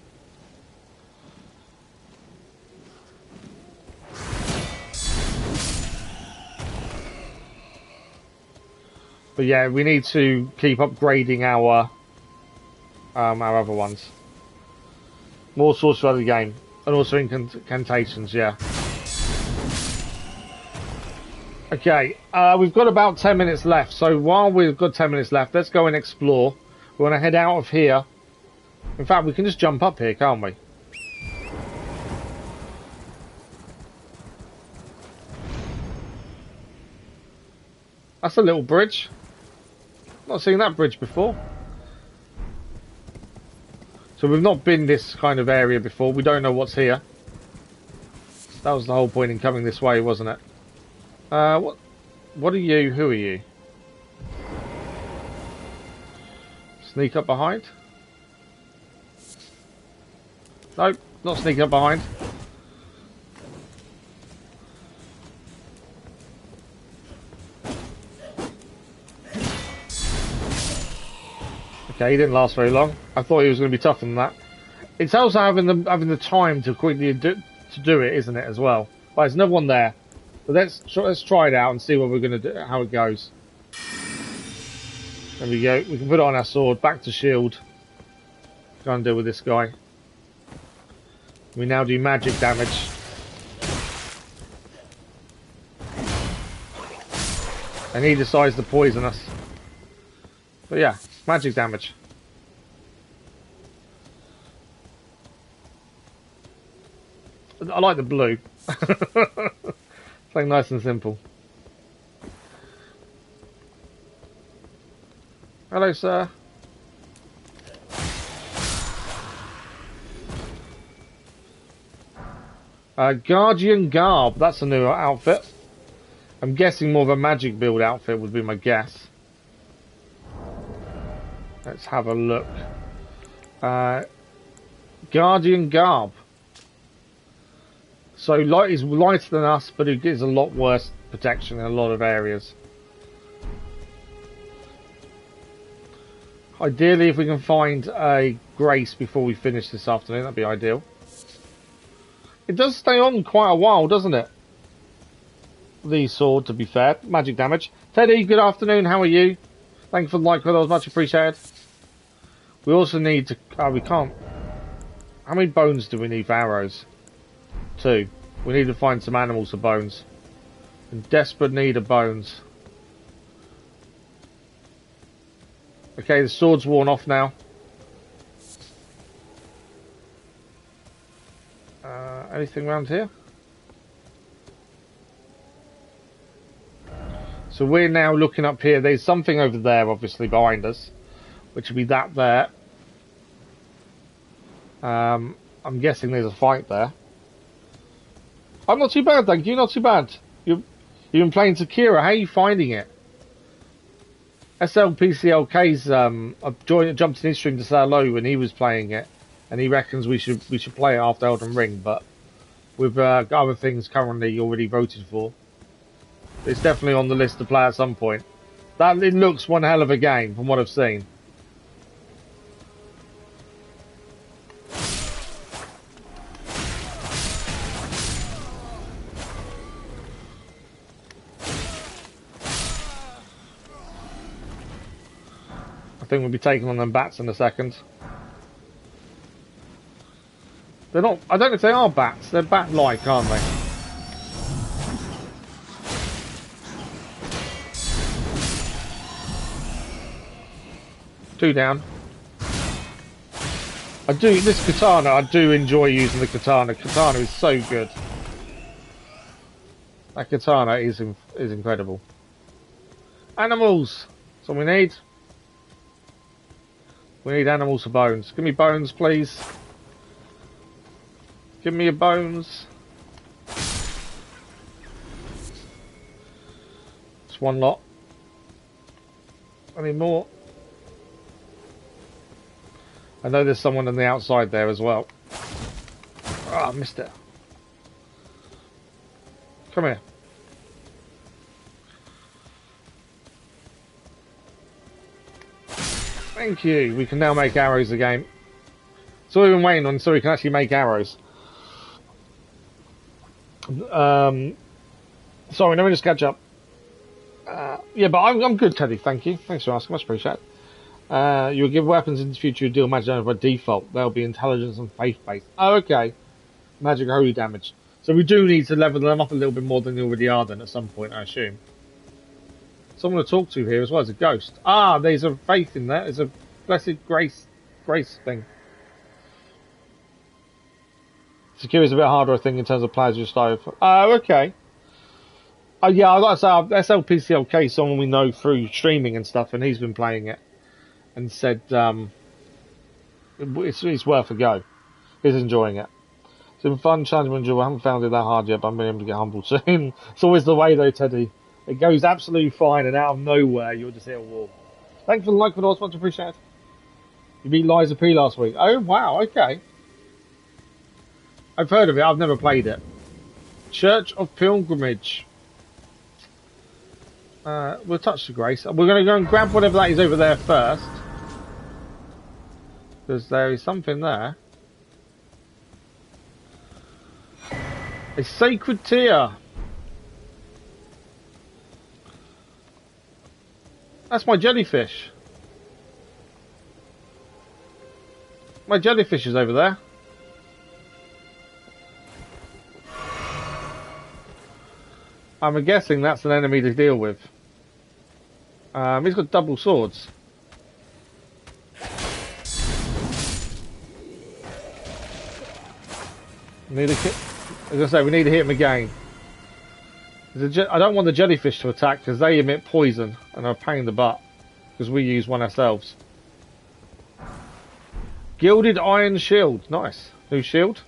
But yeah, we need to keep upgrading our other ones. More sorcery of the game, and also incantations. Yeah. Okay, we've got about 10 minutes left. So while we've got 10 minutes left, let's go and explore. We want to head out of here. In fact, we can just jump up here, can't we? That's a little bridge. Not seen that bridge before. So we've not been this kind of area before. We don't know what's here. That was the whole point in coming this way, wasn't it? What are you? Who are you? Sneak up behind? Nope, not sneak up behind. Okay, he didn't last very long. I thought he was going to be tougher than that. It's also having the time to quickly do it, isn't it, as well? Right, there's another one there. So let's try it out and see what we're going to do, how it goes. There we go. We can put it on our sword. Back to shield. Go and deal with this guy. We now do magic damage. And he decides to poison us. But yeah, magic damage. I like the blue. It's like nice and simple. Hello, sir. Guardian Garb. That's a new outfit. I'm guessing more of a magic build outfit would be my guess. Let's have a look. Guardian Garb. So light is lighter than us, but it gives a lot worse protection in a lot of areas. Ideally, if we can find a grace before we finish this afternoon, that'd be ideal. It does stay on quite a while, doesn't it? The sword, to be fair. Magic damage. Teddy, good afternoon. How are you? Thank you for the like, that was much appreciated. We also need to... we can't... How many bones do we need for arrows? 2. We need to find some animals for bones. In desperate need of bones. Okay, the sword's worn off now. Anything around here? So we're now looking up here. There's something over there, obviously, behind us, which would be that there. I'm guessing there's a fight there. I'm not too bad, thank you. Not too bad. You've been playing Sekiro. How are you finding it? SLPCLK's jumped in his stream to say hello when he was playing it, and he reckons we should play it after Elden Ring, but with other things currently already voted for. It's definitely on the list to play at some point. It looks one hell of a game from what I've seen. I think we'll be taking on them bats in a second. They're not. I don't know if they are bats. They're bat-like, aren't they? Two down. This katana, I do enjoy using the katana. Katana is so good. That katana is incredible. Animals! That's what we need. We need animals for bones. Give me bones, please. Give me your bones. It's one lot. Any more? I know there's someone on the outside there as well. Ah, I missed it. Come here. Thank you. We can now make arrows again. So we've been waiting on so we can actually make arrows. Sorry, let me just catch up. Yeah, but I'm good, Teddy. Thank you. Thanks for asking. Much appreciated. You'll give weapons in the future you deal magic damage by default. They'll be intelligence and faith based. Oh, okay. Magic holy damage. So we do need to level them up a little bit more than they already are then at some point, I assume. Someone to talk to here as well as a ghost. Ah, there's a faith in there. There's a blessed grace thing. Secure is a bit harder, I think, in terms of players you start with. Oh, okay. Oh, yeah, I'd like to say SLPCLK is someone we know through streaming and stuff, and he's been playing it and said it's worth a go. He's enjoying it. It's been fun, challenging, enjoyable. I haven't found it that hard yet, but I'm being able to get humble soon. It's always the way, though, Teddy. It goes absolutely fine, and out of nowhere, you'll just hit a wall. Thanks for the like for those, much appreciated. You beat Liza P last week. Oh, wow, okay. I've heard of it, I've never played it. Church of Pilgrimage. We'll touch the grace. We're going to go and grab whatever that is over there first. Because there is something there. A sacred tear. That's my jellyfish. My jellyfish is over there. I'm guessing that's an enemy to deal with. He's got double swords. As I say, we need to hit him again. I don't want the jellyfish to attack because they emit poison and are a pain in the butt because we use one ourselves. Gilded Iron Shield. Nice. New shield.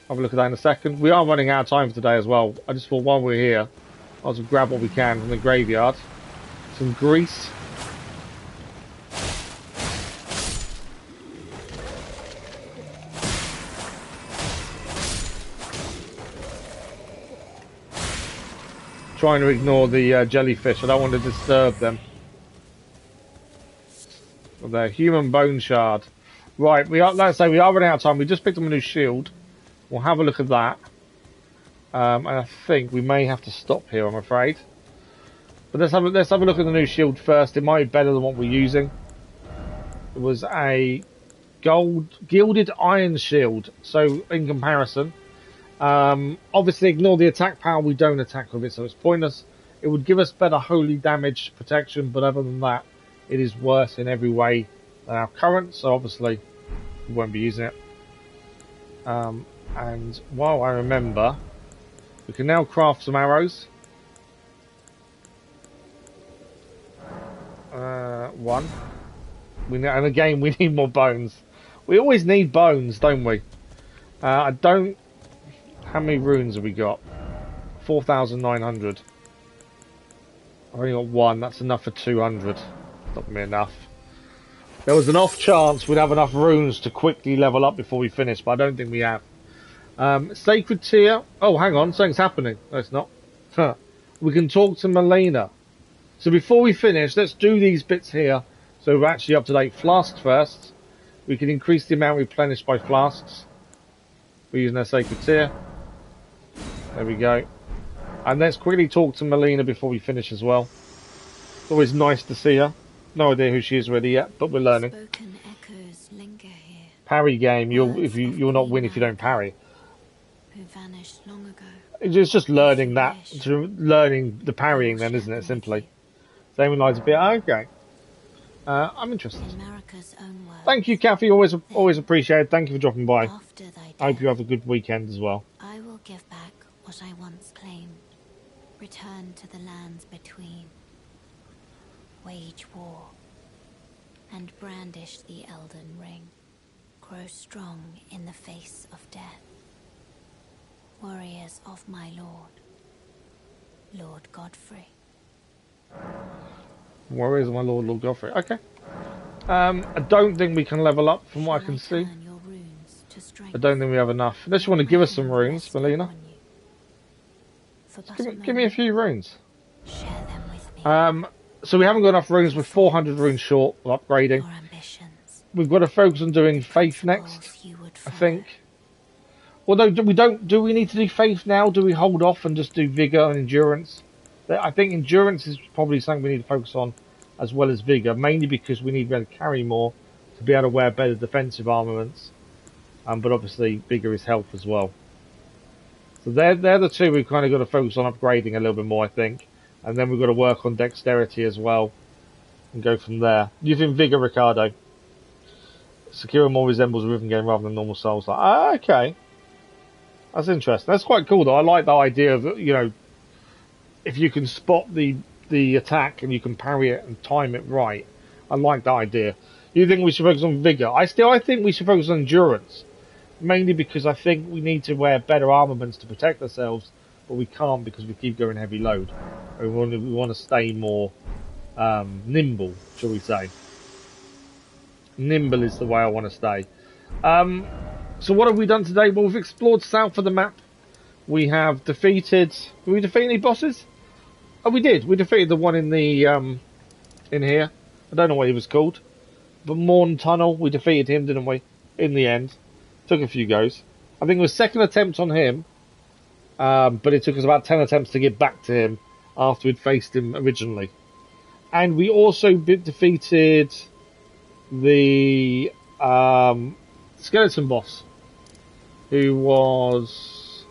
Have a look at that in a second. We are running out of time for today as well. I just thought while we're here, I'll just grab what we can from the graveyard. Some grease. Trying to ignore the jellyfish. I don't want to disturb them. The human bone shard. Right, let's say we are running out of time. We just picked up a new shield. We'll have a look at that. And I think we may have to stop here, I'm afraid. But let's have a look at the new shield first. It might be better than what we're using. It was a gilded iron shield. So in comparison, obviously ignore the attack power. We don't attack with it, so it's pointless. It would give us better holy damage protection, but other than that, it is worse in every way than our current. So obviously, we won't be using it. And while I remember, we can now craft some arrows. One. And again, we need more bones. We always need bones, don't we? I don't... How many runes have we got? 4,900. I've only got one. That's enough for 200. Not gonna be enough. There was an off chance we'd have enough runes to quickly level up before we finish, but I don't think we have. Sacred Tier. Oh, hang on. Something's happening. No, it's not. We can talk to Melina. So before we finish, let's do these bits here. So we're actually up to date. Flasks first. We can increase the amount replenished by flasks. We're using our Sacred Tier. There we go. And let's quickly talk to Melina before we finish as well. It's always nice to see her. No idea who she is really yet, but we're learning. Echoes linger here. Parry game. You'll not win if you don't parry. Who vanished long ago. It's just learning that, learning the parrying then, isn't it? Simply. Same with Lies a bit. Okay. I'm interested. Thank you, Kathy. Always appreciated. Thank you for dropping by. I hope you have a good weekend as well. I will give back what I once claimed. Return to the lands between. Wage war. And brandish the Elden Ring. Grow strong in the face of death. Warriors of my lord. Lord Godfrey. Warriors of my lord, Lord Godfrey. Okay. I don't think we can level up from what I can see. I don't think we have enough. Unless you want to give us some runes, Melina. Give me a few runes. Share them with me. So we haven't got enough runes. We're 400 runes short of upgrading. We've got to focus on doing faith next, I think. Although do we need to do faith now? Do we hold off and just do vigor and endurance? I think endurance is probably something we need to focus on as well as vigor, mainly because we need to be able to carry more to be able to wear better defensive armaments. But obviously vigor is health as well. So they're the two we've kind of got to focus on upgrading a little bit more, I think. And then we've got to work on dexterity as well and go from there. Do you think vigor, Ricardo? Sekiro more resembles a rhythm game rather than normal Souls. Like, okay. That's interesting. That's quite cool though. I like the idea of, you know, if you can spot the attack and you can parry it and time it right. I like that idea. You think we should focus on vigor? I think we should focus on endurance. Mainly because I think we need to wear better armaments to protect ourselves, but we can't because we keep going heavy load. We want to stay more nimble, shall we say. Nimble is the way I want to stay. So what have we done today? Well, we've explored south of the map. We have defeated... Did we defeat any bosses? Oh, we did. We defeated the one in the... in here. I don't know what he was called. But Morne Tunnel, we defeated him, didn't we? In the end. Took a few goes. I think it was second attempt on him. But it took us about 10 attempts to get back to him after we'd faced him originally. And we also defeated the skeleton boss, who was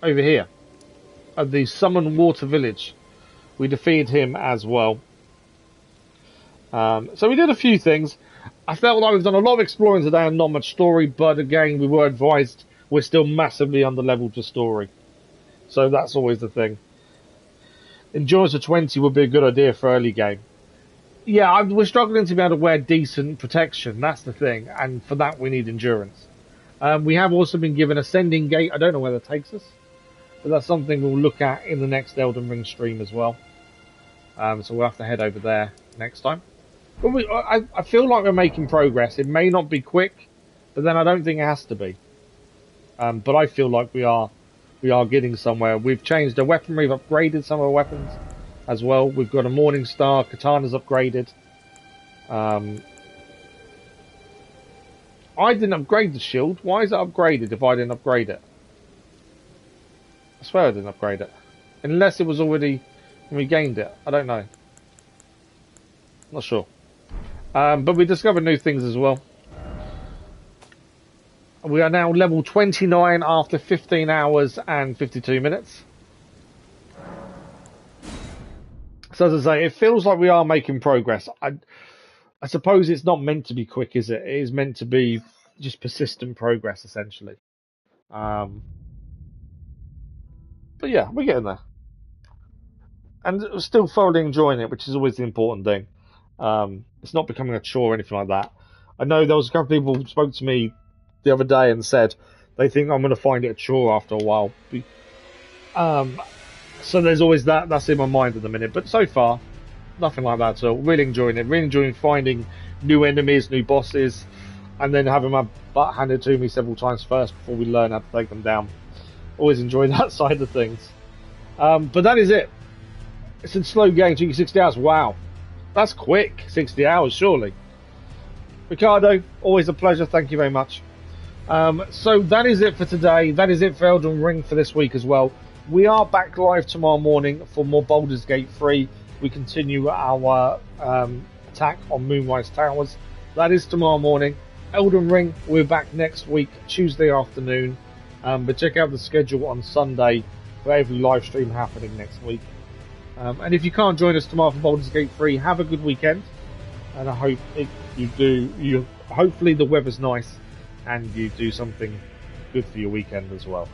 over here at the Summon Water Village. We defeated him as well. So we did a few things. I felt like we've done a lot of exploring today and not much story, but again, we were advised we're still massively under-leveled for story. So that's always the thing. Endurance of 20 would be a good idea for early game. Yeah, we're struggling to be able to wear decent protection. That's the thing. And for that, we need endurance. We have also been given Ascending Gate. I don't know where that takes us. But that's something we'll look at in the next Elden Ring stream as well. So we'll have to head over there next time. But I feel like we're making progress. It may not be quick, but then I don't think it has to be. But I feel like we are getting somewhere. We've changed the weaponry, we've upgraded some of our weapons as well. We've got a Morning Star, Katana's upgraded. I didn't upgrade the shield. Why is it upgraded if I didn't upgrade it? I swear I didn't upgrade it. Unless it was already when we gained it. I don't know. Not sure. But we discovered new things as well. We are now level 29 after 15 hours and 52 minutes. So as I say, it feels like we are making progress. I suppose it's not meant to be quick, is it? It is meant to be just persistent progress, essentially. But yeah, we're getting there. and still thoroughly enjoying it, which is always the important thing. It's not becoming a chore or anything like that. I know there was a couple of people who spoke to me the other day and said they think I'm going to find it a chore after a while. So there's always that's in my mind at the minute. But so far, nothing like that. So really enjoying it. Really enjoying finding new enemies, new bosses, and then having my butt handed to me several times first before we learn how to take them down. Always enjoy that side of things. But that is it. It's a slow game, taking 60 hours. Wow. That's quick. 60 hours, surely. Ricardo, always a pleasure. Thank you very much. So that is it for today. That is it for Elden Ring for this week as well. We are back live tomorrow morning for more Baldur's Gate 3. We continue our attack on Moonrise Towers. That is tomorrow morning. Elden Ring, we're back next week, Tuesday afternoon. But check out the schedule on Sunday for every live stream happening next week. And if you can't join us tomorrow for Baldur's Gate 3, have a good weekend. And I hope you do. Hopefully the weather's nice and you do something good for your weekend as well.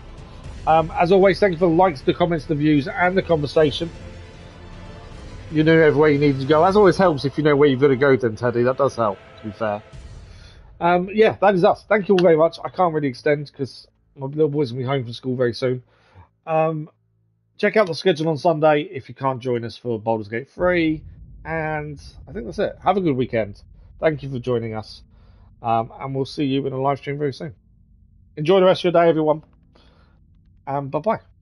As always, thank you for the likes, the comments, the views, and the conversation. You know everywhere you need to go. As always helps if you know where you've got to go then, Teddy. That does help, to be fair. Yeah, that is us. Thank you all very much. I can't really extend because my little boys will be home from school very soon. Check out the schedule on Sunday if you can't join us for Baldur's Gate 3. And I think that's it. Have a good weekend. Thank you for joining us. And we'll see you in a live stream very soon. Enjoy the rest of your day, everyone. And bye-bye.